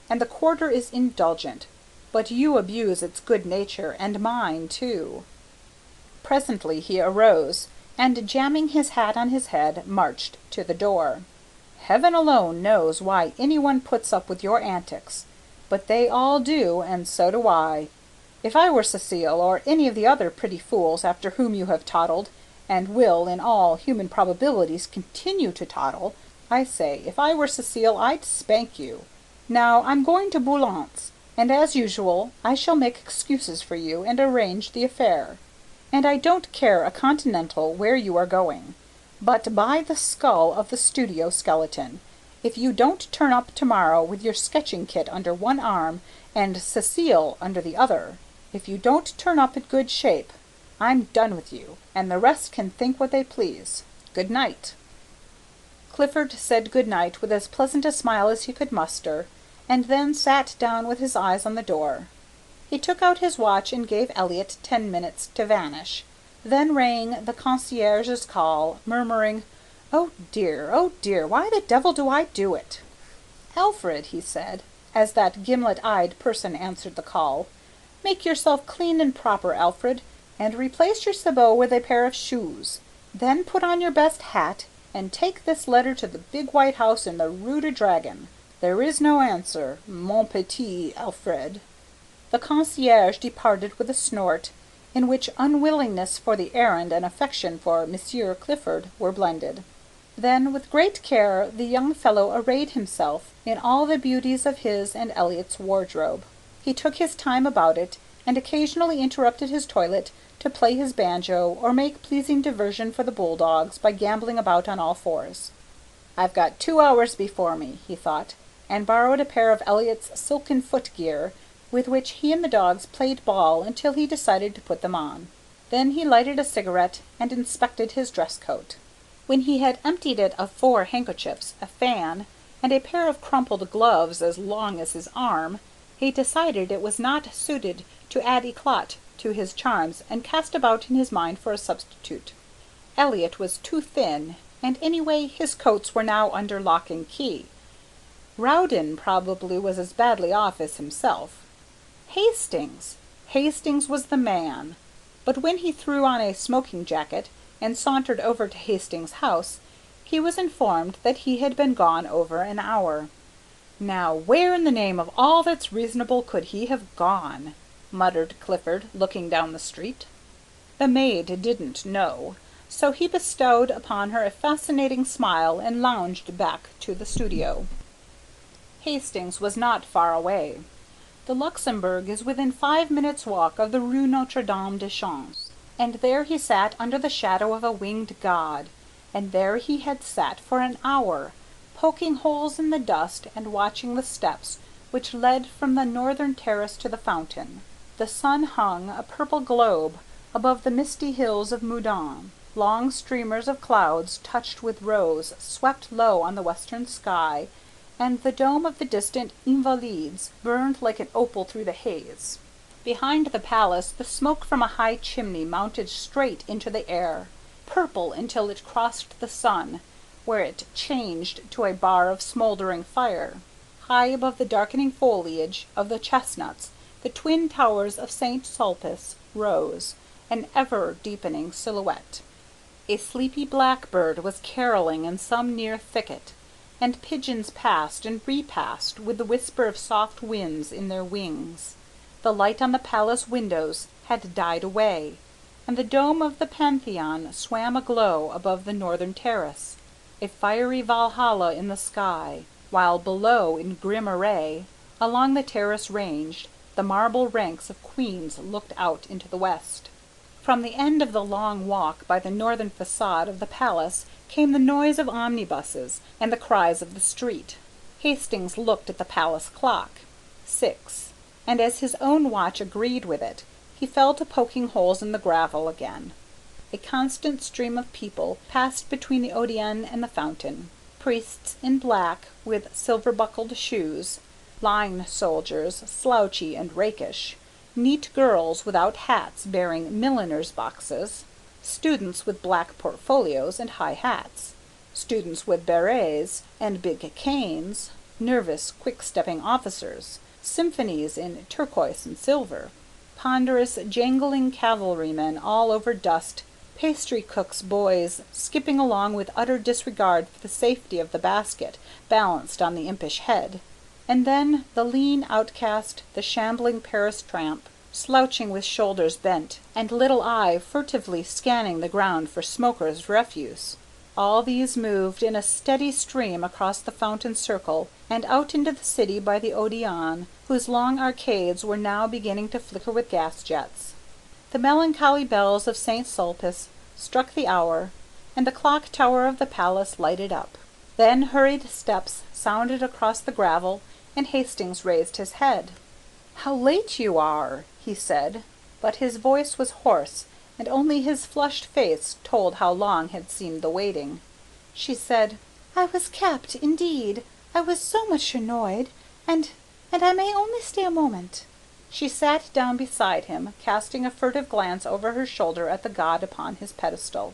And the Quarter is indulgent, but you abuse its good nature, and mine too." Presently he arose, and jamming his hat on his head, marched to the door. "Heaven alone knows why any one puts up with your antics, but they all do, and so do I. If I were Cécile, or any of the other pretty fools after whom you have toddled, and will in all human probabilities continue to toddle, I say, if I were Cécile, I'd spank you. Now I'm going to Boulant's, and as usual I shall make excuses for you and arrange the affair. And I don't care a continental where you are going. But by the skull of the studio skeleton, if you don't turn up tomorrow with your sketching kit under one arm and Cécile under the other, if you don't turn up in good shape, I'm done with you, and the rest can think what they please. Good night." Clifford said good night with as pleasant a smile as he could muster, and then sat down with his eyes on the door. He took out his watch and gave Elliot 10 minutes to vanish, then rang the concierge's call, murmuring, oh dear, why the devil do I do it?" "Alfred," he said, as that gimlet-eyed person answered the call, "make yourself clean and proper, Alfred, and replace your sabot with a pair of shoes. Then put on your best hat, and take this letter to the big white house in the Rue de Dragon. There is no answer, mon petit Alfred." The concierge departed with a snort, in which unwillingness for the errand and affection for Monsieur Clifford were blended. Then with great care the young fellow arrayed himself in all the beauties of his and Elliot's wardrobe. He took his time about it, and occasionally interrupted his toilet to play his banjo or make pleasing diversion for the bulldogs by gambling about on all fours. "I've got 2 hours before me," he thought, and borrowed a pair of Elliot's silken foot-gear, with which he and the dogs played ball until he decided to put them on. Then he lighted a cigarette and inspected his dress coat. When he had emptied it of 4 handkerchiefs, a fan, and a pair of crumpled gloves as long as his arm, he decided it was not suited to add éclat to his charms and cast about in his mind for a substitute. Elliot was too thin, and anyway his coats were now under lock and key. Rowden probably was as badly off as himself. Hastings! Hastings was the man. But when he threw on a smoking jacket and sauntered over to Hastings' house, he was informed that he had been gone over an hour. "Now where in the name of all that's reasonable could he have gone?" muttered Clifford, looking down the street. The maid didn't know, so he bestowed upon her a fascinating smile and lounged back to the studio. Hastings was not far away. The Luxembourg is within 5 minutes' walk of the Rue Notre Dame des Champs, and there he sat under the shadow of a winged god, and there he had sat for an hour, poking holes in the dust and watching the steps which led from the northern terrace to the fountain. The sun hung, a purple globe, above the misty hills of Meudon. Long streamers of clouds touched with rose swept low on the western sky, and the dome of the distant Invalides burned like an opal through the haze. Behind the palace the smoke from a high chimney mounted straight into the air, purple until it crossed the sun, where it changed to a bar of smouldering fire. High above the darkening foliage of the chestnuts the twin towers of St. Sulpice rose, an ever-deepening silhouette. A sleepy blackbird was carolling in some near thicket, and pigeons passed and repassed with the whisper of soft winds in their wings. The light on the palace windows had died away, and the dome of the Pantheon swam aglow above the northern terrace, a fiery Valhalla in the sky, while below in grim array, along the terrace ranged, the marble ranks of queens looked out into the west. From the end of the long walk by the northern facade of the palace came the noise of omnibuses and the cries of the street. Hastings looked at the palace clock. 6. And as his own watch agreed with it, he fell to poking holes in the gravel again. A constant stream of people passed between the Odeon and the fountain. Priests in black, with silver-buckled shoes, line soldiers, slouchy and rakish, neat girls without hats bearing milliners' boxes, students with black portfolios and high hats, students with berets and big canes, nervous, quick-stepping officers, symphonies in turquoise and silver, ponderous, jangling cavalrymen all over dust, pastry cooks' boys skipping along with utter disregard for the safety of the basket balanced on the impish head, and then the lean outcast, the shambling Paris tramp, slouching with shoulders bent, and little eye furtively scanning the ground for smokers' refuse. All these moved in a steady stream across the fountain circle and out into the city by the Odeon, whose long arcades were now beginning to flicker with gas jets. The melancholy bells of St. Sulpice struck the hour, and the clock tower of the palace lighted up. Then hurried steps sounded across the gravel, and Hastings raised his head. "How late you are!" he said, but his voice was hoarse, and only his flushed face told how long had seemed the waiting. She said, "I was kept, indeed. I was so much annoyed, and I may only stay a moment." She sat down beside him, casting a furtive glance over her shoulder at the god upon his pedestal.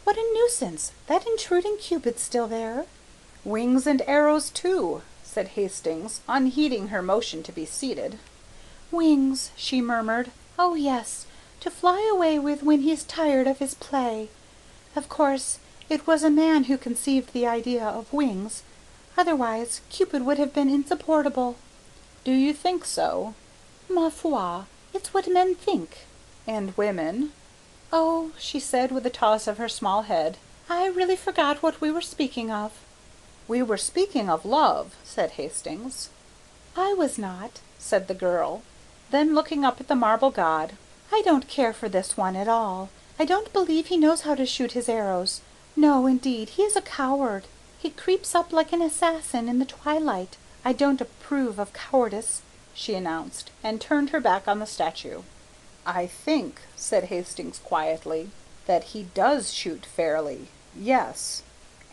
What a nuisance! That intruding Cupid still there? "Wings and arrows, too," said Hastings, unheeding her motion to be seated. Wings, she murmured. Oh, yes, to fly away with when he's tired of his play. Of course, it was a man who conceived the idea of wings. Otherwise, Cupid would have been insupportable. "Do you think so?" Ma foi, it's what men think." "And women?" "Oh," she said with a toss of her small head, "I really forgot what we were speaking of." "We were speaking of love," said Hastings. "I was not," said the girl. Then looking up at the marble god, "I don't care for this one at all. I don't believe he knows how to shoot his arrows. No, indeed, he is a coward. He creeps up like an assassin in the twilight. I don't approve of cowardice," she announced, and turned her back on the statue. "I think," said Hastings quietly, "that he does shoot fairly, yes,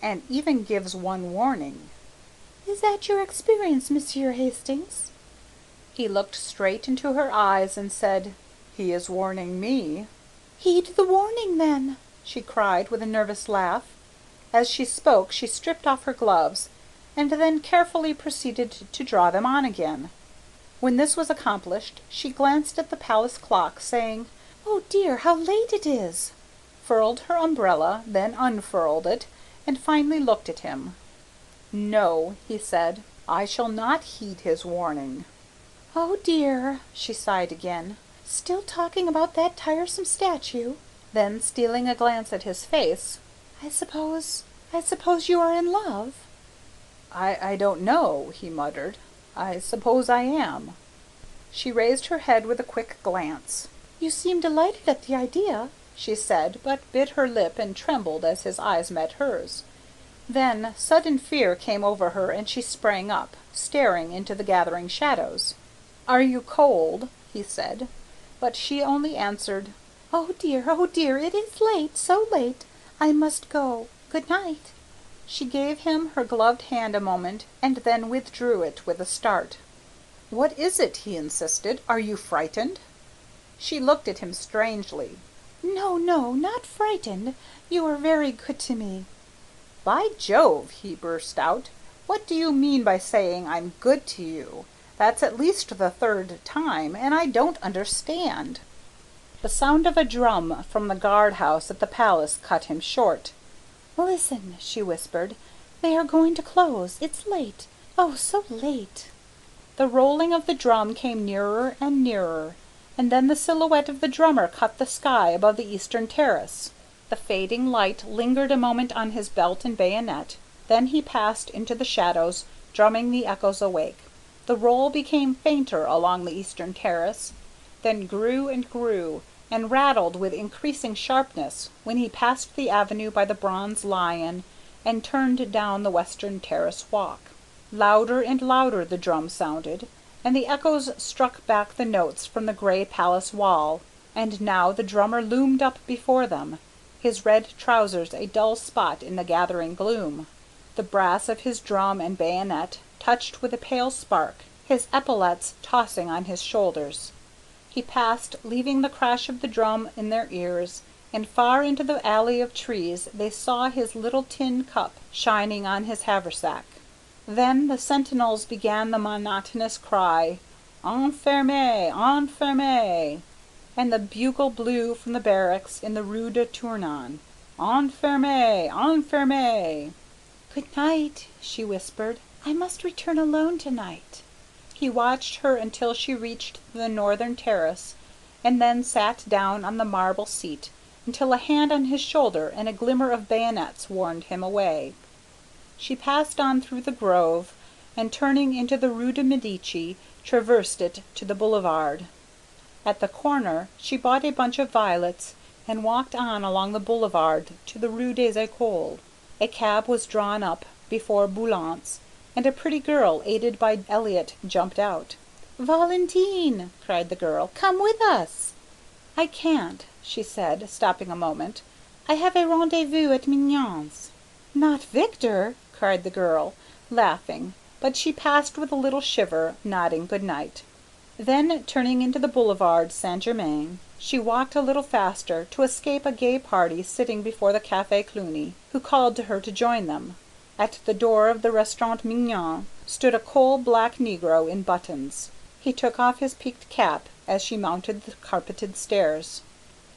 and even gives one warning." "Is that your experience, Monsieur Hastings?" He looked straight into her eyes and said, "He is warning me." "Heed the warning, then." she cried with a nervous laugh. As she spoke she stripped off her gloves, and then carefully proceeded to draw them on again. When this was accomplished, she glanced at the palace clock, saying, "Oh dear, how late it is!" furled her umbrella, then unfurled it, and finally looked at him. "No," he said, "I shall not heed his warning." Oh dear, she sighed again. Still talking about that tiresome statue? Then, stealing a glance at his face, I suppose you are in love? I don't know," he muttered. "I suppose I am." She raised her head with a quick glance. You seem delighted at the idea, she said, but bit her lip and trembled as his eyes met hers. Then sudden fear came over her and she sprang up, staring into the gathering shadows. "Are you cold?" he said, but she only answered, oh dear, it is late, so late. I must go. Good night." She gave him her gloved hand a moment and then withdrew it with a start. "What is it?" he insisted. "Are you frightened?" She looked at him strangely. No, not frightened. You are very good to me. "By Jove!" he burst out. "What do you mean by saying I'm good to you? That's at least the third time, and I don't understand." The sound of a drum from the guard-house at the palace cut him short. Listen, she whispered. They are going to close. It's late. Oh, so late. The rolling of the drum came nearer and nearer, and then the silhouette of the drummer cut the sky above the eastern terrace. The fading light lingered a moment on his belt and bayonet, then he passed into the shadows, drumming the echoes awake. The roll became fainter along the eastern terrace, then grew and grew, and rattled with increasing sharpness when he passed the avenue by the Bronze Lion and turned down the western terrace walk. Louder and louder the drum sounded, and the echoes struck back the notes from the gray palace wall, and now the drummer loomed up before them, his red trousers a dull spot in the gathering gloom, the brass of his drum and bayonet touched with a pale spark, his epaulets tossing on his shoulders. He passed, leaving the crash of the drum in their ears, and far into the alley of trees they saw his little tin cup shining on his haversack. Then the sentinels began the monotonous cry, "Enfermez! Enfermez!" and the bugle blew from the barracks in the Rue de Tournon, "Enfermez! Enfermez!" Good night, she whispered. I must return alone tonight. He watched her until she reached the northern terrace, and then sat down on the marble seat until a hand on his shoulder and a glimmer of bayonets warned him away. She passed on through the grove, and turning into the Rue de Medici, traversed it to the boulevard. At the corner she bought a bunch of violets and walked on along the boulevard to the Rue des Écoles. A cab was drawn up before Boulant's, and a pretty girl, aided by Elliott, jumped out. Valentine, cried the girl, come with us. I can't, she said, stopping a moment. I have a rendezvous at Mignon's. Not Victor, cried the girl, laughing, but she passed with a little shiver, nodding good night. Then, turning into the Boulevard Saint-Germain, she walked a little faster to escape a gay party sitting before the Café Cluny, who called to her to join them. At the door of the Restaurant Mignon stood a coal-black negro in buttons. He took off his peaked cap as she mounted the carpeted stairs.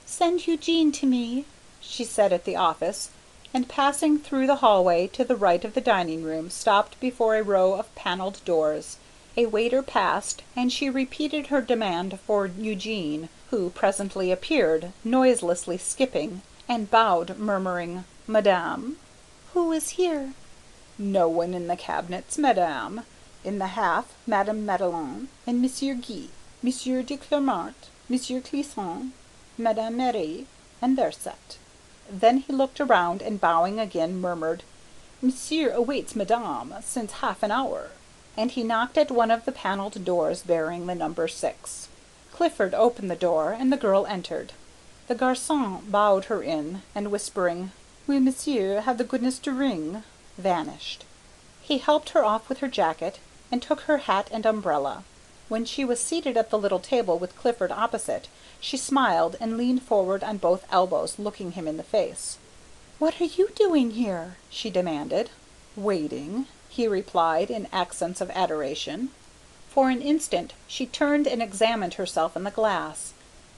"Send Eugene to me," she said at the office, and passing through the hallway to the right of the dining room stopped before a row of panelled doors. A waiter passed, and she repeated her demand for Eugene, who presently appeared, noiselessly skipping, and bowed, murmuring, "Madame." "Who is here?" "No one in the cabinets, madame. In the half, Madame Madelon and Monsieur Guy, Monsieur de Clermont, Monsieur Clisson, Madame Marie, and their set." Then he looked around and bowing again murmured, "Monsieur awaits madame since half an hour," and he knocked at one of the panelled doors bearing the number 6. Clifford opened the door and the girl entered. The garçon bowed her in, and whispering, "Will monsieur have the goodness to ring?" vanished. He helped her off with her jacket, and took her hat and umbrella. When she was seated at the little table with Clifford opposite, she smiled and leaned forward on both elbows, looking him in the face. "What are you doing here?" she demanded. "Waiting," he replied in accents of adoration. For an instant she turned and examined herself in the glass.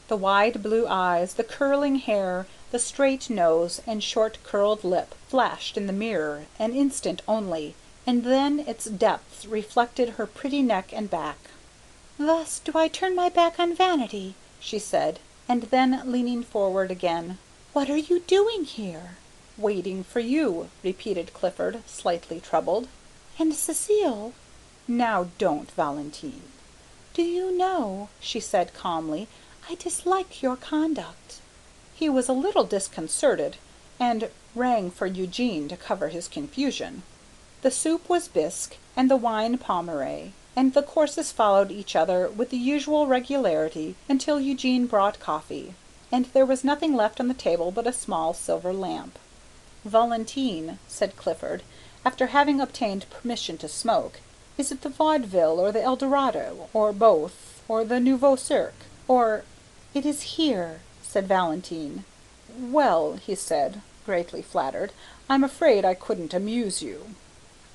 The wide blue eyes, the curling hair, the straight nose and short curled lip flashed in the mirror an instant only, and then its depths reflected her pretty neck and back. "Thus do I turn my back on vanity," she said, and then leaning forward again, "What are you doing here?" "Waiting for you," repeated Clifford, slightly troubled. "And Cecile?" "Now don't, Valentine." "Do you know," she said calmly, "I dislike your conduct." He was a little disconcerted, and rang for Eugene to cover his confusion. The soup was bisque, and the wine Pommery, and the courses followed each other with the usual regularity until Eugene brought coffee, and there was nothing left on the table but a small silver lamp. "Valentine," said Clifford, after having obtained permission to smoke, "is it the Vaudeville or the Eldorado, or both, or the Nouveau Cirque, or—" "It is here," said Valentine. "Well," he said, greatly flattered, "I'm afraid I couldn't amuse you."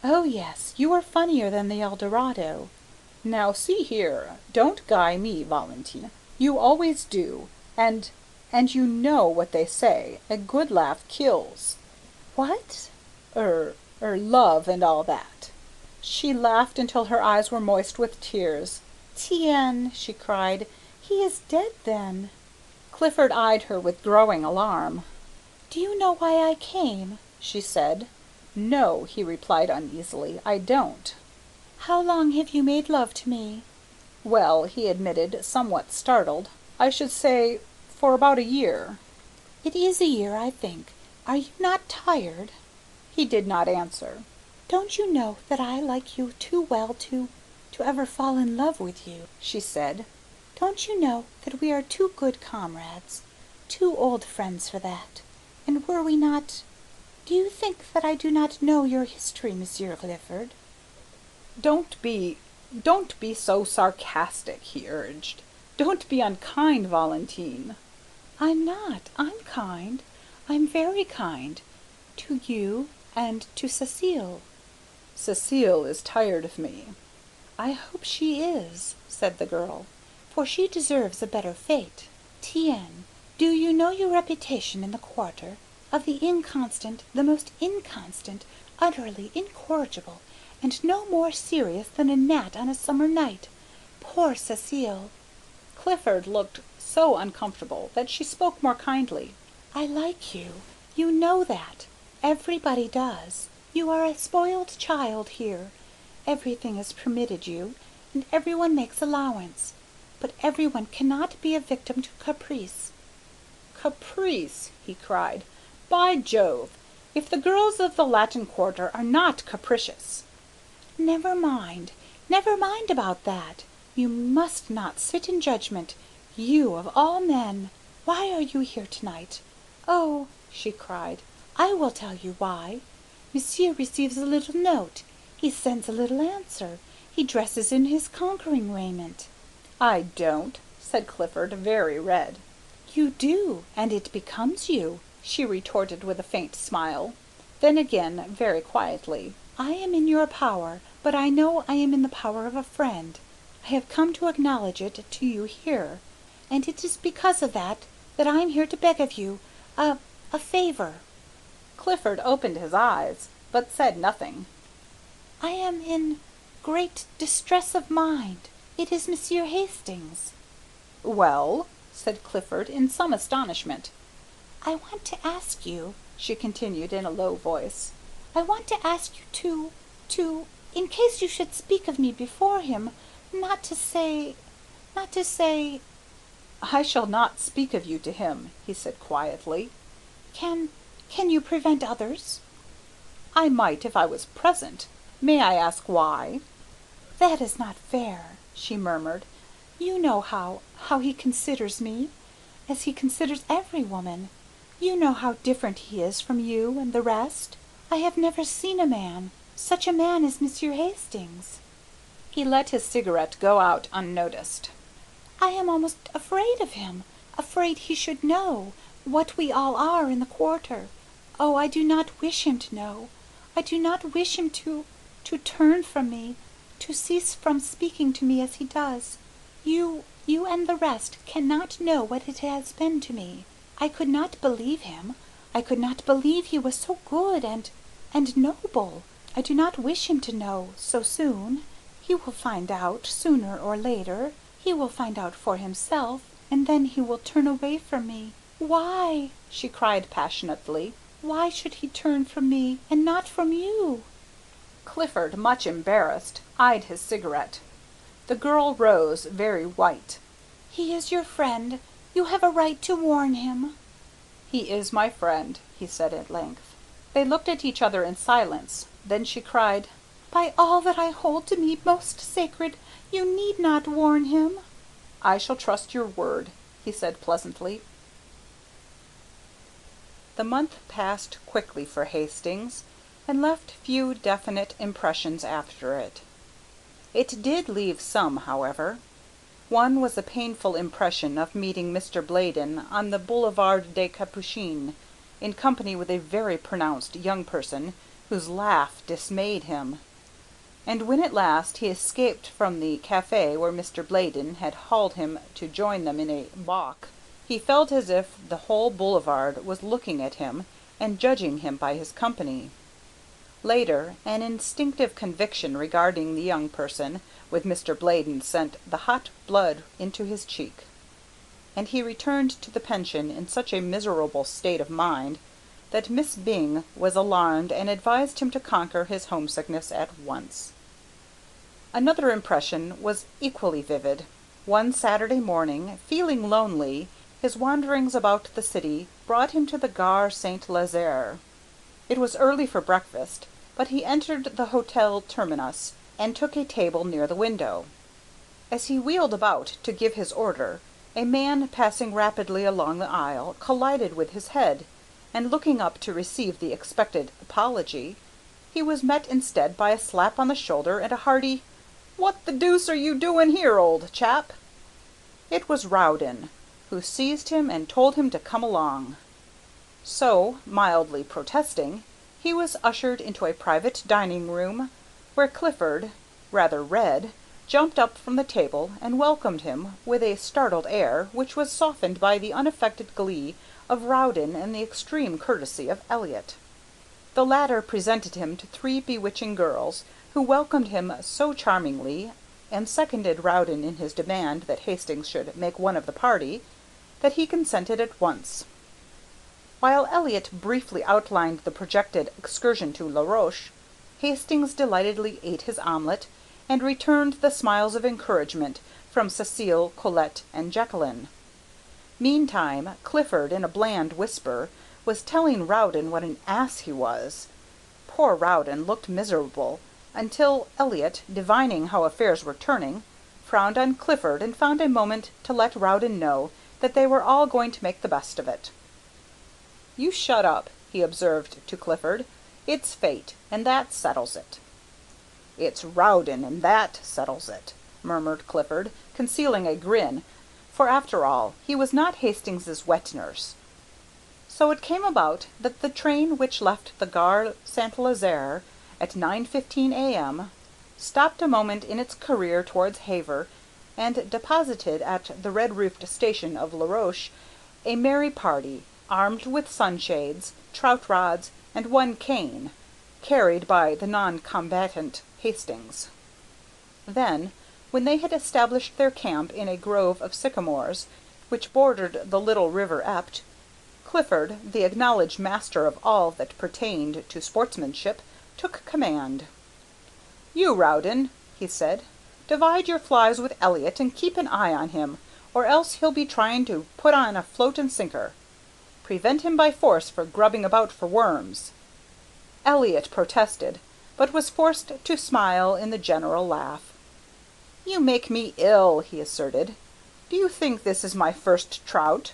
"Oh yes, you are funnier than the Eldorado." "Now see here, don't guy me, Valentine. You always do, and you know what they say, a good laugh kills." "What?" Love and all that." She laughed until her eyes were moist with tears. "Tiens," she cried, "he is dead then." Clifford eyed her with growing alarm. "Do you know why I came?" she said. "No," he replied uneasily, "I don't." "How long have you made love to me?" "Well," he admitted, somewhat startled, "I should say for about a year." "It is a year, I think. Are you not tired?" He did not answer. "Don't you know that I like you too well to ever fall in love with you?" she said. "Don't you know that we are too good comrades, too old friends for that? And were we not— Do you think that I do not know your history, Monsieur Clifford?" Don't be so sarcastic," he urged. "Don't be unkind, Valentine." "I'm not. I'm kind. I'm very kind. To you and to Cecile." "Cecile is tired of me." "I hope she is," said the girl, "for she deserves a better fate. Tiens, do you know your reputation in the quarter? Of the inconstant, the most inconstant, utterly incorrigible, and no more serious than a gnat on a summer night. Poor Cecile!" Clifford looked so uncomfortable that she spoke more kindly. "I like you. You know that. Everybody does. You are a spoiled child here. Everything is permitted you, and everyone makes allowance. But everyone cannot be a victim to caprice." "Caprice!" he cried. "By Jove! If the girls of the Latin Quarter are not capricious!" Never mind about that. You must not sit in judgment, you of all men. Why are you here tonight? Oh," she cried, "I will tell you why. Monsieur receives a little note. He sends a little answer. He dresses in his conquering raiment." "I don't," said Clifford, very red. "You do, and it becomes you," she retorted with a faint smile. Then again, very quietly, "I am in your power, but I know I am in the power of a friend. I have come to acknowledge it to you here, and it is because of that I am here to beg of you a favor." Clifford opened his eyes, but said nothing. "I am in great distress of mind. It is Monsieur Hastings." "Well?" said Clifford in some astonishment. "I want to ask you," she continued in a low voice, "I want to ask you to, in case you should speak of me before him, not to say—" "I shall not speak of you to him," he said quietly. Can you prevent others?" "I might if I was present. May I ask why?" "That is not fair," she murmured. "You know how he considers me, as he considers every woman. You know how different he is from you and the rest. I have never seen a man, such a man as Monsieur Hastings." He let his cigarette go out unnoticed. I am almost afraid of him, afraid he should know what we all are in the quarter. Oh, I do not wish him to know. I do not wish him to turn from me, to cease from speaking to me as he does. You and the rest cannot know what it has been to me. I could not believe him. I could not believe he was so good and noble. I do not wish him to know so soon. He will find out sooner or later. He will find out for himself, and then he will turn away from me. Why?" she cried passionately. "Why should he turn from me and not from you?" Clifford, much embarrassed, eyed his cigarette. The girl rose, very white. "He is your friend. You have a right to warn him." "He is my friend," he said at length. They looked at each other in silence. Then she cried, "By all that I hold to me most sacred, you need not warn him." "I shall trust your word," he said pleasantly. The month passed quickly for Hastings, and left few definite impressions after it. It did leave some, however. One was a painful impression of meeting Mr. Bladen on the Boulevard des Capucines, in company with a very pronounced young person whose laugh dismayed him. And when at last he escaped from the cafe where Mr. Bladen had hauled him to join them in a bock, he felt as if the whole boulevard was looking at him and judging him by his company. Later, an instinctive conviction regarding the young person with Mr. Bladen sent the hot blood into his cheek, and he returned to the pension in such a miserable state of mind that Miss Byng was alarmed and advised him to conquer his homesickness at once. Another impression was equally vivid. One Saturday morning, feeling lonely, his wanderings about the city brought him to the Gare Saint-Lazare. It was early for breakfast, but he entered the Hotel Terminus and took a table near the window. As he wheeled about to give his order, a man passing rapidly along the aisle collided with his head, and looking up to receive the expected apology, he was met instead by a slap on the shoulder and a hearty, "What the deuce are you doing here, old chap?" It was Rowden, who seized him and told him to come along. So, mildly protesting, he was ushered into a private dining room, where Clifford, rather red, jumped up from the table and welcomed him with a startled air which was softened by the unaffected glee of Rowden and the extreme courtesy of Elliot. The latter presented him to three bewitching girls, who welcomed him so charmingly, and seconded Rowden in his demand that Hastings should make one of the party, that he consented at once. While Elliot briefly outlined the projected excursion to La Roche, Hastings delightedly ate his omelette, and returned the smiles of encouragement from Cecile, Colette, and Jacqueline. Meantime, Clifford, in a bland whisper, was telling Rowden what an ass he was. Poor Rowden looked miserable, until Elliot, divining how affairs were turning, frowned on Clifford and found a moment to let Rowden know that they were all going to make the best of it. "You shut up," he observed to Clifford. "It's fate, and that settles it." "It's Rowden, and that settles it," murmured Clifford, concealing a grin, for after all he was not Hastings's wet nurse. So it came about that the train which left the Gare Saint-Lazare at 9:15 a.m. stopped a moment in its career towards Havre, and deposited at the red-roofed station of La Roche a merry party, armed with sunshades, trout rods, and one cane, carried by the non-combatant Hastings. Then, when they had established their camp in a grove of sycamores which bordered the little river Epte, Clifford, the acknowledged master of all that pertained to sportsmanship, took command. "You, Rowden," he said, "divide your flies with Elliot and keep an eye on him, or else he'll be trying to put on a float and sinker. Prevent him by force for grubbing about for worms." Elliot protested, but was forced to smile in the general laugh. "You make me ill," he asserted. "Do you think this is my first trout?"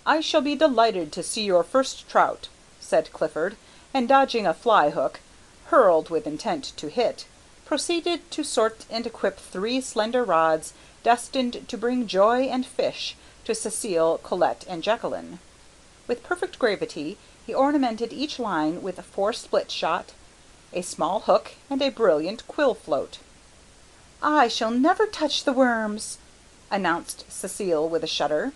"I shall be delighted to see your first trout," said Clifford, and dodging a fly hook, hurled with intent to hit, proceeded to sort and equip 3 slender rods destined to bring joy and fish to Cecile, Colette, and Jacqueline. With perfect gravity he ornamented each line with 4 split shot, a small hook, and a brilliant quill float. "I shall never touch the worms," announced Cecile with a shudder.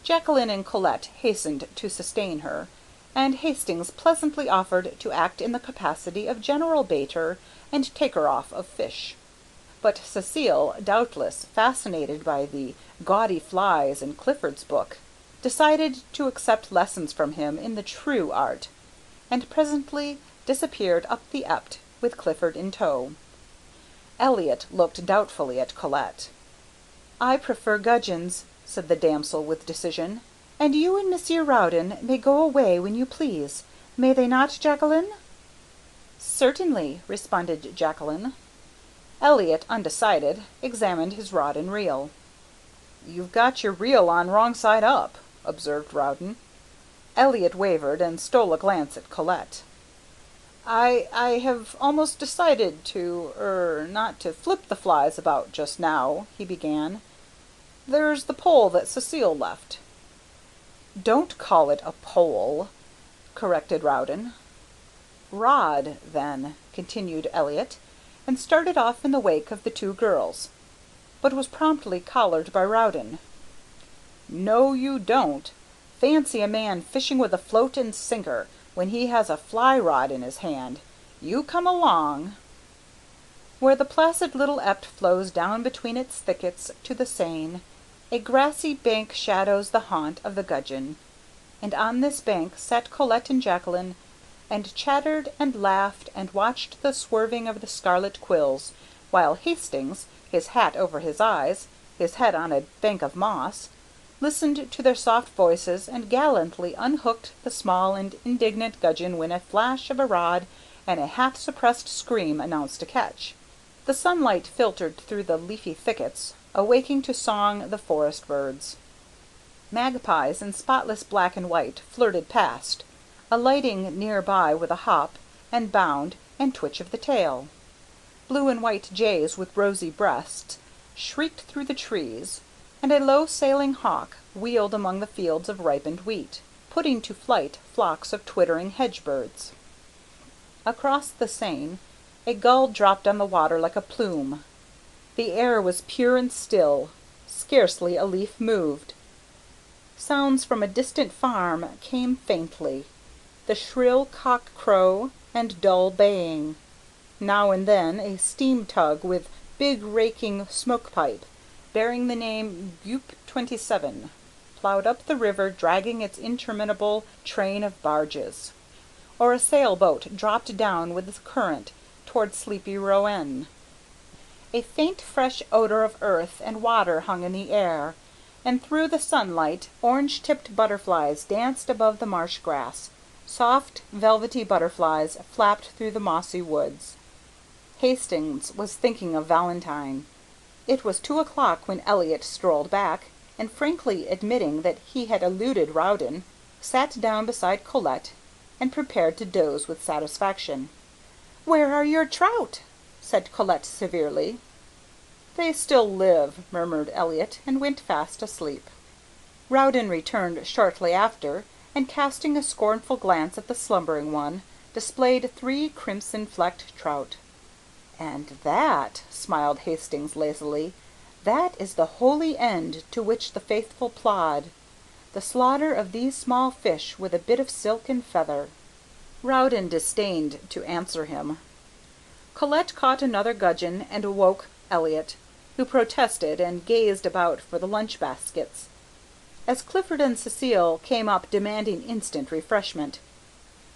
Jacqueline and Colette hastened to sustain her, and Hastings pleasantly offered to act in the capacity of general baiter and taker-off of fish. But Cecile, doubtless fascinated by the gaudy flies in Clifford's book, decided to accept lessons from him in the true art, and presently disappeared up the Ept with Clifford in tow. Elliot looked doubtfully at Colette. "I prefer gudgeons," said the damsel with decision, "and you and Monsieur Rowden may go away when you please. May they not, Jacqueline?" "Certainly," responded Jacqueline. Elliot, undecided, examined his rod and reel. "You've got your reel on wrong side up," observed Rowden. Elliot wavered and stole a glance at Colette. I have almost decided not to flip the flies about just now," he began. "There's the pole that Cecile left." "Don't call it a pole," corrected Rowden. "Rod, then," continued Elliot, and started off in the wake of the 2 girls, but was promptly collared by Rowden. "No, you don't. Fancy a man fishing with a float and sinker, when he has a fly rod in his hand. You come along." Where the placid little Ept flows down between its thickets to the Seine, a grassy bank shadows the haunt of the gudgeon, and on this bank sat Colette and Jacqueline, and chattered and laughed and watched the swerving of the scarlet quills, while Hastings, his hat over his eyes, his head on a bank of moss, listened to their soft voices and gallantly unhooked the small and indignant gudgeon when a flash of a rod and a half-suppressed scream announced a catch. The sunlight filtered through the leafy thickets, awaking to song the forest birds. Magpies in spotless black and white flirted past, alighting near by with a hop and bound and twitch of the tail. Blue and white jays with rosy breasts shrieked through the trees, and a low-sailing hawk wheeled among the fields of ripened wheat, putting to flight flocks of twittering hedge-birds. Across the Seine a gull dropped on the water like a plume. The air was pure and still, scarcely a leaf moved. Sounds from a distant farm came faintly, the shrill cock-crow and dull baying. Now and then a steam-tug with big raking smoke-pipe, bearing the name Butte 27, ploughed up the river dragging its interminable train of barges, or a sailboat dropped down with the current toward sleepy Rouen. A faint fresh odor of earth and water hung in the air, and through the sunlight orange-tipped butterflies danced above the marsh grass. Soft, velvety butterflies flapped through the mossy woods. Hastings was thinking of Valentine. It was 2 o'clock when Elliot strolled back, and frankly admitting that he had eluded Rowden, sat down beside Colette and prepared to doze with satisfaction. "Where are your trout?" said Colette severely. "They still live," murmured Elliot, and went fast asleep. Rowden returned shortly after, and casting a scornful glance at the slumbering one, displayed 3 crimson-flecked trout. "And that," smiled Hastings lazily, "that is the holy end to which the faithful plod, the slaughter of these small fish with a bit of silk and feather." Rowden disdained to answer him. Colette caught another gudgeon and awoke Elliot, who protested and gazed about for the lunch baskets. As Clifford and Cecile came up demanding instant refreshment,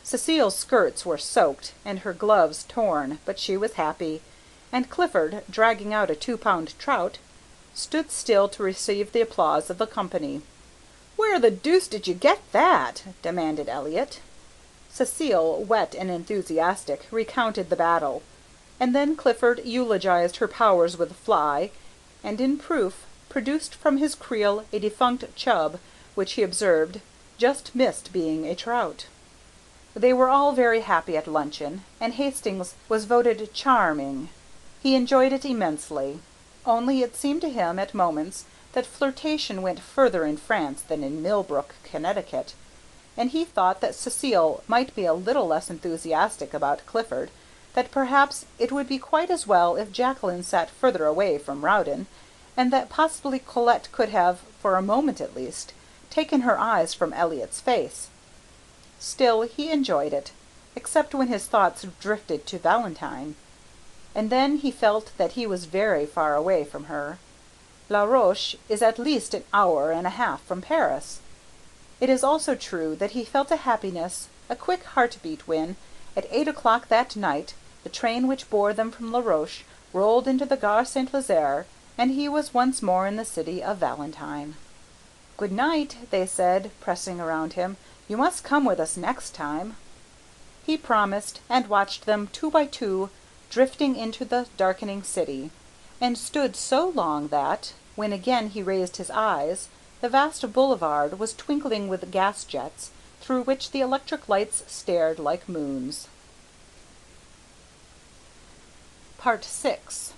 Cecile's skirts were soaked and her gloves torn, but she was happy, and Clifford, dragging out a 2-pound trout, stood still to receive the applause of the company. "Where the deuce did you get that?" demanded Elliot. Cecile, wet and enthusiastic, recounted the battle, and then Clifford eulogized her powers with the fly, and in proof produced from his creel a defunct chub which he observed just missed being a trout. They were all very happy at luncheon, and Hastings was voted charming. He enjoyed it immensely. Only it seemed to him at moments that flirtation went further in France than in Millbrook, Connecticut, and he thought that Cecile might be a little less enthusiastic about Clifford, that perhaps it would be quite as well if Jacqueline sat further away from Rowden, and that possibly Colette could have, for a moment at least, taken her eyes from Elliot's face. Still, he enjoyed it, except when his thoughts drifted to Valentine, and then he felt that he was very far away from her. La Roche is at least an hour and a half from Paris. It is also true that he felt a happiness, a quick heartbeat when, at 8 o'clock that night, the train which bore them from La Roche rolled into the Gare Saint-Lazare, and he was once more in the city of Valentine. "Good night," they said, pressing around him. "You must come with us next time." He promised, and watched them 2 by 2 drifting into the darkening city, and stood so long that, when again he raised his eyes, the vast boulevard was twinkling with gas jets, through which the electric lights stared like moons. Part 6.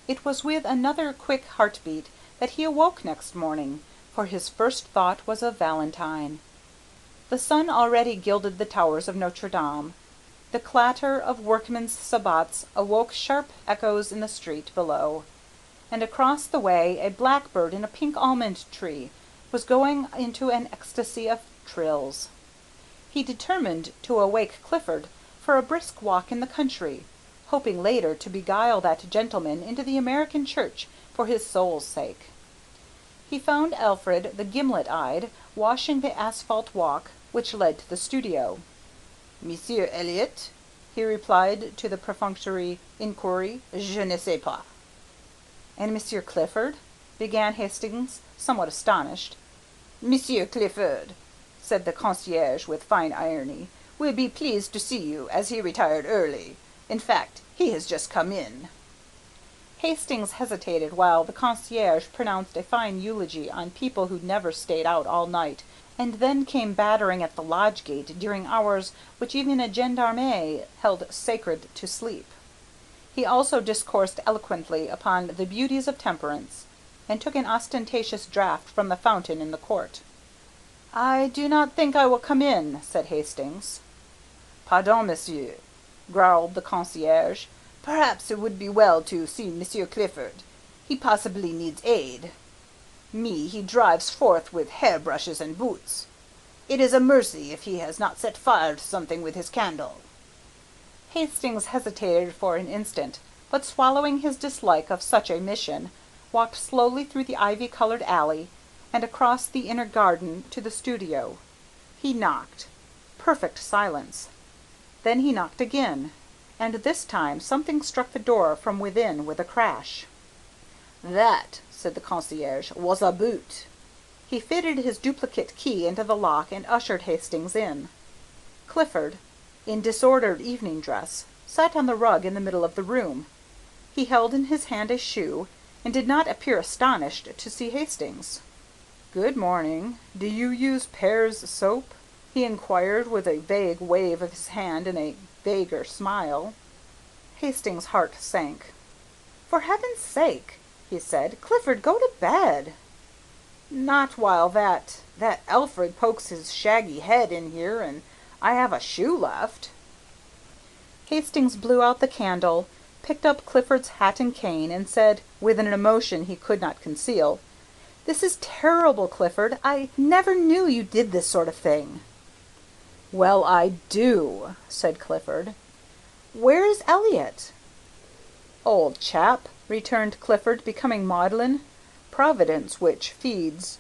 It was with another quick heartbeat that he awoke next morning, for his first thought was of Valentine. The sun already gilded the towers of Notre Dame. The clatter of workmen's sabots awoke sharp echoes in the street below, and across the way a blackbird in a pink almond tree was going into an ecstasy of trills. He determined to awake Clifford for a brisk walk in the country, hoping later to beguile that gentleman into the American church for his soul's sake. He found Alfred, the gimlet-eyed, washing the asphalt walk which led to the studio. "Monsieur Elliot?" he replied to the perfunctory inquiry. "Je ne sais pas." "And Monsieur Clifford?" began Hastings, somewhat astonished. "Monsieur Clifford," said the concierge with fine irony, "will be pleased to see you, as he retired early. In fact, he has just come in." Hastings hesitated while the concierge pronounced a fine eulogy on people who never stayed out all night, and then came battering at the lodge gate during hours which even a gendarme held sacred to sleep. He also discoursed eloquently upon the beauties of temperance, and took an ostentatious draught from the fountain in the court. "I do not think I will come in," said Hastings. "Pardon, monsieur," growled the concierge. "Perhaps it would be well to see Monsieur Clifford. He possibly needs aid. Me, he drives forth with hair-brushes and boots. It is a mercy if he has not set fire to something with his candle." Hastings hesitated for an instant, but swallowing his dislike of such a mission, walked slowly through the ivy-covered alley and across the inner garden to the studio. He knocked. Perfect silence. Then he knocked again, and this time something struck the door from within with a crash. "That," said the concierge, "was a boot." He fitted his duplicate key into the lock and ushered Hastings in. Clifford, in disordered evening dress, sat on the rug in the middle of the room. He held in his hand a shoe, and did not appear astonished to see Hastings. "Good morning. Do you use Pear's soap?" he inquired with a vague wave of his hand and a vaguer smile. Hastings' heart sank. "For heaven's sake," he said, "Clifford, go to bed." "Not while that Alfred pokes his shaggy head in here and I have a shoe left." Hastings blew out the candle, picked up Clifford's hat and cane, and said, with an emotion he could not conceal, "This is terrible, Clifford. I never knew you did this sort of thing." "Well, I do," said Clifford. "Where is Elliot?" "Old chap," returned Clifford, becoming maudlin. "Providence which feeds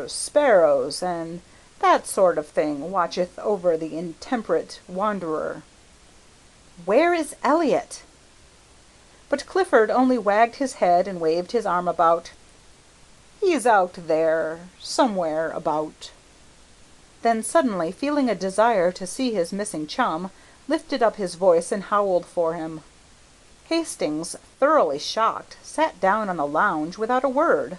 sparrows and that sort of thing watcheth over the intemperate wanderer." "Where is Elliot?" But Clifford only wagged his head and waved his arm about. "He's out there somewhere about." Then suddenly feeling a desire to see his missing chum, lifted up his voice and howled for him. Hastings, thoroughly shocked, sat down on the lounge without a word.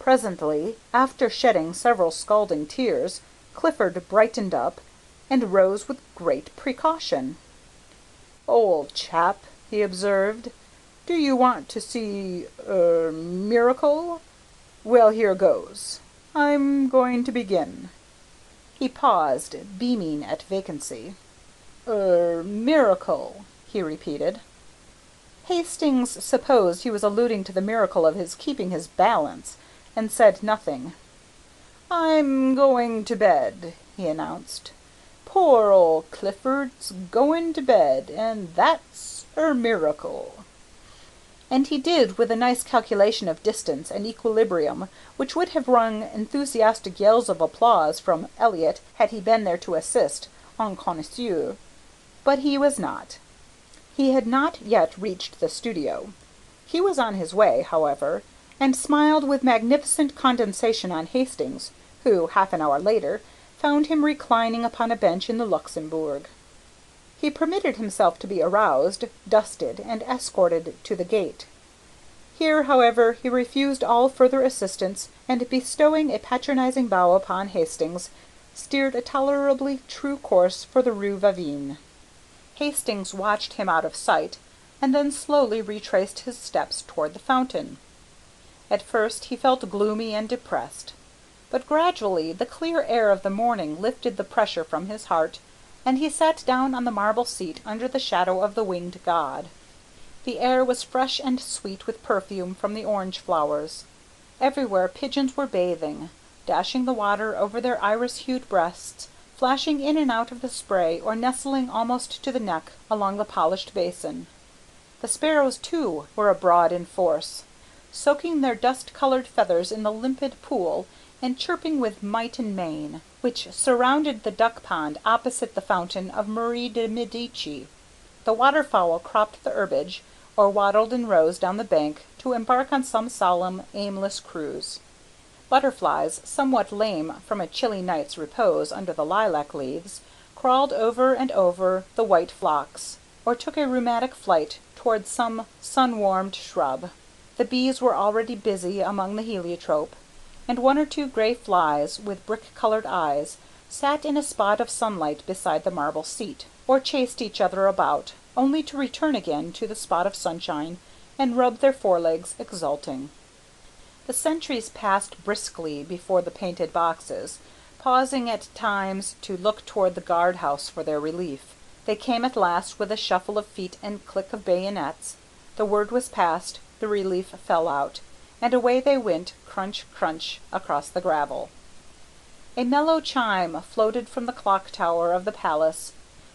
Presently, after shedding several scalding tears, Clifford brightened up, and rose with great precaution. "Old chap," he observed, "do you want to see miracle? Well, here goes. I'm going to begin." He paused, beaming at vacancy. Miracle," he repeated. Hastings supposed he was alluding to the miracle of his keeping his balance, and said nothing. "I'm going to bed," he announced. "Poor old Clifford's going to bed, and that's miracle." And he did, with a nice calculation of distance and equilibrium which would have wrung enthusiastic yells of applause from Elliott had he been there to assist en connaisseur. But he was not. He had not yet reached the studio. He was on his way, however, and smiled with magnificent condescension on Hastings, who, half an hour later, found him reclining upon a bench in the Luxembourg. He permitted himself to be aroused, dusted, and escorted to the gate. Here, however, he refused all further assistance, and bestowing a patronizing bow upon Hastings, steered a tolerably true course for the Rue Vavin. Hastings watched him out of sight, and then slowly retraced his steps toward the fountain. At first he felt gloomy and depressed, but gradually the clear air of the morning lifted the pressure from his heart, and he sat down on the marble seat under the shadow of the winged god. The air was fresh and sweet with perfume from the orange flowers. Everywhere pigeons were bathing, dashing the water over their iris-hued breasts, flashing in and out of the spray, or nestling almost to the neck along the polished basin. The sparrows, too, were abroad in force, soaking their dust-colored feathers in the limpid pool, and chirping with might and main, which surrounded the duck-pond opposite the fountain of Marie de Medici. The waterfowl cropped the herbage, or waddled in rows down the bank to embark on some solemn, aimless cruise. Butterflies, somewhat lame from a chilly night's repose under the lilac leaves, crawled over and over the white phlox, or took a rheumatic flight towards some sun-warmed shrub. The bees were already busy among the heliotrope, and one or two gray flies with brick-colored eyes sat in a spot of sunlight beside the marble seat, or chased each other about, only to return again to the spot of sunshine and rub their forelegs exulting. The sentries passed briskly before the painted boxes, pausing at times to look toward the guard-house for their relief. They came at last with a shuffle of feet and click of bayonets. The word was passed, the relief fell out, and away they went, crunch, crunch, across the gravel. A mellow chime floated from the clock tower of the palace.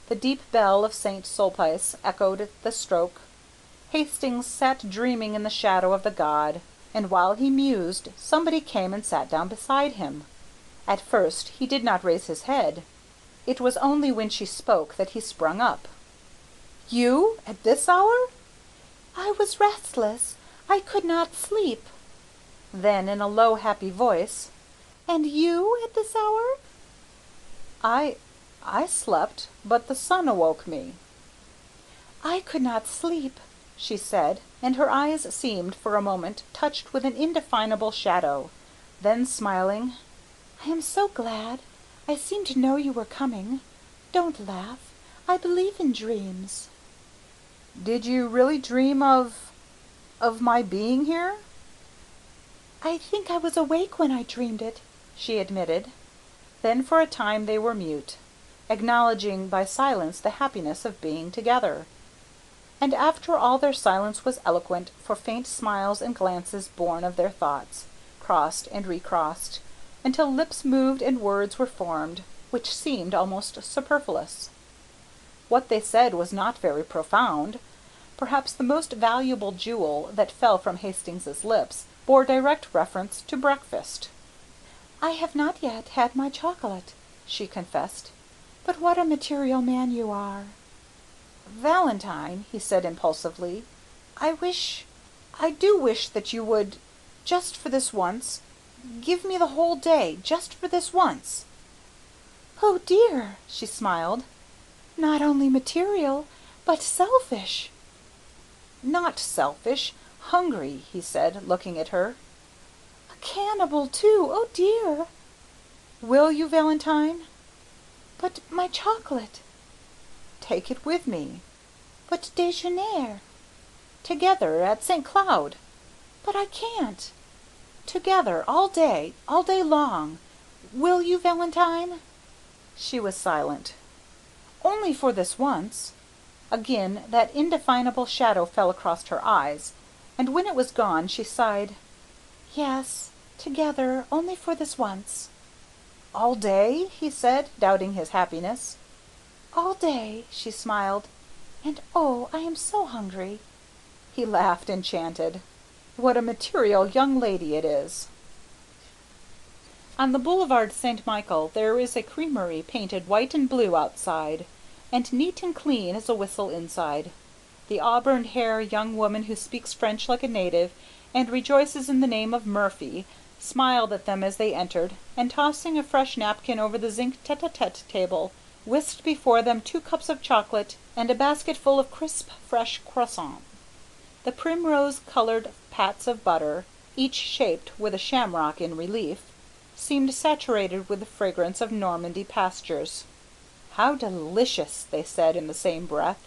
The deep bell of St. Sulpice echoed the stroke. Hastings sat dreaming in the shadow of the god, and while he mused, somebody came and sat down beside him. At first he did not raise his head. It was only when she spoke that he sprung up. "You, at this hour?" "I was restless. I could not sleep." Then, in a low, happy voice, "And you, at this hour?" I slept, but the sun awoke me." "I could not sleep," she said, and her eyes seemed, for a moment, touched with an indefinable shadow. Then, smiling, "I am so glad. I seemed to know you were coming. Don't laugh. I believe in dreams." "Did you really dream of my being here?" "I think I was awake when I dreamed it," she admitted. Then for a time they were mute, acknowledging by silence the happiness of being together. And after all their silence was eloquent for faint smiles and glances born of their thoughts, crossed and recrossed, until lips moved and words were formed, which seemed almost superfluous. What they said was not very profound. Perhaps the most valuable jewel that fell from Hastings's lips bore direct reference to breakfast. "I have not yet had my chocolate," she confessed. "But what a material man you are!" "Valentine," he said impulsively, I do wish that you would, just for this once, give me the whole day, just for this once." "Oh dear," she smiled. "Not only material, but selfish." "Not selfish, hungry," he said, looking at her. "A cannibal too, oh dear." Will you, Valentine?" "But my chocolate?" "Take it with me." "But déjeuner?" "Together at St. Cloud." "But I can't." "Together all day long. Will you, Valentine?" She was silent. "Only for this once." Again that indefinable shadow fell across her eyes, and when it was gone she sighed. "Yes, together, only for this once." "All day?" he said, doubting his happiness. "All day," she smiled. "And oh, I am so hungry." He laughed, enchanted. "What a material young lady it is!" On the Boulevard St. Michel there is a creamery painted white and blue outside, and neat and clean as a whistle inside. The auburn haired young woman who speaks French like a native, and rejoices in the name of Murphy, smiled at them as they entered, and tossing a fresh napkin over the zinc tete-a-tete table, whisked before them 2 cups of chocolate and a basketful of crisp, fresh croissants. The primrose-colored pats of butter, each shaped with a shamrock in relief, seemed saturated with the fragrance of Normandy pastures. "How delicious!" they said in the same breath,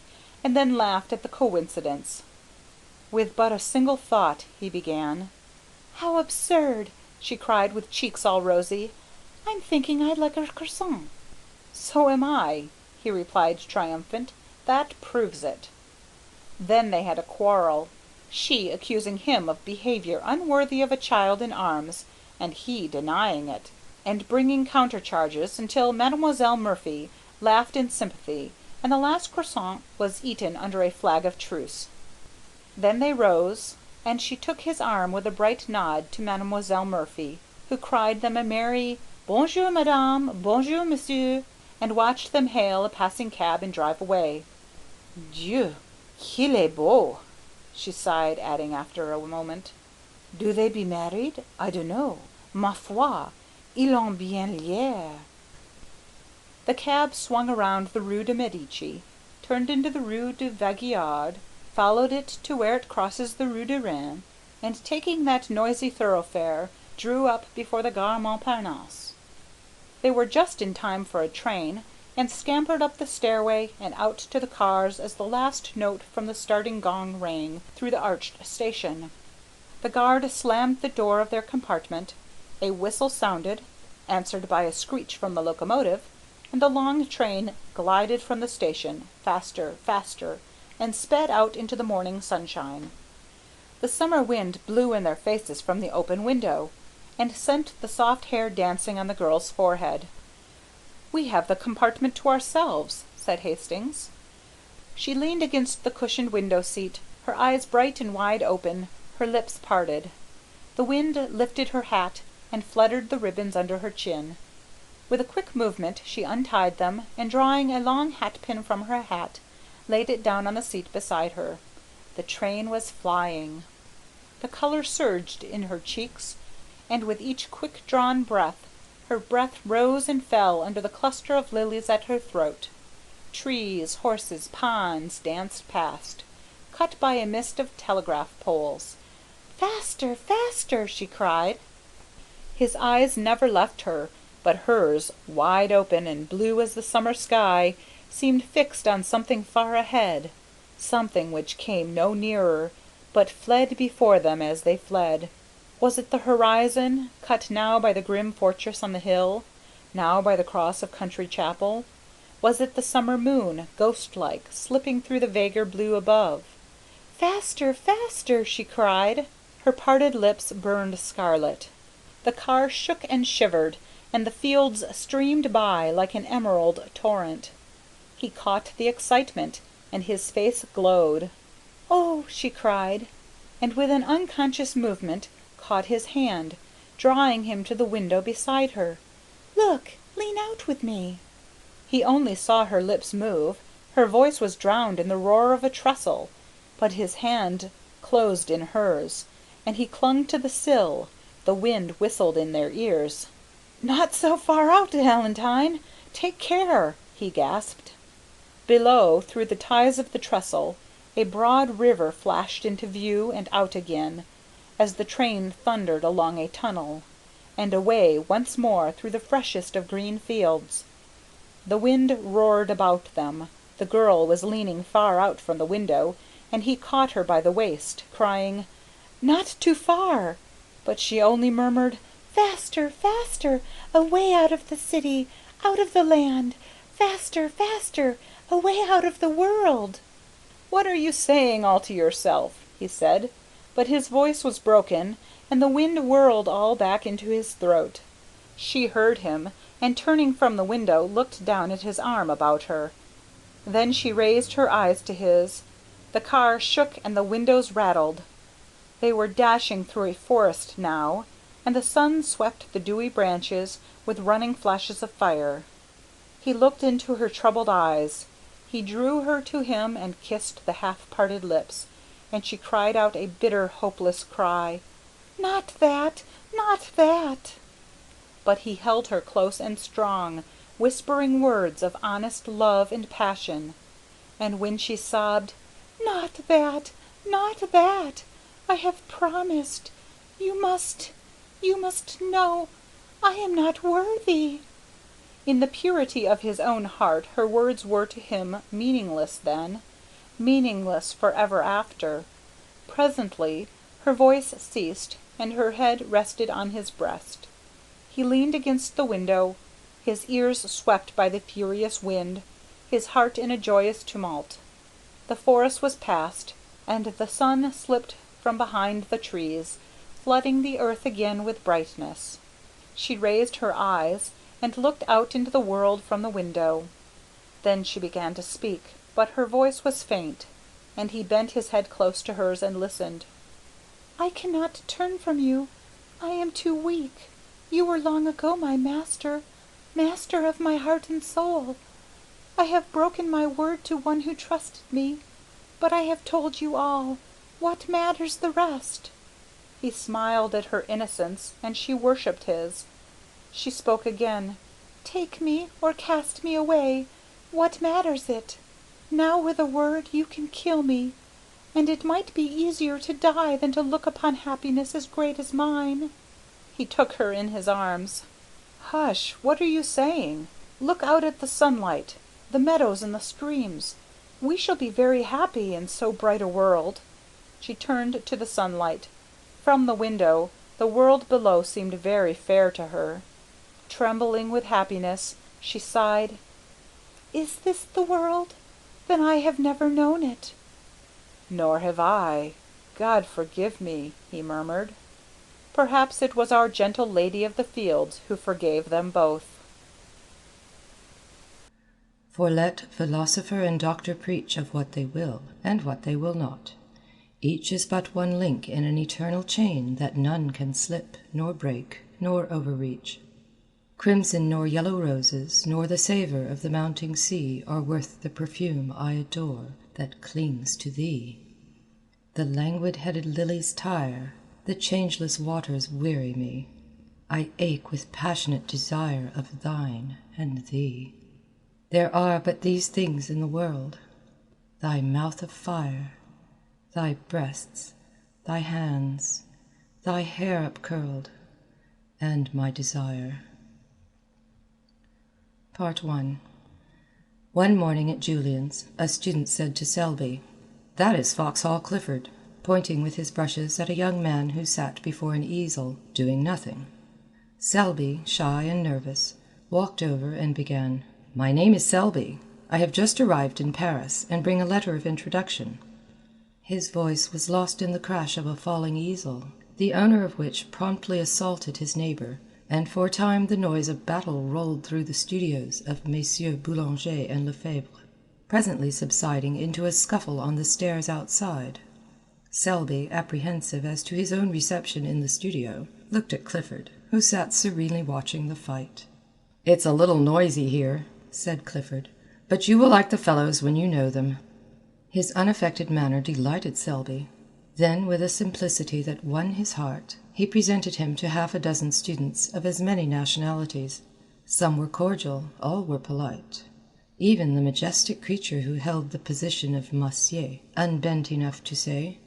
and then laughed at the coincidence. "With but a single thought," he began. "How absurd!" she cried with cheeks all rosy. "I'm thinking I'd like a croissant." "So am I," he replied triumphant. "That proves it." Then they had a quarrel, she accusing him of behaviour unworthy of a child in arms, and he denying it, and bringing counter-charges until Mademoiselle Murphy laughed in sympathy, and the last croissant was eaten under a flag of truce. Then they rose, and she took his arm with a bright nod to Mademoiselle Murphy, who cried them a merry "Bonjour, madame, bonjour, monsieur," and watched them hail a passing cab and drive away. "Dieu, qu'il est beau!" she sighed, adding after a moment, "Do they be married? I dunno. Ma foi, ils ont bien l'air." The cab swung around the Rue de Medici, turned into the Rue de Vaugirard, followed it to where it crosses the Rue de Rennes, and taking that noisy thoroughfare, drew up before the Gare Montparnasse. They were just in time for a train, and scampered up the stairway and out to the cars as the last note from the starting gong rang through the arched station. The guard slammed the door of their compartment, a whistle sounded, answered by a screech from the locomotive, and the long train glided from the station, faster, faster, and sped out into the morning sunshine. The summer wind blew in their faces from the open window, and sent the soft hair dancing on the girl's forehead. "We have the compartment to ourselves," said Hastings. She leaned against the cushioned window seat, her eyes bright and wide open, her lips parted. The wind lifted her hat and fluttered the ribbons under her chin. With a quick movement she untied them, and drawing a long hatpin from her hat, laid it down on the seat beside her. The train was flying. The colour surged in her cheeks, and with each quick-drawn breath her breath rose and fell under the cluster of lilies at her throat. Trees, horses, ponds danced past, cut by a mist of telegraph poles. "Faster, faster!" she cried. His eyes never left her, but hers, wide open and blue as the summer sky, seemed fixed on something far ahead, something which came no nearer, but fled before them as they fled. Was it the horizon, cut now by the grim fortress on the hill, now by the cross of Country Chapel? Was it the summer moon, ghost-like, slipping through the vaguer blue above? "Faster, faster!" she cried. Her parted lips burned scarlet. The car shook and shivered, and the fields streamed by like an emerald torrent. He caught the excitement, and his face glowed. "Oh!" she cried, and with an unconscious movement caught his hand, drawing him to the window beside her. "Look! Lean out with me!" He only saw her lips move, her voice was drowned in the roar of a trestle, but his hand closed in hers, and he clung to the sill. The wind whistled in their ears. "Not so far out, Valentine! Take care!" he gasped. Below, through the ties of the trestle, a broad river flashed into view and out again, as the train thundered along a tunnel. and away once more through the freshest of green fields. The wind roared about them. The girl was leaning far out from the window, and he caught her by the waist, crying, "Not too far!" But she only murmured, "Faster, faster, away out of the city, out of the land, faster, faster, away out of the world." "What are you saying all to yourself?" he said, but his voice was broken, and the wind whirled all back into his throat. She heard him, and turning from the window looked down at his arm about her. Then she raised her eyes to his. The car shook and the windows rattled. They were dashing through a forest now, and the sun swept the dewy branches with running flashes of fire. He looked into her troubled eyes. He drew her to him and kissed the half-parted lips, and she cried out a bitter, hopeless cry. "Not that! Not that!" But he held her close and strong, whispering words of honest love and passion. And when she sobbed, "Not that! Not that! I have promised. You must know I am not worthy." In the purity of his own heart her words were to him meaningless then, meaningless forever after. Presently her voice ceased, and her head rested on his breast. He leaned against the window, his ears swept by the furious wind, his heart in a joyous tumult. The forest was past, and the sun slipped from behind the trees, flooding the earth again with brightness. She raised her eyes and looked out into the world from the window. Then she began to speak, but her voice was faint, and he bent his head close to hers and listened. "I cannot turn from you. I am too weak. You were long ago my master, master of my heart and soul. I have broken my word to one who trusted me, but I have told you all. What matters the rest?" He smiled at her innocence, and she worshipped his. She spoke again. "Take me or cast me away. What matters it? Now with a word you can kill me, and it might be easier to die than to look upon happiness as great as mine." He took her in his arms. "Hush! What are you saying? Look out at the sunlight, the meadows and the streams. We shall be very happy in so bright a world." She turned to the sunlight. From the window, the world below seemed very fair to her. Trembling with happiness, she sighed, "Is this the world? Then I have never known it." "Nor have I. God forgive me," he murmured. Perhaps it was our gentle Lady of the Fields who forgave them both. For let philosopher and doctor preach of what they will, and what they will not. Each is but one link in an eternal chain that none can slip, nor break, nor overreach. Crimson nor yellow roses, nor the savour of the mounting sea are worth the perfume I adore that clings to thee. The languid-headed lilies tire, the changeless waters weary me. I ache with passionate desire of thine and thee. There are but these things in the world, thy mouth of fire, thy breasts, thy hands, thy hair upcurled, and my desire. Part 1. One morning at Julian's, a student said to Selby, "That is Foxhall Clifford," pointing with his brushes at a young man who sat before an easel, doing nothing. Selby, shy and nervous, walked over and began, "My name is Selby. I have just arrived in Paris, and bring a letter of introduction." His voice was lost in the crash of a falling easel, the owner of which promptly assaulted his neighbour, and for a time the noise of battle rolled through the studios of Messieurs Boulanger and Lefebvre, presently subsiding into a scuffle on the stairs outside. Selby, apprehensive as to his own reception in the studio, looked at Clifford, who sat serenely watching the fight. "It's a little noisy here," said Clifford, "but you will like the fellows when you know them." His unaffected manner delighted Selby. Then, with a simplicity that won his heart, he presented him to half a dozen students of as many nationalities. Some were cordial, all were polite. Even the majestic creature who held the position of Monsieur, unbent enough to say,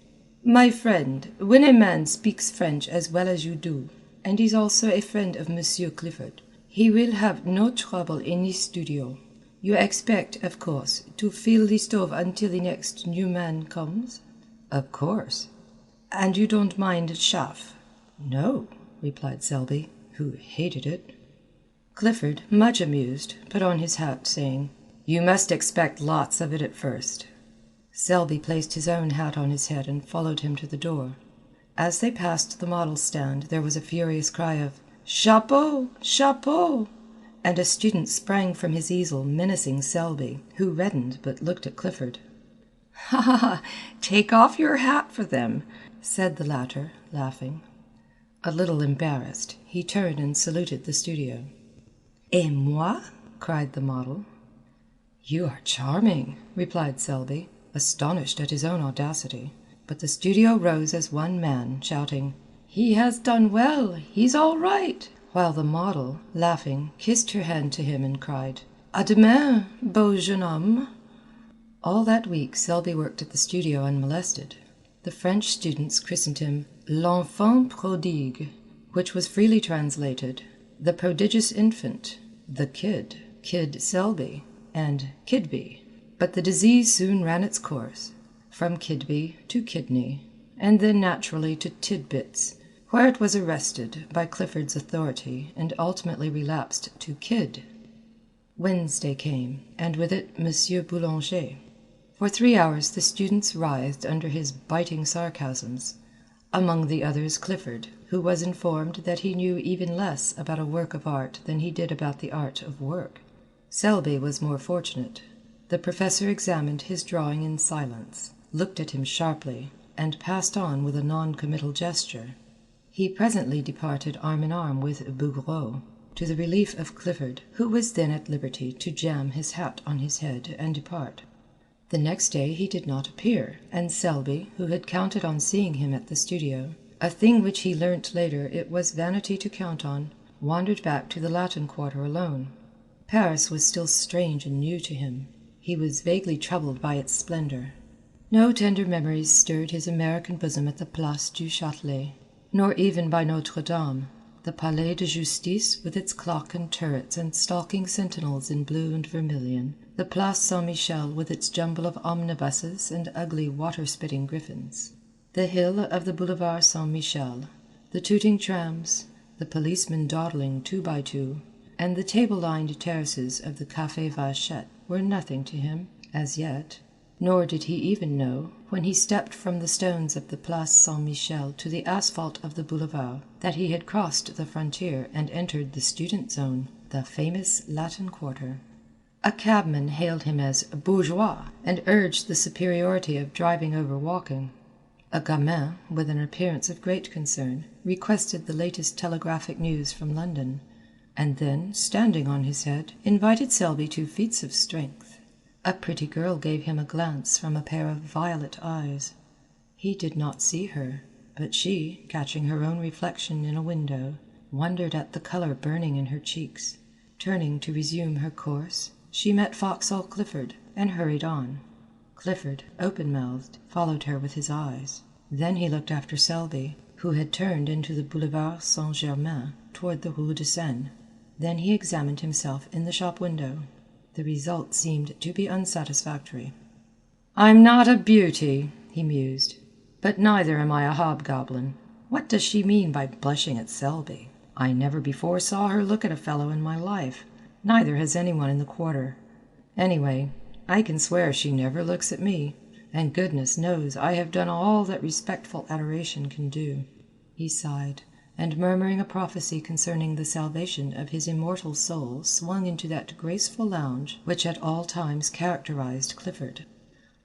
"My friend, when a man speaks French as well as you do, and he's also a friend of Monsieur Clifford. He will have no trouble in his studio. You expect, of course, to fill the stove until the next new man comes?" "Of course." "And you don't mind chaff?" "No," replied Selby, who hated it. Clifford, much amused, put on his hat, saying, "You must expect lots of it at first." Selby placed his own hat on his head and followed him to the door. As they passed the model stand there was a furious cry of "Chapeau! Chapeau!" and a student sprang from his easel menacing Selby, who reddened but looked at Clifford. "Ha ha ha! Take off your hat for them," said the latter, laughing. A little embarrassed, he turned and saluted the studio. "Et moi?" cried the model. "You are charming," replied Selby, astonished at his own audacity. But the studio rose as one man, shouting, "He has done well! He's all right!" while the model, laughing, kissed her hand to him and cried, "À demain, beau jeune homme!" All that week Selby worked at the studio unmolested. The French students christened him l'enfant prodigue, which was freely translated the prodigious infant, the kid, Kid Selby, and Kidby. But the disease soon ran its course, from Kidby to Kidney, and then naturally to Tidbits, where it was arrested by Clifford's authority and ultimately relapsed to Kid. Wednesday came, and with it Monsieur Boulanger. For 3 hours the students writhed under his biting sarcasms, among the others Clifford, who was informed that he knew even less about a work of art than he did about the art of work. Selby was more fortunate. The professor examined his drawing in silence, looked at him sharply, and passed on with a non-committal gesture. He presently departed arm in arm with Bouguereau, to the relief of Clifford, who was then at liberty to jam his hat on his head and depart. The next day he did not appear, and Selby, who had counted on seeing him at the studio, a thing which he learnt later it was vanity to count on, wandered back to the Latin Quarter alone. Paris was still strange and new to him. He was vaguely troubled by its splendor. No tender memories stirred his American bosom at the Place du Châtelet, nor even by Notre Dame, the Palais de Justice with its clock and turrets and stalking sentinels in blue and vermilion, the Place Saint-Michel with its jumble of omnibuses and ugly water-spitting griffins, the hill of the Boulevard Saint-Michel, the tooting trams, the policemen dawdling 2 by 2, and the table-lined terraces of the Café Vachette were nothing to him, as yet. Nor did he even know, when he stepped from the stones of the Place Saint-Michel to the asphalt of the boulevard, that he had crossed the frontier and entered the student zone, the famous Latin Quarter. A cabman hailed him as bourgeois, and urged the superiority of driving over walking. A gamin, with an appearance of great concern, requested the latest telegraphic news from London, and then, standing on his head, invited Selby to feats of strength. A pretty girl gave him a glance from a pair of violet eyes. He did not see her, but she, catching her own reflection in a window, wondered at the color burning in her cheeks. Turning to resume her course, she met Foxhall Clifford, and hurried on. Clifford, open-mouthed, followed her with his eyes. Then he looked after Selby, who had turned into the Boulevard Saint-Germain toward the Rue de Seine. Then he examined himself in the shop window. The result seemed to be unsatisfactory. "I'm not a beauty," he mused, "but neither am I a hobgoblin. What does she mean by blushing at Selby? I never before saw her look at a fellow in my life. Neither has anyone in the quarter. Anyway, I can swear she never looks at me, and goodness knows I have done all that respectful adoration can do." He sighed, and murmuring a prophecy concerning the salvation of his immortal soul swung into that graceful lounge which at all times characterized Clifford.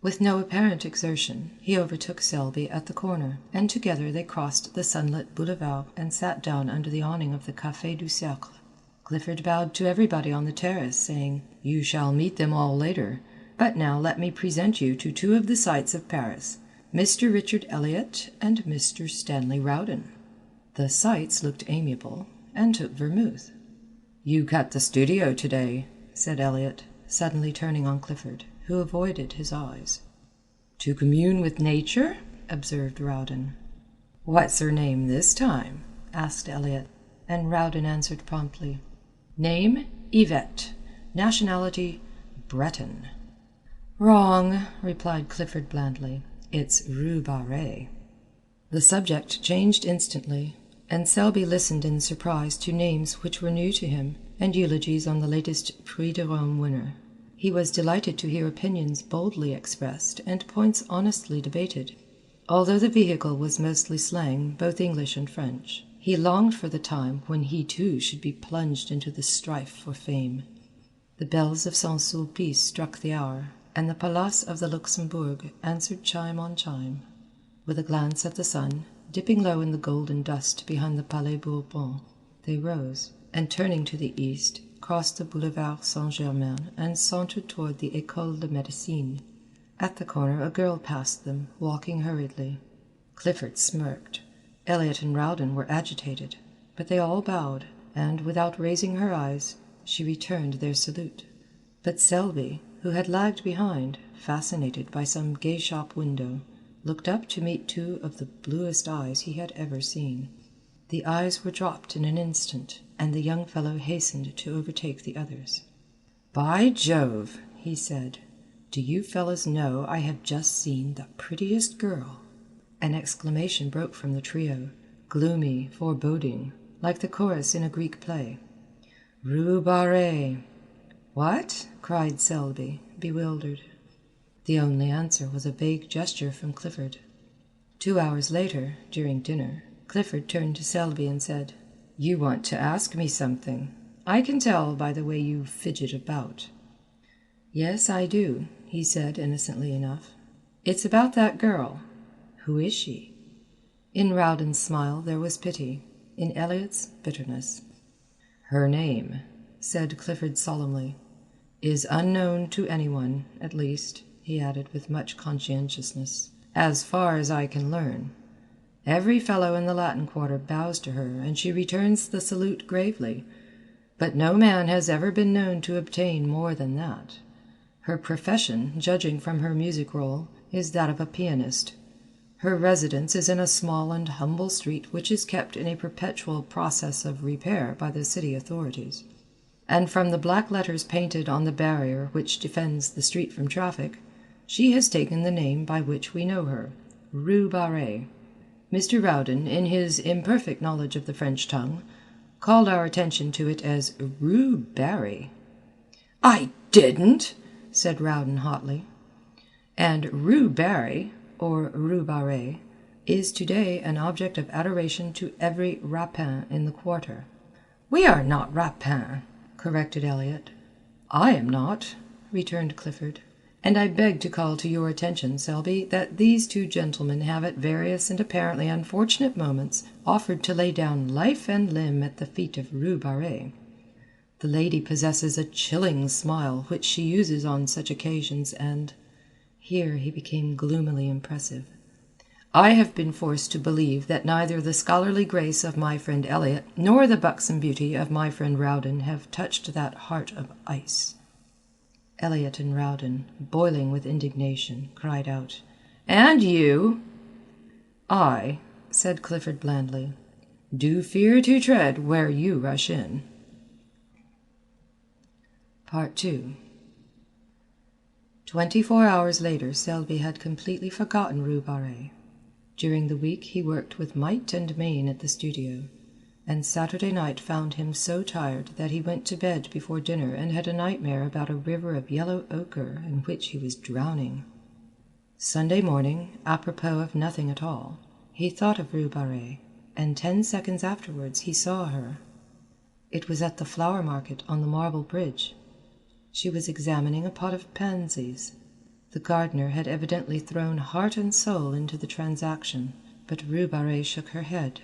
With no apparent exertion, he overtook Selby at the corner, and together they crossed the sunlit boulevard and sat down under the awning of the Café du Cercle. Clifford bowed to everybody on the terrace, saying, "You shall meet them all later, but now let me present you to 2 of the sights of Paris, Mr. Richard Elliot and Mr. Stanley Rowden." The sights looked amiable, and took vermouth. "You cut the studio today," said Elliot, suddenly turning on Clifford, who avoided his eyes. "To commune with nature?" observed Rowden. "What's her name this time?" asked Elliot, and Rowden answered promptly. Name, Yvette. Nationality, Breton. Wrong, replied Clifford blandly. It's Rue Barré. The subject changed instantly, and Selby listened in surprise to names which were new to him, and eulogies on the latest Prix de Rome winner. He was delighted to hear opinions boldly expressed and points honestly debated. Although the vehicle was mostly slang, both English and French, he longed for the time when he too should be plunged into the strife for fame. The bells of Saint-Sulpice struck the hour, and the Palace of the Luxembourg answered chime on chime. With a glance at the sun, dipping low in the golden dust behind the Palais Bourbon, they rose, and turning to the east, crossed the Boulevard Saint-Germain and sauntered toward the École de Médecine. At the corner a girl passed them, walking hurriedly. Clifford smirked. Elliot and Rowden were agitated, but they all bowed, and, without raising her eyes, she returned their salute. But Selby, who had lagged behind, fascinated by some gay shop window, looked up to meet two of the bluest eyes he had ever seen. The eyes were dropped in an instant, and the young fellow hastened to overtake the others. "By Jove," he said, "do you fellows know I have just seen the prettiest girl?" An exclamation broke from the trio, gloomy, foreboding, like the chorus in a Greek play. "Rue Barré!" "What?" cried Selby, bewildered. The only answer was a vague gesture from Clifford. 2 hours later, during dinner, Clifford turned to Selby and said, "You want to ask me something. I can tell by the way you fidget about." "Yes, I do," he said innocently enough. "It's about that girl. Who is she?" In Rowden's smile there was pity, in Elliot's bitterness. "Her name," said Clifford solemnly, "is unknown to anyone, at least," he added with much conscientiousness, "as far as I can learn. Every fellow in the Latin Quarter bows to her, and she returns the salute gravely, but no man has ever been known to obtain more than that. Her profession, judging from her music roll, is that of a pianist. Her residence is in a small and humble street which is kept in a perpetual process of repair by the city authorities. And from the black letters painted on the barrier which defends the street from traffic, she has taken the name by which we know her, Rue Barré. Mr. Rowden, in his imperfect knowledge of the French tongue, called our attention to it as Rue Barry." "I didn't!" said Rowden hotly. "And Rue Barry, or Rue Barré, is today an object of adoration to every rapin in the quarter." "We are not rapins," corrected Elliot. "I am not," returned Clifford. "And I beg to call to your attention, Selby, that these two gentlemen have at various and apparently unfortunate moments offered to lay down life and limb at the feet of Rue Barré. The lady possesses a chilling smile which she uses on such occasions, and—" here he became gloomily impressive. "I have been forced to believe that neither the scholarly grace of my friend Elliot nor the buxom beauty of my friend Rowden have touched that heart of ice." Elliot and Rowden, boiling with indignation, cried out, "And you?" "I," said Clifford blandly, "do fear to tread where you rush in." Part 2. 24 hours later Selby had completely forgotten Rue Barré. During the week he worked with might and main at the studio, and Saturday night found him so tired that he went to bed before dinner and had a nightmare about a river of yellow ochre in which he was drowning. Sunday morning, apropos of nothing at all, he thought of Rue Barré, and 10 seconds afterwards he saw her. It was at the flower market on the Marble Bridge. She was examining a pot of pansies. The gardener had evidently thrown heart and soul into the transaction, but Rue Barré shook her head.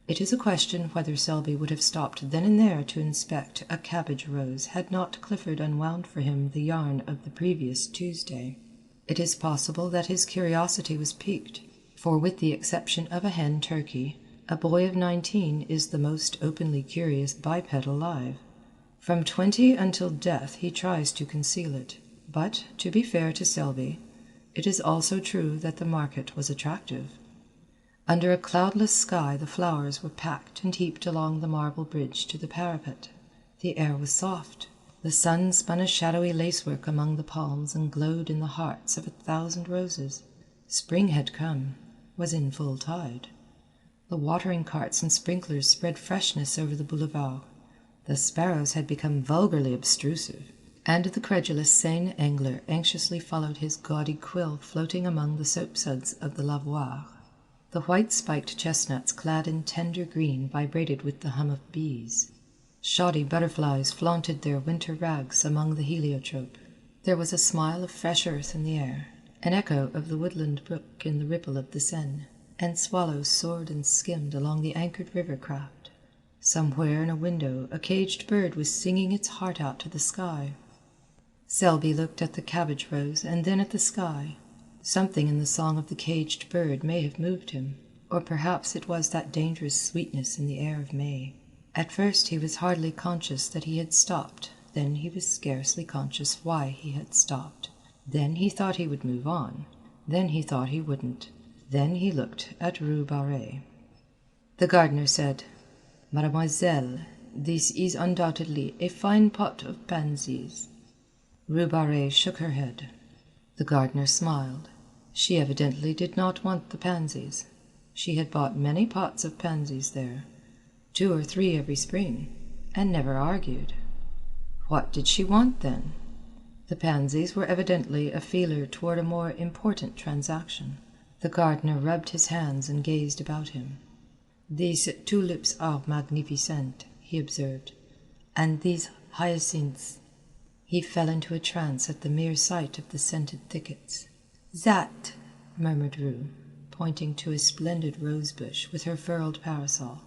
It is a question whether Selby would have stopped then and there to inspect a cabbage rose had not Clifford unwound for him the yarn of the previous Tuesday. It is possible that his curiosity was piqued, for with the exception of a hen turkey, a boy of 19 is the most openly curious biped alive. From 20 until death he tries to conceal it, but, to be fair to Selby, it is also true that the market was attractive. Under a cloudless sky the flowers were packed and heaped along the marble bridge to the parapet. The air was soft. The sun spun a shadowy lacework among the palms and glowed in the hearts of 1,000 roses. Spring had come, was in full tide. The watering carts and sprinklers spread freshness over the boulevard. The sparrows had become vulgarly obtrusive, and the credulous Seine angler anxiously followed his gaudy quill floating among the soapsuds of the lavoirs. The white-spiked chestnuts clad in tender green vibrated with the hum of bees. Shoddy butterflies flaunted their winter rags among the heliotrope. There was a smile of fresh earth in the air, an echo of the woodland brook in the ripple of the Seine, and swallows soared and skimmed along the anchored river craft. Somewhere in a window a caged bird was singing its heart out to the sky. Selby looked at the cabbage rose and then at the sky. Something in the song of the caged bird may have moved him, or perhaps it was that dangerous sweetness in the air of May. At first he was hardly conscious that he had stopped, then he was scarcely conscious why he had stopped. Then he thought he would move on, then he thought he wouldn't. Then he looked at Rue Barré. The gardener said, "Mademoiselle, this is undoubtedly a fine pot of pansies." Rue Barré shook her head. The gardener smiled. She evidently did not want the pansies. She had bought many pots of pansies there, 2 or 3 every spring, and never argued. What did she want, then? The pansies were evidently a feeler toward a more important transaction. The gardener rubbed his hands and gazed about him. "These tulips are magnificent," he observed, "and these hyacinths." He fell into a trance at the mere sight of the scented thickets. "That," murmured Rue, pointing to a splendid rose-bush with her furled parasol.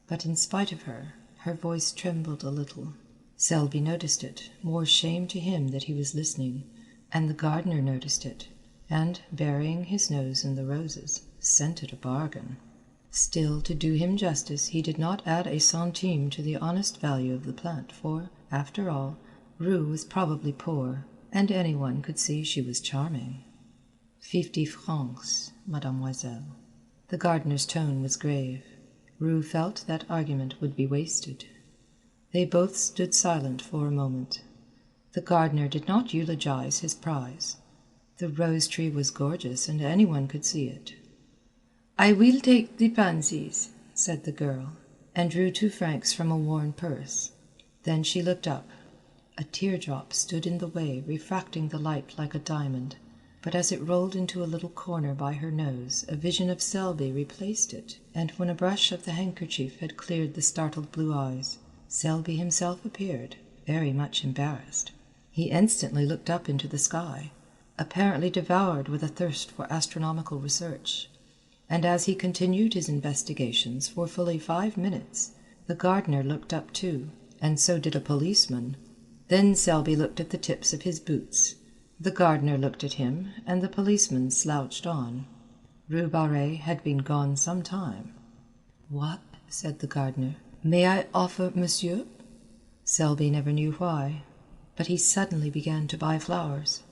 But in spite of her, her voice trembled a little. Selby noticed it, more shame to him that he was listening, and the gardener noticed it, and, burying his nose in the roses, scented a bargain. Still, to do him justice, he did not add a centime to the honest value of the plant, for, after all, Rue was probably poor, and anyone could see she was charming. 50 francs, mademoiselle. The gardener's tone was grave. Rue felt that argument would be wasted. They both stood silent for a moment. The gardener did not eulogize his prize. The rose tree was gorgeous, and anyone could see it. "I will take the pansies," said the girl, and drew 2 francs from a worn purse. Then she looked up. A teardrop stood in the way, refracting the light like a diamond, but as it rolled into a little corner by her nose, a vision of Selby replaced it, and when a brush of the handkerchief had cleared the startled blue eyes, Selby himself appeared, very much embarrassed. He instantly looked up into the sky, apparently devoured with a thirst for astronomical research, and as he continued his investigations for fully 5 minutes, the gardener looked up too, and so did a policeman. Then Selby looked at the tips of his boots. The gardener looked at him, and the policeman slouched on. Rue Barré had been gone some time. "What?" said the gardener. "May I offer monsieur?" Selby never knew why, but he suddenly began to buy flowers.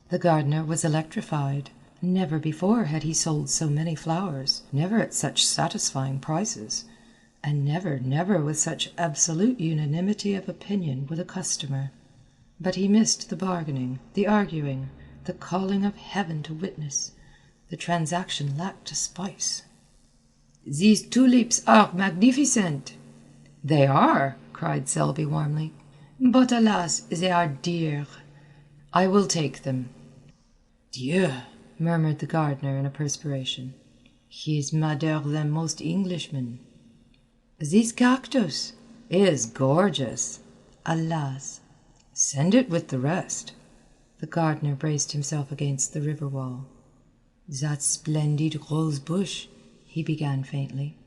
The gardener was electrified. Never before had he sold so many flowers, never at such satisfying prices, and never with such absolute unanimity of opinion with a customer. But he missed the bargaining, the arguing, the calling of heaven to witness. The transaction lacked a spice. "These tulips are magnificent." "They are," cried Selby warmly. "But alas, they are dear." "I will take them." "Dieu!" murmured the gardener in a perspiration. "He is madder than most Englishmen." "This cactus is gorgeous." "Alas." "Send it with the rest." The gardener braced himself against the river wall. "That splendid rose bush," he began faintly.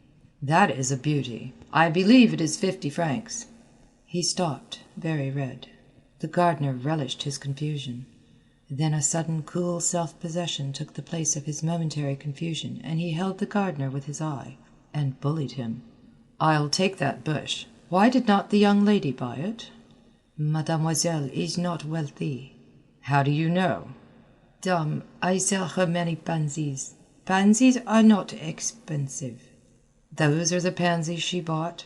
"That is a beauty. I believe it is 50 francs." He stopped, very red. The gardener relished his confusion. Then a sudden cool self-possession took the place of his momentary confusion, and he held the gardener with his eye, and bullied him. "I'll take that bush. Why did not the young lady buy it?" "Mademoiselle is not wealthy." "How do you know?" "Dame, I sell her many pansies." Pansies are not expensive. Those are the pansies she bought.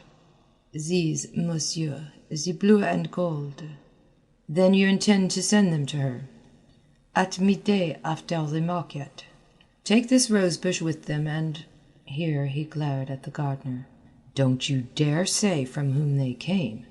These, monsieur, the blue and gold. Then you intend to send them to her? At midday after the market. Take this rosebush with them, and—" here he glared at the gardener. "Don't you dare say from whom they came."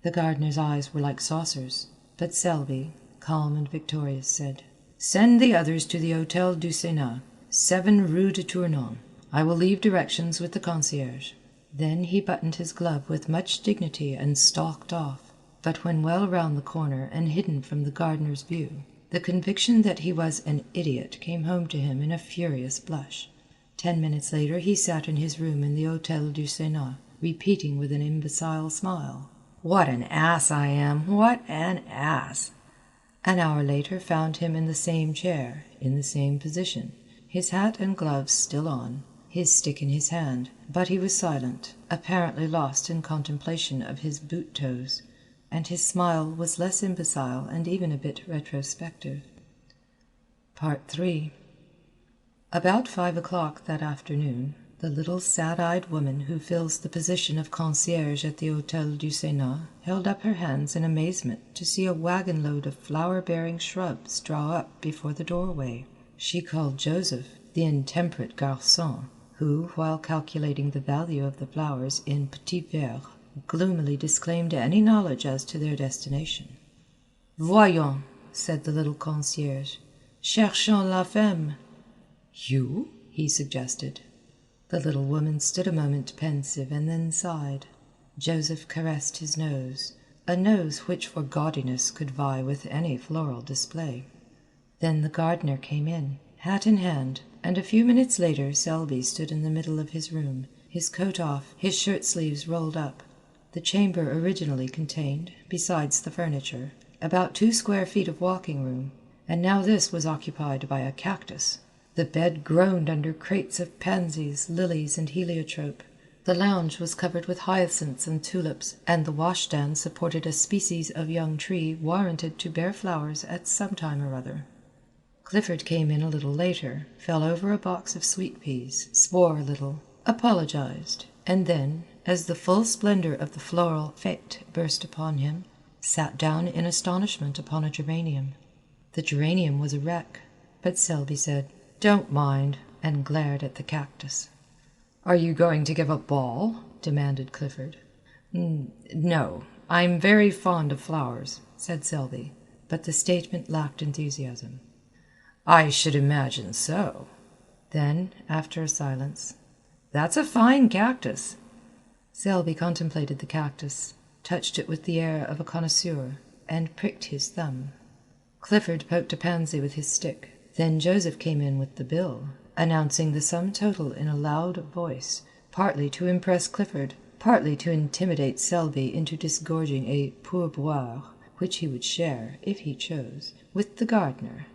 The gardener's eyes were like saucers, but Selby, calm and victorious, said, "Send the others to the Hôtel du Sénat, 7 Rue de Tournon. I will leave directions with the concierge." Then he buttoned his glove with much dignity and stalked off. But when well round the corner and hidden from the gardener's view, the conviction that he was an idiot came home to him in a furious blush. 10 minutes later he sat in his room in the Hôtel du Sénat, repeating with an imbecile smile, "What an ass I am! What an ass!" An hour later found him in the same chair, in the same position, his hat and gloves still on, his stick in his hand, but he was silent, apparently lost in contemplation of his boot toes, and his smile was less imbecile and even a bit retrospective. Part 3. About 5 o'clock that afternoon, the little sad-eyed woman who fills the position of concierge at the Hôtel du Sénat held up her hands in amazement to see a wagon-load of flower-bearing shrubs draw up before the doorway. She called Joseph, the intemperate garçon, who, while calculating the value of the flowers in petits verres, gloomily disclaimed any knowledge as to their destination. "Voyons," said the little concierge, "cherchons la femme." "You?" he suggested. The little woman stood a moment pensive and then sighed. Joseph caressed his nose, a nose which for gaudiness could vie with any floral display. Then the gardener came in, hat in hand, and a few minutes later Selby stood in the middle of his room, his coat off, his shirt-sleeves rolled up. The chamber originally contained, besides the furniture, about 2 square feet of walking room, and now this was occupied by a cactus. The bed groaned under crates of pansies, lilies, and heliotrope. The lounge was covered with hyacinths and tulips, and the washstand supported a species of young tree warranted to bear flowers at some time or other. Clifford came in a little later, fell over a box of sweet peas, swore a little, apologized, and then, as the full splendor of the floral fête burst upon him, sat down in astonishment upon a geranium. The geranium was a wreck, but Selby said, "Don't mind," and glared at the cactus. "Are you going to give a ball?" demanded Clifford. "No. I'm very fond of flowers," said Selby, but the statement lacked enthusiasm. "I should imagine so." Then, after a silence, "That's a fine cactus." Selby contemplated the cactus, touched it with the air of a connoisseur, and pricked his thumb. Clifford poked a pansy with his stick. Then Joseph came in with the bill, announcing the sum total in a loud voice, partly to impress Clifford, partly to intimidate Selby into disgorging a pourboire, which he would share, if he chose, with the gardener.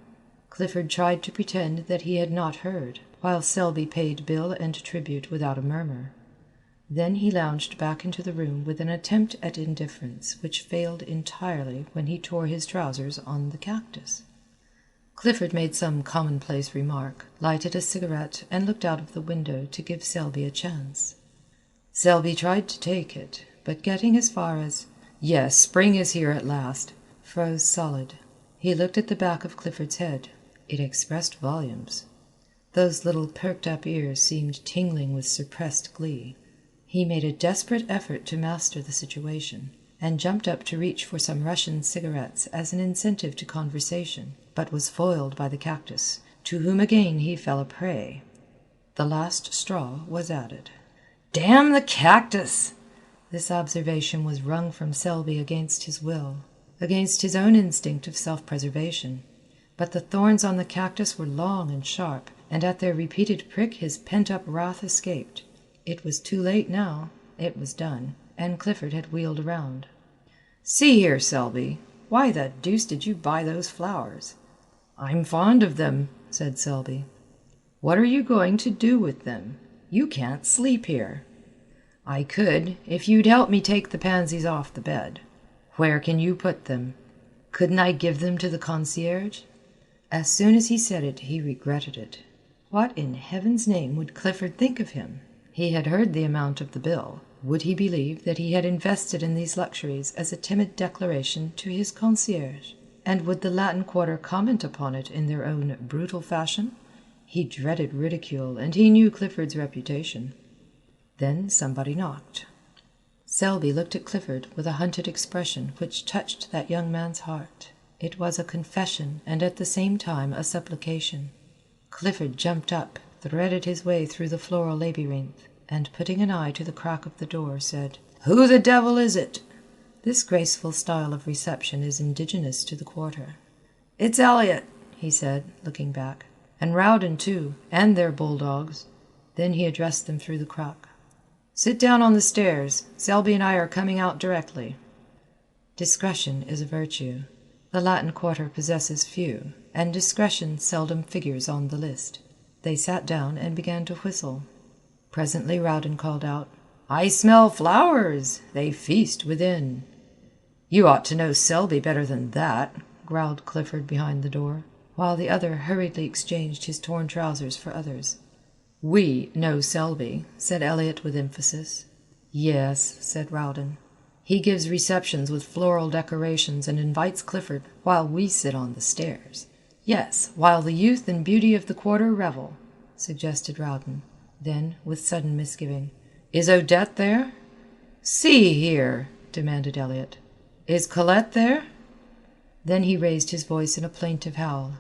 Clifford tried to pretend that he had not heard, while Selby paid bill and tribute without a murmur. Then he lounged back into the room with an attempt at indifference which failed entirely when he tore his trousers on the cactus. Clifford made some commonplace remark, lighted a cigarette, and looked out of the window to give Selby a chance. Selby tried to take it, but getting as far as "Yes, spring is here at last," froze solid. He looked at the back of Clifford's head. It expressed volumes. Those little perked-up ears seemed tingling with suppressed glee. He made a desperate effort to master the situation, and jumped up to reach for some Russian cigarettes as an incentive to conversation, but was foiled by the cactus, to whom again he fell a prey. The last straw was added. "Damn the cactus!" This observation was wrung from Selby against his will, against his own instinct of self-preservation. But the thorns on the cactus were long and sharp, and at their repeated prick his pent-up wrath escaped. It was too late now. It was done, and Clifford had wheeled around. "See here, Selby, why the deuce did you buy those flowers?" "I'm fond of them," said Selby. "What are you going to do with them? You can't sleep here." "I could, if you'd help me take the pansies off the bed." "Where can you put them?" "Couldn't I give them to the concierge?" As soon as he said it he regretted it. What in heaven's name would Clifford think of him? He had heard the amount of the bill. Would he believe that he had invested in these luxuries as a timid declaration to his concierge? And would the Latin Quarter comment upon it in their own brutal fashion? He dreaded ridicule, and he knew Clifford's reputation. Then somebody knocked. Selby looked at Clifford with a hunted expression which touched that young man's heart. It was a confession and at the same time a supplication. Clifford jumped up, threaded his way through the floral labyrinth, and putting an eye to the crack of the door, said, "Who the devil is it?" This graceful style of reception is indigenous to the Quarter. "It's Elliot," he said, looking back, "and Rowden too, and their bulldogs." Then he addressed them through the crack. "Sit down on the stairs. Selby and I are coming out directly." Discretion is a virtue. The Latin Quarter possesses few, and discretion seldom figures on the list. They sat down and began to whistle. Presently Rowden called out, "I smell flowers. They feast within." "You ought to know Selby better than that," growled Clifford behind the door, while the other hurriedly exchanged his torn trousers for others. "We know Selby," said Elliot with emphasis. "Yes," said Rowden. "He gives receptions with floral decorations and invites Clifford while we sit on the stairs." "Yes, while the youth and beauty of the Quarter revel," suggested Rowden. Then, with sudden misgiving, "Is Odette there?" "See here," demanded Elliot. "Is Colette there?" Then he raised his voice in a plaintive howl.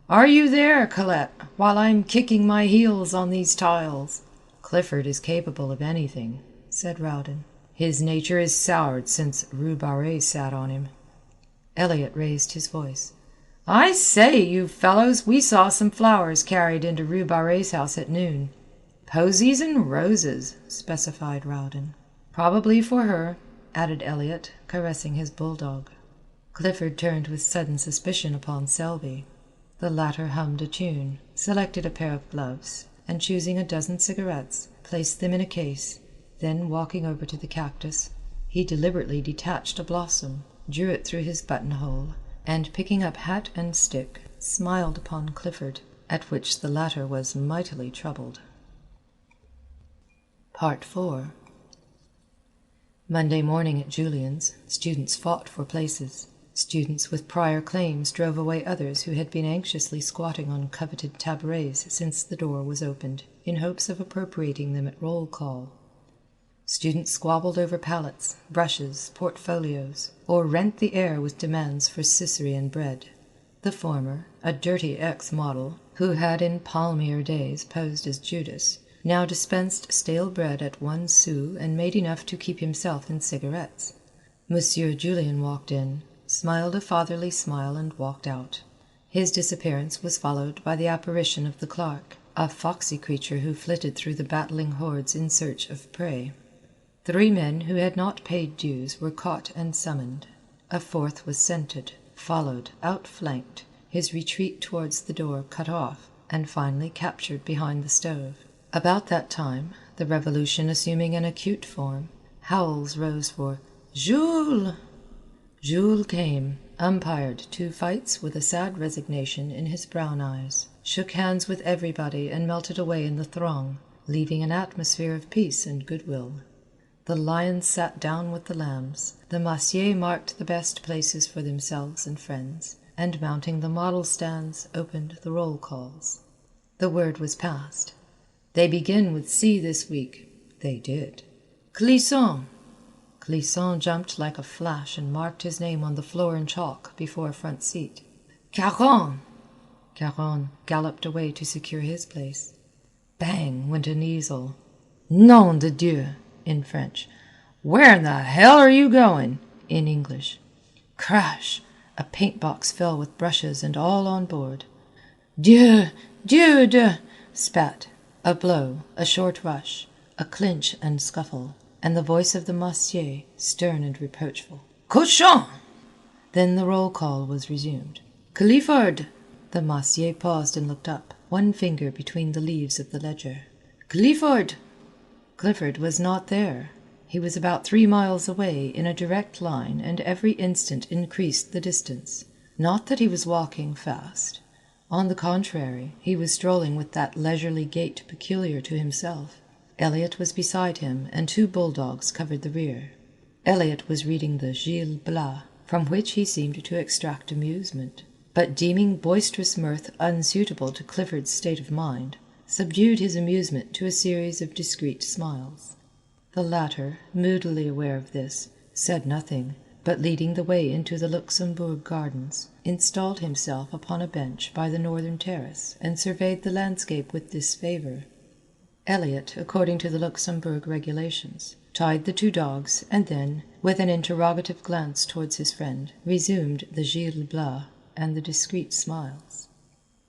"Are you there, Colette, while I'm kicking my heels on these tiles?" "Clifford is capable of anything," said Rowden. "His nature is soured since Rue Barrée sat on him." Elliot raised his voice. "I say, you fellows, we saw some flowers carried into Rue Barrée's house at noon." "Posies and roses," specified Rowden. "Probably for her," added Elliot, caressing his bulldog. Clifford turned with sudden suspicion upon Selby. The latter hummed a tune, selected a pair of gloves, and choosing a dozen cigarettes, placed them in a case. Then, walking over to the cactus, he deliberately detached a blossom, drew it through his buttonhole, and picking up hat and stick, smiled upon Clifford, at which the latter was mightily troubled. Part 4. Monday morning at Julian's, students fought for places. Students with prior claims drove away others who had been anxiously squatting on coveted tabourets since the door was opened, in hopes of appropriating them at roll call. Students squabbled over palettes, brushes, portfolios, or rent the air with demands for Cicerone bread. The former, a dirty ex-model, who had in palmier days posed as Judas, now dispensed stale bread at 1 sou and made enough to keep himself in cigarettes. Monsieur Julien walked in, smiled a fatherly smile, and walked out. His disappearance was followed by the apparition of the clerk, a foxy creature who flitted through the battling hordes in search of prey. 3 men who had not paid dues were caught and summoned. A 4th was scented, followed, outflanked, his retreat towards the door cut off, and finally captured behind the stove. About that time, the revolution assuming an acute form, howls rose for "Jules!" Jules came, umpired 2 fights with a sad resignation in his brown eyes, shook hands with everybody and melted away in the throng, leaving an atmosphere of peace and goodwill. The lions sat down with the lambs, the massiers marked the best places for themselves and friends, and mounting the model stands opened the roll calls. The word was passed. "They begin with C this week." They did. "Clisson!" Clisson jumped like a flash and marked his name on the floor in chalk before a front seat. "Caron!" Caron galloped away to secure his place. Bang went an easel. "Nom de Dieu!" in French. "Where in the hell are you going?" in English. Crash! A paint-box fell with brushes and all on board. "Dieu! Dieu de!" spat. A blow, a short rush, a clinch and scuffle, and the voice of the massier, stern and reproachful. "Cochon!" Then the roll call was resumed. "Clifford!" The massier paused and looked up, one finger between the leaves of the ledger. "Clifford!" Clifford was not there. He was about 3 miles away in a direct line, and every instant increased the distance. Not that he was walking fast. On the contrary, he was strolling with that leisurely gait peculiar to himself. Elliot was beside him, and two bulldogs covered the rear. Elliot was reading the Gil Blas, from which he seemed to extract amusement, but deeming boisterous mirth unsuitable to Clifford's state of mind, subdued his amusement to a series of discreet smiles. The latter, moodily aware of this, said nothing, but leading the way into the Luxembourg Gardens, installed himself upon a bench by the northern terrace and surveyed the landscape with disfavour. Elliot, according to the Luxembourg regulations, tied the two dogs, and then, with an interrogative glance towards his friend, resumed the Gil Blas and the discreet smiles.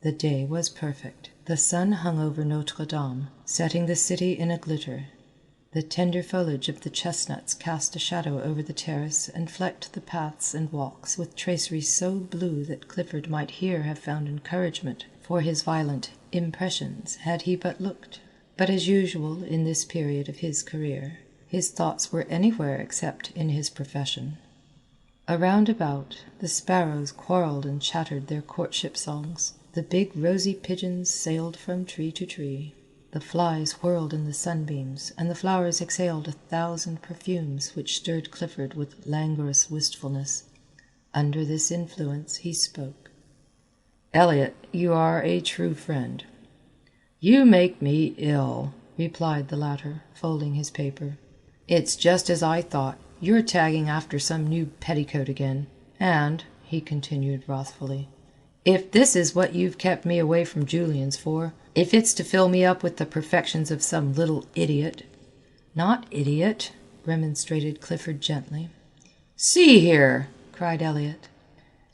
The day was perfect. The sun hung over Notre Dame, setting the city in a glitter. The tender foliage of the chestnuts cast a shadow over the terrace and flecked the paths and walks with tracery so blue that Clifford might here have found encouragement for his violent impressions had he but looked. But as usual in this period of his career, his thoughts were anywhere except in his profession. Around about, the sparrows quarrelled and chattered their courtship songs. The big rosy pigeons sailed from tree to tree. The flies whirled in the sunbeams, and the flowers exhaled 1,000 perfumes which stirred Clifford with languorous wistfulness. Under this influence he spoke. "Elliot, you are a true friend." "You make me ill," replied the latter, folding his paper. "It's just as I thought. You're tagging after some new petticoat again. And," he continued wrathfully, "if this is what you've kept me away from Julian's for, if it's to fill me up with the perfections of some little idiot—" "Not idiot," remonstrated Clifford gently. "See here," cried Elliot.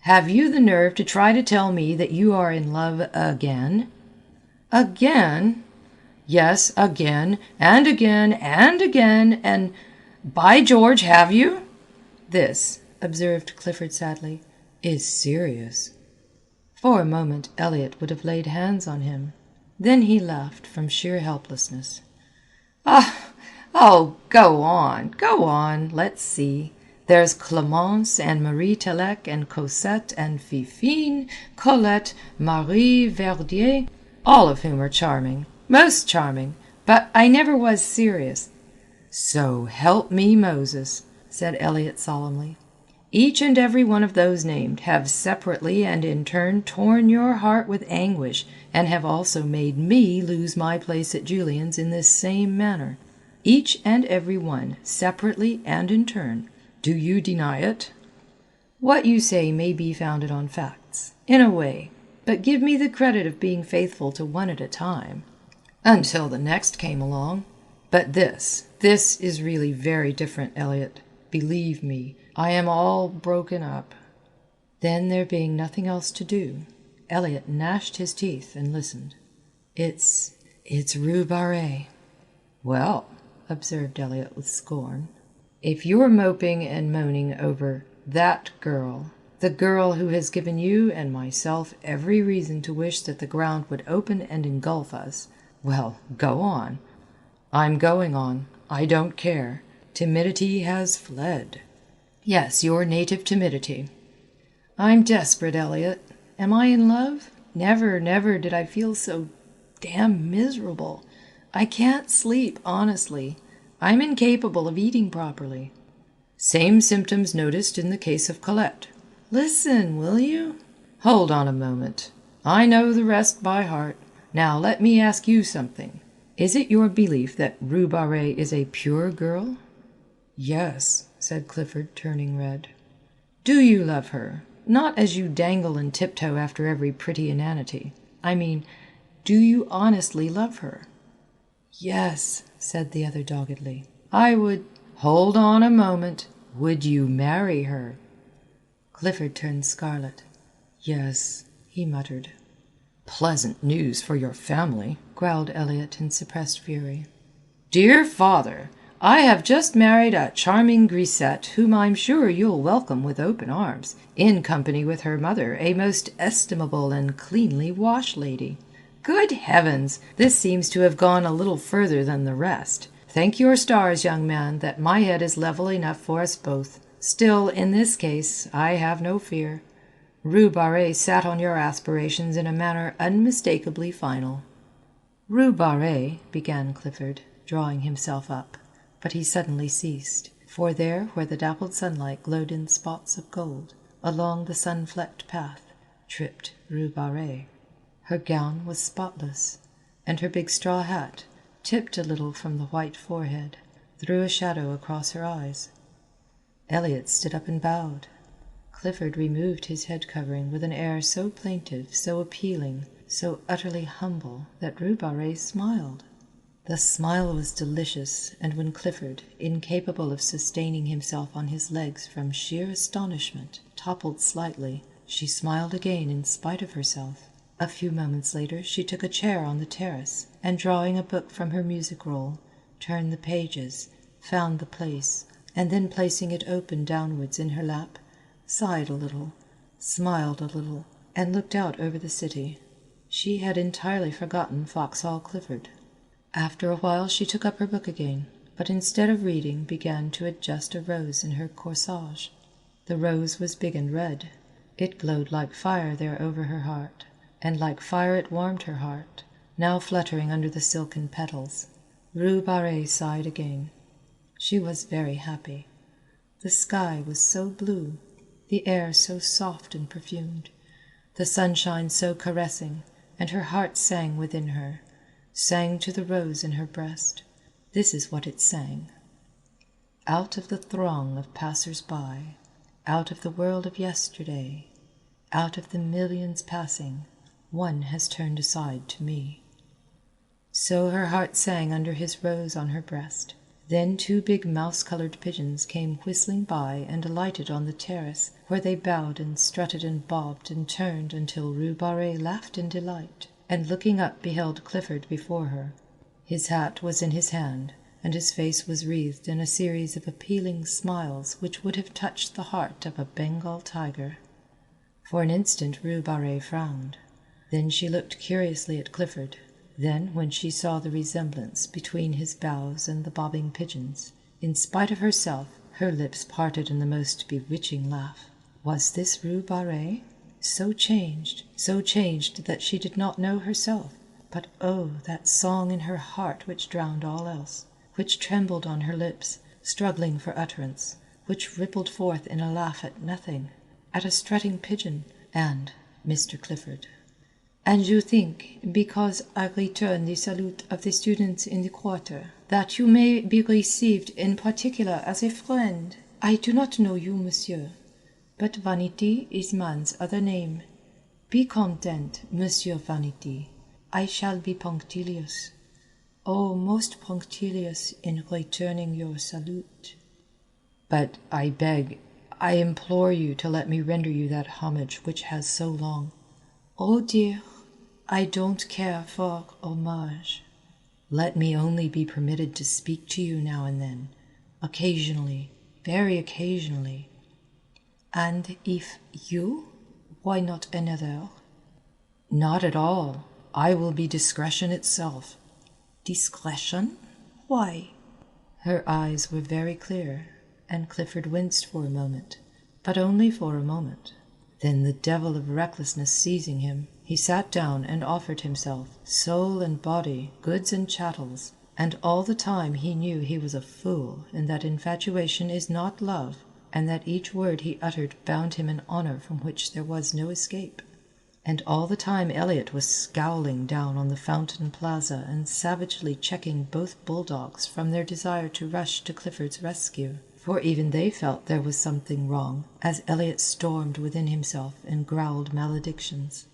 "Have you the nerve to try to tell me that you are in love again?" "Again?" "Yes, again, and again, and again, and... By George, have you?" "This," observed Clifford sadly, "is serious." For a moment Elliot would have laid hands on him. Then he laughed from sheer helplessness. Oh, go on, let's see. There's Clemence and Marie Tellec and Cosette and Fifine, Colette, Marie Verdier, all of whom are charming, most charming, but I never was serious." "So help me Moses," said Elliot solemnly. "Each and every one of those named have separately and in turn torn your heart with anguish, and have also made me lose my place at Julian's in this same manner. Each and every one, separately and in turn. Do you deny it?" "What you say may be founded on facts, in a way, but give me the credit of being faithful to one at a time." "Until the next came along. But this is really very different, Elliot. Believe me, I am all broken up." Then, there being nothing else to do, Elliot gnashed his teeth and listened. It's Rue Barré." "Well," observed Elliot with scorn, "if you're moping and moaning over that girl, the girl who has given you and myself every reason to wish that the ground would open and engulf us, well, go on." "I'm going on. I don't care. Timidity has fled." "Yes, your native timidity." "I'm desperate, Elliot. Am I in love? Never did I feel so damn miserable. I can't sleep, honestly. I'm incapable of eating properly." "Same symptoms noticed in the case of Colette." "Listen, will you?" "Hold on a moment. I know the rest by heart. Now let me ask you something. Is it your belief that Rue Barré is a pure girl?" "Yes," said Clifford, turning red. "Do you love her? Not as you dangle and tiptoe after every pretty inanity. I mean, do you honestly love her?" "Yes," said the other doggedly. "I would—" "Hold on a moment. Would you marry her?" Clifford turned scarlet. "Yes," he muttered. "Pleasant news for your family," growled Elliot in suppressed fury. "Dear father, I have just married a charming grisette whom I'm sure you'll welcome with open arms, in company with her mother, a most estimable and cleanly wash-lady. Good heavens! This seems to have gone a little further than the rest. Thank your stars, young man, that my head is level enough for us both. Still, in this case, I have no fear." Rue Barré sat on your aspirations in a manner unmistakably final." "Rue Barré," began Clifford, drawing himself up, but he suddenly ceased, for there where the dappled sunlight glowed in spots of gold, along the sun-flecked path, tripped Rue Barré. Her gown was spotless, and her big straw hat, tipped a little from the white forehead, threw a shadow across her eyes. Elliot stood up and bowed. Clifford removed his head covering with an air so plaintive, so appealing, so utterly humble that Rue Barré smiled. The smile was delicious, and when Clifford, incapable of sustaining himself on his legs from sheer astonishment, toppled slightly, she smiled again in spite of herself. A few moments later she took a chair on the terrace, and drawing a book from her music roll, turned the pages, found the place, and then placing it open downwards in her lap, sighed a little, smiled a little, and looked out over the city. She had entirely forgotten Foxhall Clifford. After a while she took up her book again, but instead of reading began to adjust a rose in her corsage. The rose was big and red. It glowed like fire there over her heart, and like fire it warmed her heart, now fluttering under the silken petals. Rue Barré sighed again. She was very happy. The sky was so blue, the air so soft and perfumed, the sunshine so caressing, and her heart sang within her, sang to the rose in her breast. This is what it sang. Out of the throng of passers-by, out of the world of yesterday, out of the millions passing, one has turned aside to me. So her heart sang under his rose on her breast. Then two big mouse-colored pigeons came whistling by and alighted on the terrace, where they bowed and strutted and bobbed and turned until Rue Barré laughed in delight, and looking up beheld Clifford before her. His hat was in his hand, and his face was wreathed in a series of appealing smiles which would have touched the heart of a Bengal tiger. For an instant Rue Barré frowned. Then she looked curiously at Clifford. Then, when she saw the resemblance between his bows and the bobbing pigeons, in spite of herself, her lips parted in the most bewitching laugh. Was this Rue Barré? So changed that she did not know herself. But oh, that song in her heart which drowned all else, which trembled on her lips, struggling for utterance, which rippled forth in a laugh at nothing, at a strutting pigeon, and Mr. Clifford. "And you think, because I return the salute of the students in the quarter, that you may be received in particular as a friend? I do not know you, monsieur, but Vanity is man's other name. Be content, Monsieur Vanity. I shall be punctilious. Oh, most punctilious in returning your salute." "But I beg, I implore you to let me render you that homage which has so long—" "Oh dear, I don't care for homage." "Let me only be permitted to speak to you now and then, occasionally, very occasionally." "And if you, why not another?" "Not at all. I will be discretion itself." "Discretion? Why?" Her eyes were very clear, and Clifford winced for a moment, but only for a moment. Then the devil of recklessness seizing him, he sat down and offered himself, soul and body, goods and chattels, and all the time he knew he was a fool and that infatuation is not love, and that each word he uttered bound him in honour from which there was no escape. And all the time Elliot was scowling down on the Fountain Plaza and savagely checking both bulldogs from their desire to rush to Clifford's rescue, for even they felt there was something wrong, as Elliot stormed within himself and growled maledictions.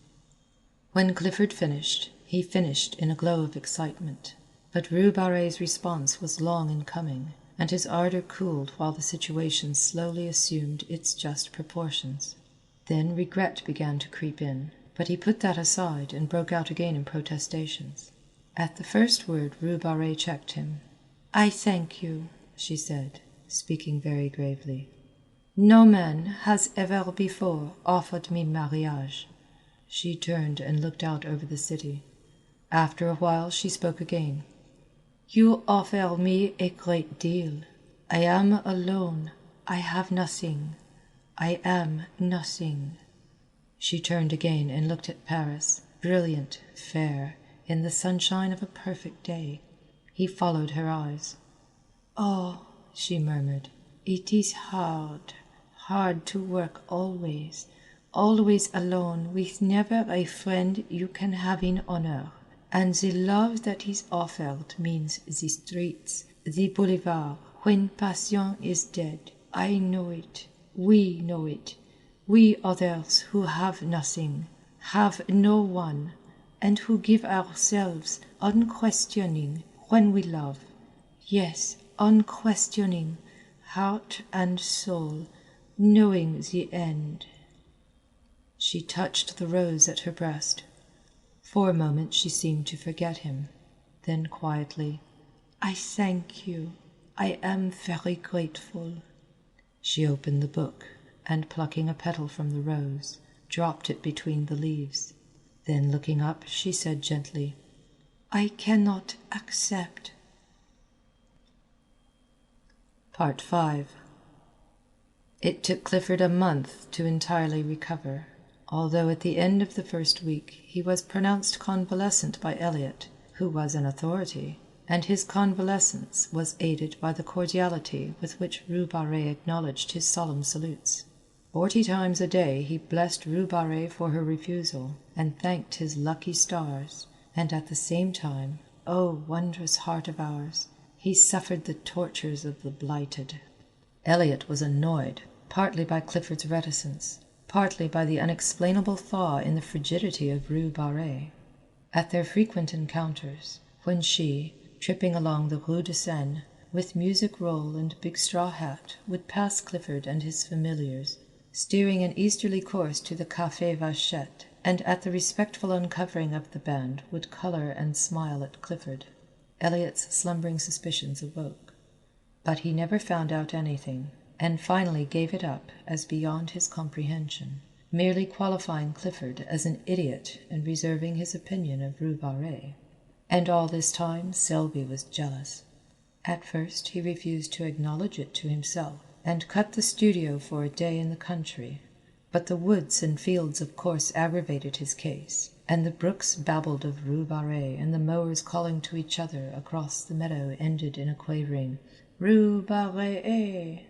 When Clifford finished, he finished in a glow of excitement, but Rue Barré's response was long in coming, and his ardour cooled while the situation slowly assumed its just proportions. Then regret began to creep in, but he put that aside and broke out again in protestations. At the first word Rue Barré checked him. "I thank you," she said, speaking very gravely. "No man has ever before offered me mariage." She turned and looked out over the city. After a while she spoke again. "You offer me a great deal. I am alone. I have nothing. I am nothing." She turned again and looked at Paris, brilliant, fair, in the sunshine of a perfect day. He followed her eyes. "Oh," she murmured, "it is hard, hard to work always, always alone, with never a friend you can have in honor. And the love that is offered means the streets, the boulevard, when passion is dead. I know it. We know it. We others who have nothing, have no one, and who give ourselves unquestioning when we love. Yes, unquestioning, heart and soul, knowing the end." She touched the rose at her breast. For a moment she seemed to forget him. Then quietly, "I thank you. I am very grateful." She opened the book, and plucking a petal from the rose, dropped it between the leaves. Then looking up, she said gently, "I cannot accept." Part 5. It took Clifford a month to entirely recover, although at the end of the first week he was pronounced convalescent by Elliot, who was an authority, and his convalescence was aided by the cordiality with which Rue Barrée acknowledged his solemn salutes. 40 times a day he blessed Rue Barrée for her refusal, and thanked his lucky stars, and at the same time, O wondrous heart of ours, he suffered the tortures of the blighted. Elliot was annoyed, partly by Clifford's reticence, partly by the unexplainable thaw in the frigidity of Rue Barrée. At their frequent encounters, when she, tripping along the Rue de Seine, with music roll and big straw hat, would pass Clifford and his familiars, steering an easterly course to the Café Vachette, and at the respectful uncovering of the band would colour and smile at Clifford, Elliot's slumbering suspicions awoke. But he never found out anything, and finally gave it up as beyond his comprehension, merely qualifying Clifford as an idiot and reserving his opinion of Rue Barrée. And all this time Selby was jealous. At first he refused to acknowledge it to himself, and cut the studio for a day in the country. But the woods and fields of course aggravated his case, and the brooks babbled of Rue Barrée, and the mowers calling to each other across the meadow ended in a quavering Rue Barrée.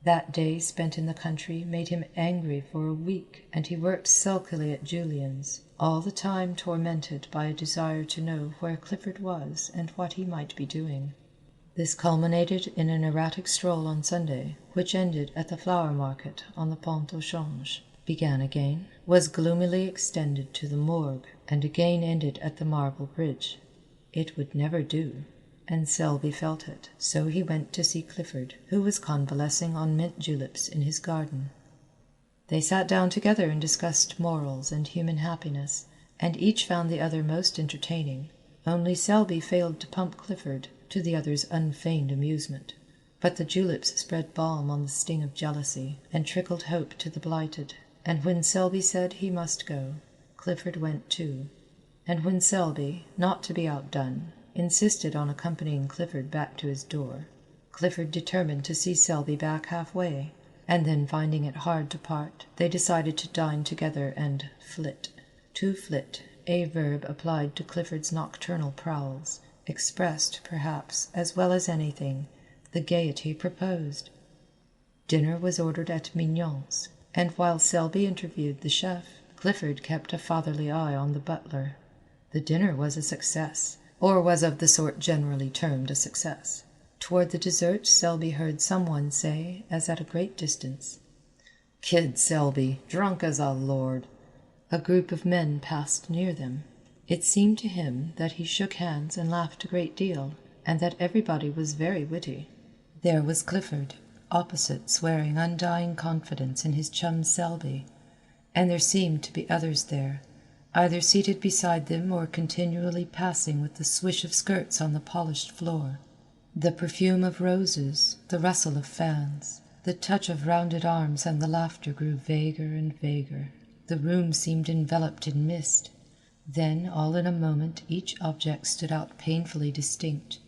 That day spent in the country made him angry for a week, and he worked sulkily at Julian's, all the time tormented by a desire to know where Clifford was and what he might be doing. This culminated in an erratic stroll on Sunday, which ended at the flower market on the Pont au Change, began again, was gloomily extended to the morgue, and again ended at the Marble Bridge. It would never do, and Selby felt it, so he went to see Clifford, who was convalescing on mint juleps in his garden. They sat down together and discussed morals and human happiness, and each found the other most entertaining, only Selby failed to pump Clifford, to the other's unfeigned amusement. But the juleps spread balm on the sting of jealousy, and trickled hope to the blighted, and when Selby said he must go, Clifford went too. And when Selby, not to be outdone, insisted on accompanying Clifford back to his door, Clifford determined to see Selby back halfway, and then finding it hard to part, they decided to dine together and flit. To flit, a verb applied to Clifford's nocturnal prowls, expressed, perhaps, as well as anything, the gaiety proposed. Dinner was ordered at Mignon's, and while Selby interviewed the chef, Clifford kept a fatherly eye on the butler. The dinner was a success, or was of the sort generally termed a success. Toward the dessert Selby heard someone say, as at a great distance, "Kid Selby, drunk as a lord." A group of men passed near them. It seemed to him that he shook hands and laughed a great deal, and that everybody was very witty. There was Clifford, opposite, swearing undying confidence in his chum Selby, and there seemed to be others there, either seated beside them or continually passing with the swish of skirts on the polished floor. The perfume of roses, the rustle of fans, the touch of rounded arms and the laughter grew vaguer and vaguer. The room seemed enveloped in mist. Then, all in a moment, each object stood out painfully distinct.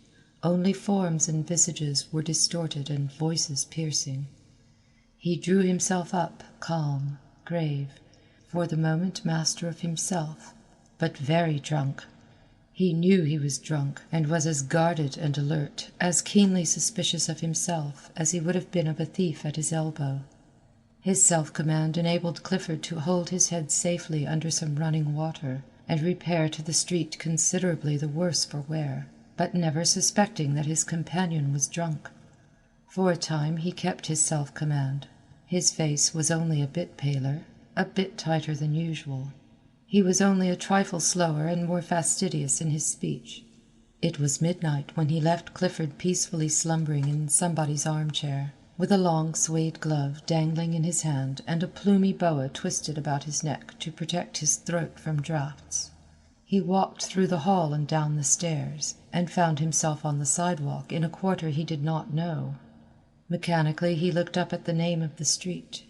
Only forms and visages were distorted and voices piercing. He drew himself up, calm, grave, for the moment master of himself, but very drunk. He knew he was drunk, and was as guarded and alert, as keenly suspicious of himself as he would have been of a thief at his elbow. His self-command enabled Clifford to hold his head safely under some running water, and repair to the street considerably the worse for wear, but never suspecting that his companion was drunk. For a time he kept his self-command. His face was only a bit paler, a bit tighter than usual. He was only a trifle slower and more fastidious in his speech. It was midnight when he left Clifford peacefully slumbering in somebody's armchair, with a long suede glove dangling in his hand and a plumy boa twisted about his neck to protect his throat from draughts. He walked through the hall and down the stairs, and found himself on the sidewalk in a quarter he did not know. Mechanically he looked up at the name of the street.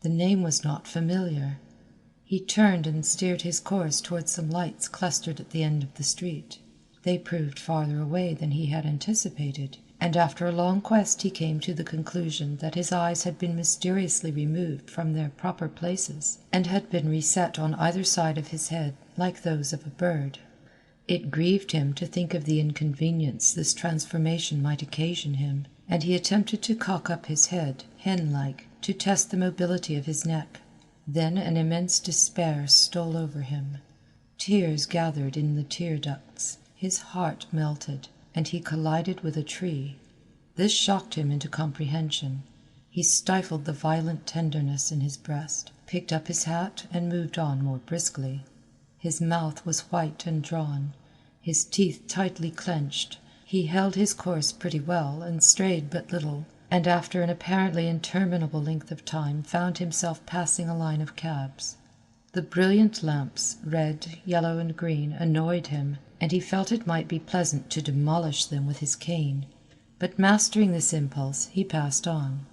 The name was not familiar. He turned and steered his course towards some lights clustered at the end of the street. They proved farther away than he had anticipated, and after a long quest he came to the conclusion that his eyes had been mysteriously removed from their proper places, and had been reset on either side of his head like those of a bird. It grieved him to think of the inconvenience this transformation might occasion him, and he attempted to cock up his head, hen-like, to test the mobility of his neck. Then an immense despair stole over him. Tears gathered in the tear ducts. His heart melted, and he collided with a tree. This shocked him into comprehension. He stifled the violent tenderness in his breast, picked up his hat, and moved on more briskly. His mouth was white and drawn, his teeth tightly clenched. He held his course pretty well and strayed but little, and after an apparently interminable length of time found himself passing a line of cabs. The brilliant lamps, red, yellow, and green, annoyed him, and he felt it might be pleasant to demolish them with his cane, but mastering this impulse he passed on.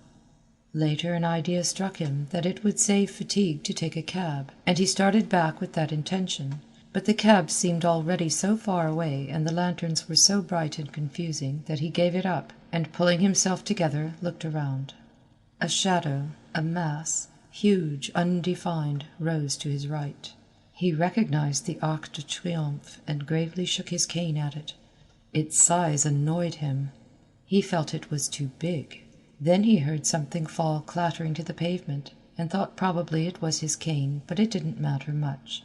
Later an idea struck him that it would save fatigue to take a cab, and he started back with that intention, but the cab seemed already so far away and the lanterns were so bright and confusing that he gave it up, and pulling himself together looked around. A shadow, a mass, huge, undefined, rose to his right. He recognized the Arc de Triomphe and gravely shook his cane at it. Its size annoyed him. He felt it was too big. Then he heard something fall clattering to the pavement, and thought probably it was his cane, but it didn't matter much.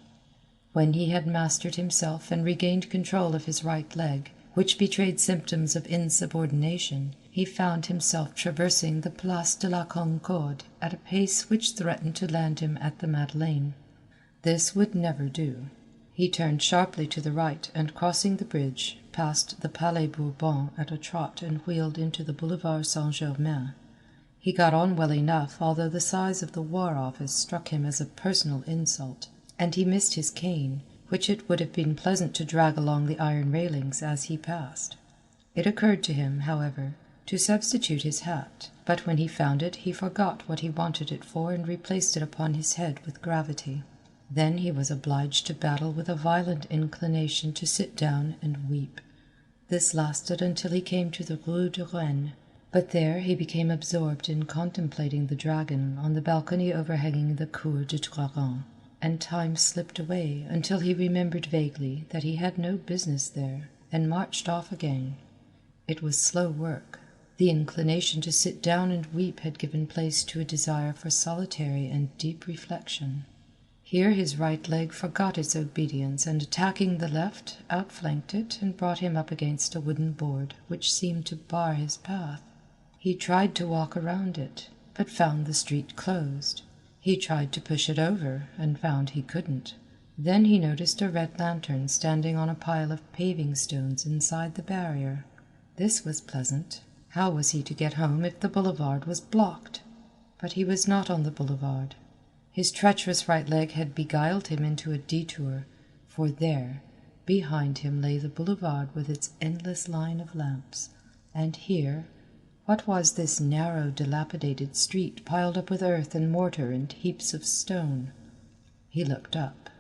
When he had mastered himself and regained control of his right leg, which betrayed symptoms of insubordination, he found himself traversing the Place de la Concorde at a pace which threatened to land him at the Madeleine. This would never do. He turned sharply to the right and, crossing the bridge, passed the Palais Bourbon at a trot and wheeled into the Boulevard Saint-Germain. He got on well enough, although the size of the War Office struck him as a personal insult, and he missed his cane, which it would have been pleasant to drag along the iron railings as he passed. It occurred to him, however, to substitute his hat, but when he found it he forgot what he wanted it for and replaced it upon his head with gravity. Then he was obliged to battle with a violent inclination to sit down and weep. This lasted until he came to the Rue de Rennes, but there he became absorbed in contemplating the dragon on the balcony overhanging the Cour de Dragon, and time slipped away until he remembered vaguely that he had no business there, and marched off again. It was slow work. The inclination to sit down and weep had given place to a desire for solitary and deep reflection. Here his right leg forgot its obedience, and attacking the left, outflanked it and brought him up against a wooden board which seemed to bar his path. He tried to walk around it, but found the street closed. He tried to push it over, and found he couldn't. Then he noticed a red lantern standing on a pile of paving stones inside the barrier. This was pleasant. How was he to get home if the boulevard was blocked? But he was not on the boulevard. His treacherous right leg had beguiled him into a detour, for there, behind him lay the boulevard with its endless line of lamps, and here, what was this narrow, dilapidated street piled up with earth and mortar and heaps of stone? He looked up.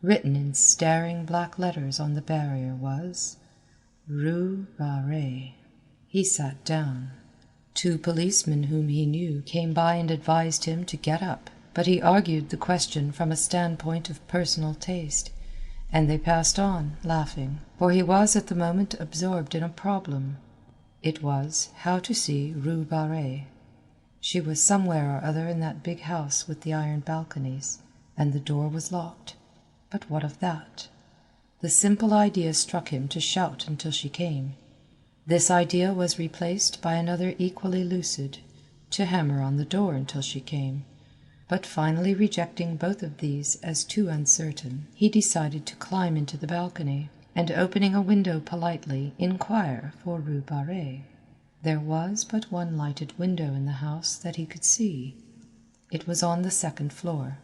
Written in staring black letters on the barrier was Rue Barrée. He sat down. 2 policemen whom he knew came by and advised him to get up, but he argued the question from a standpoint of personal taste, and they passed on, laughing, for he was at the moment absorbed in a problem. It was how to see Rue Barrée. She was somewhere or other in that big house with the iron balconies, and the door was locked. But what of that? The simple idea struck him to shout until she came. This idea was replaced by another equally lucid, to hammer on the door until she came. But finally rejecting both of these as too uncertain, he decided to climb into the balcony, and opening a window politely, inquire for Rue Barrée. There was but one lighted window in the house that he could see. It was on the second floor,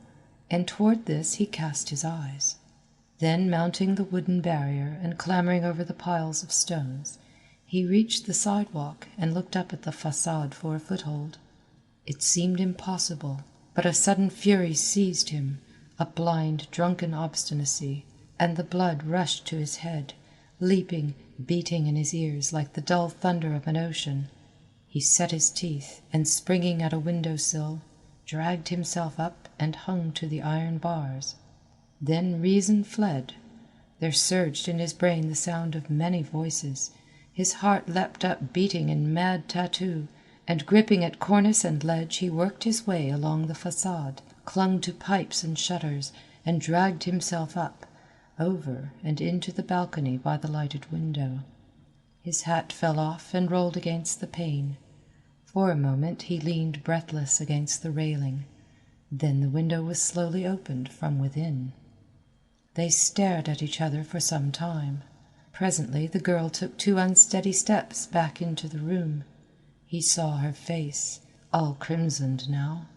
and toward this he cast his eyes. Then, mounting the wooden barrier and clambering over the piles of stones, he reached the sidewalk and looked up at the façade for a foothold. It seemed impossible, but a sudden fury seized him, a blind, drunken obstinacy, and the blood rushed to his head, leaping, beating in his ears like the dull thunder of an ocean. He set his teeth, and springing at a window-sill, dragged himself up and hung to the iron bars. Then reason fled. There surged in his brain the sound of many voices. His heart leapt up beating in mad tattoo, and gripping at cornice and ledge he worked his way along the façade, clung to pipes and shutters, and dragged himself up, over and into the balcony by the lighted window. His hat fell off and rolled against the pane. For a moment he leaned breathless against the railing. Then the window was slowly opened from within. They stared at each other for some time. Presently the girl took 2 unsteady steps back into the room. He saw her face, all crimsoned now.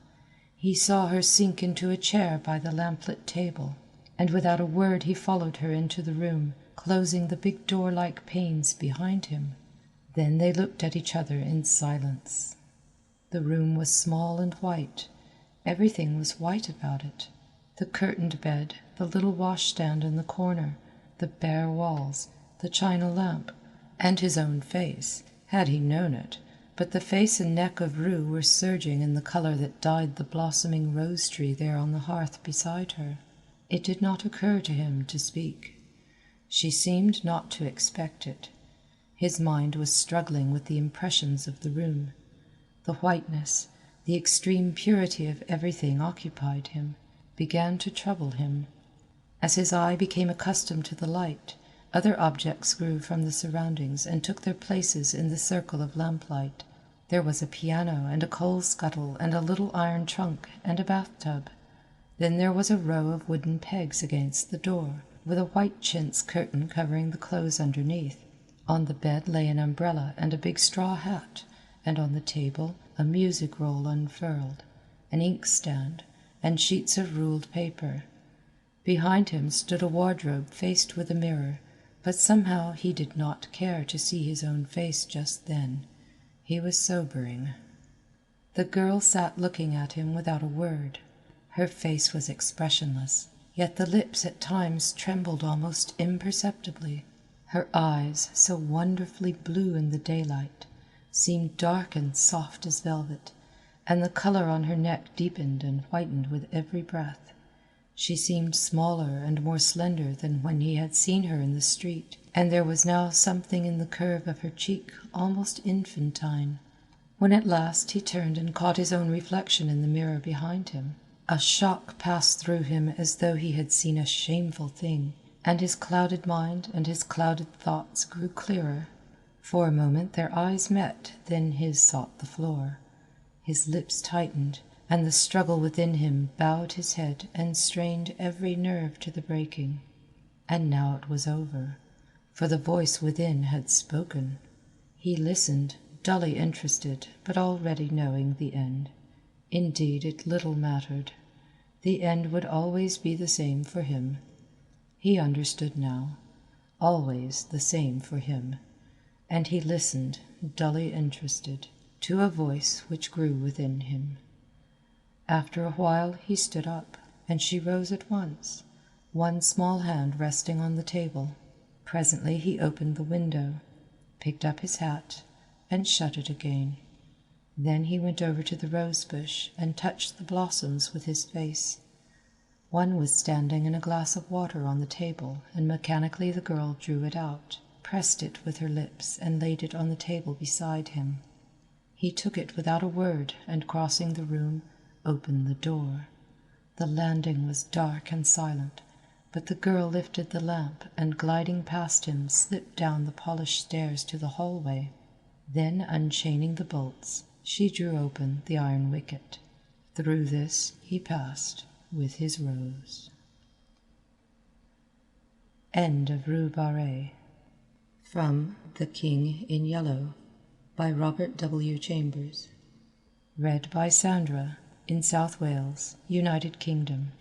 He saw her sink into a chair by the lamplit table, and without a word he followed her into the room, closing the big door-like panes behind him. Then they looked at each other in silence. The room was small and white. Everything was white about it. The curtained bed, the little washstand in the corner, the bare walls, the china lamp, and his own face, had he known it, but the face and neck of Rue were surging in the colour that dyed the blossoming rose-tree there on the hearth beside her. It did not occur to him to speak. She seemed not to expect it. His mind was struggling with the impressions of the room. The whiteness, the extreme purity of everything occupied him, began to trouble him. As his eye became accustomed to the light, other objects grew from the surroundings and took their places in the circle of lamplight. There was a piano and a coal scuttle and a little iron trunk and a bathtub. Then there was a row of wooden pegs against the door, with a white chintz curtain covering the clothes underneath. On the bed lay an umbrella and a big straw hat, and on the table a music roll unfurled, an inkstand, and sheets of ruled paper. Behind him stood a wardrobe faced with a mirror, but somehow he did not care to see his own face just then. He was sobering. The girl sat looking at him without a word. Her face was expressionless, yet the lips at times trembled almost imperceptibly. Her eyes, so wonderfully blue in the daylight, seemed dark and soft as velvet, and the colour on her neck deepened and whitened with every breath. She seemed smaller and more slender than when he had seen her in the street, and there was now something in the curve of her cheek almost infantine. When at last he turned and caught his own reflection in the mirror behind him, a shock passed through him as though he had seen a shameful thing, and his clouded mind and his clouded thoughts grew clearer. For a moment their eyes met, then his sought the floor. His lips tightened, and the struggle within him bowed his head and strained every nerve to the breaking. And now it was over, for the voice within had spoken. He listened, dully interested, but already knowing the end. Indeed, it little mattered. The end would always be the same for him. He understood now. Always the same for him. And he listened, dully interested, to a voice which grew within him. After a while he stood up, and she rose at once, one small hand resting on the table. Presently he opened the window, picked up his hat, and shut it again. Then he went over to the rose bush and touched the blossoms with his face. One was standing in a glass of water on the table, and mechanically the girl drew it out, pressed it with her lips, and laid it on the table beside him. He took it without a word, and crossing the room, opened the door. The landing was dark and silent, but the girl lifted the lamp and gliding past him slipped down the polished stairs to the hallway. Then, unchaining the bolts, she drew open the iron wicket. Through this he passed with his rose. End of Rue Barré. From The King in Yellow by Robert W. Chambers. Read by Sandra in South Wales, United Kingdom.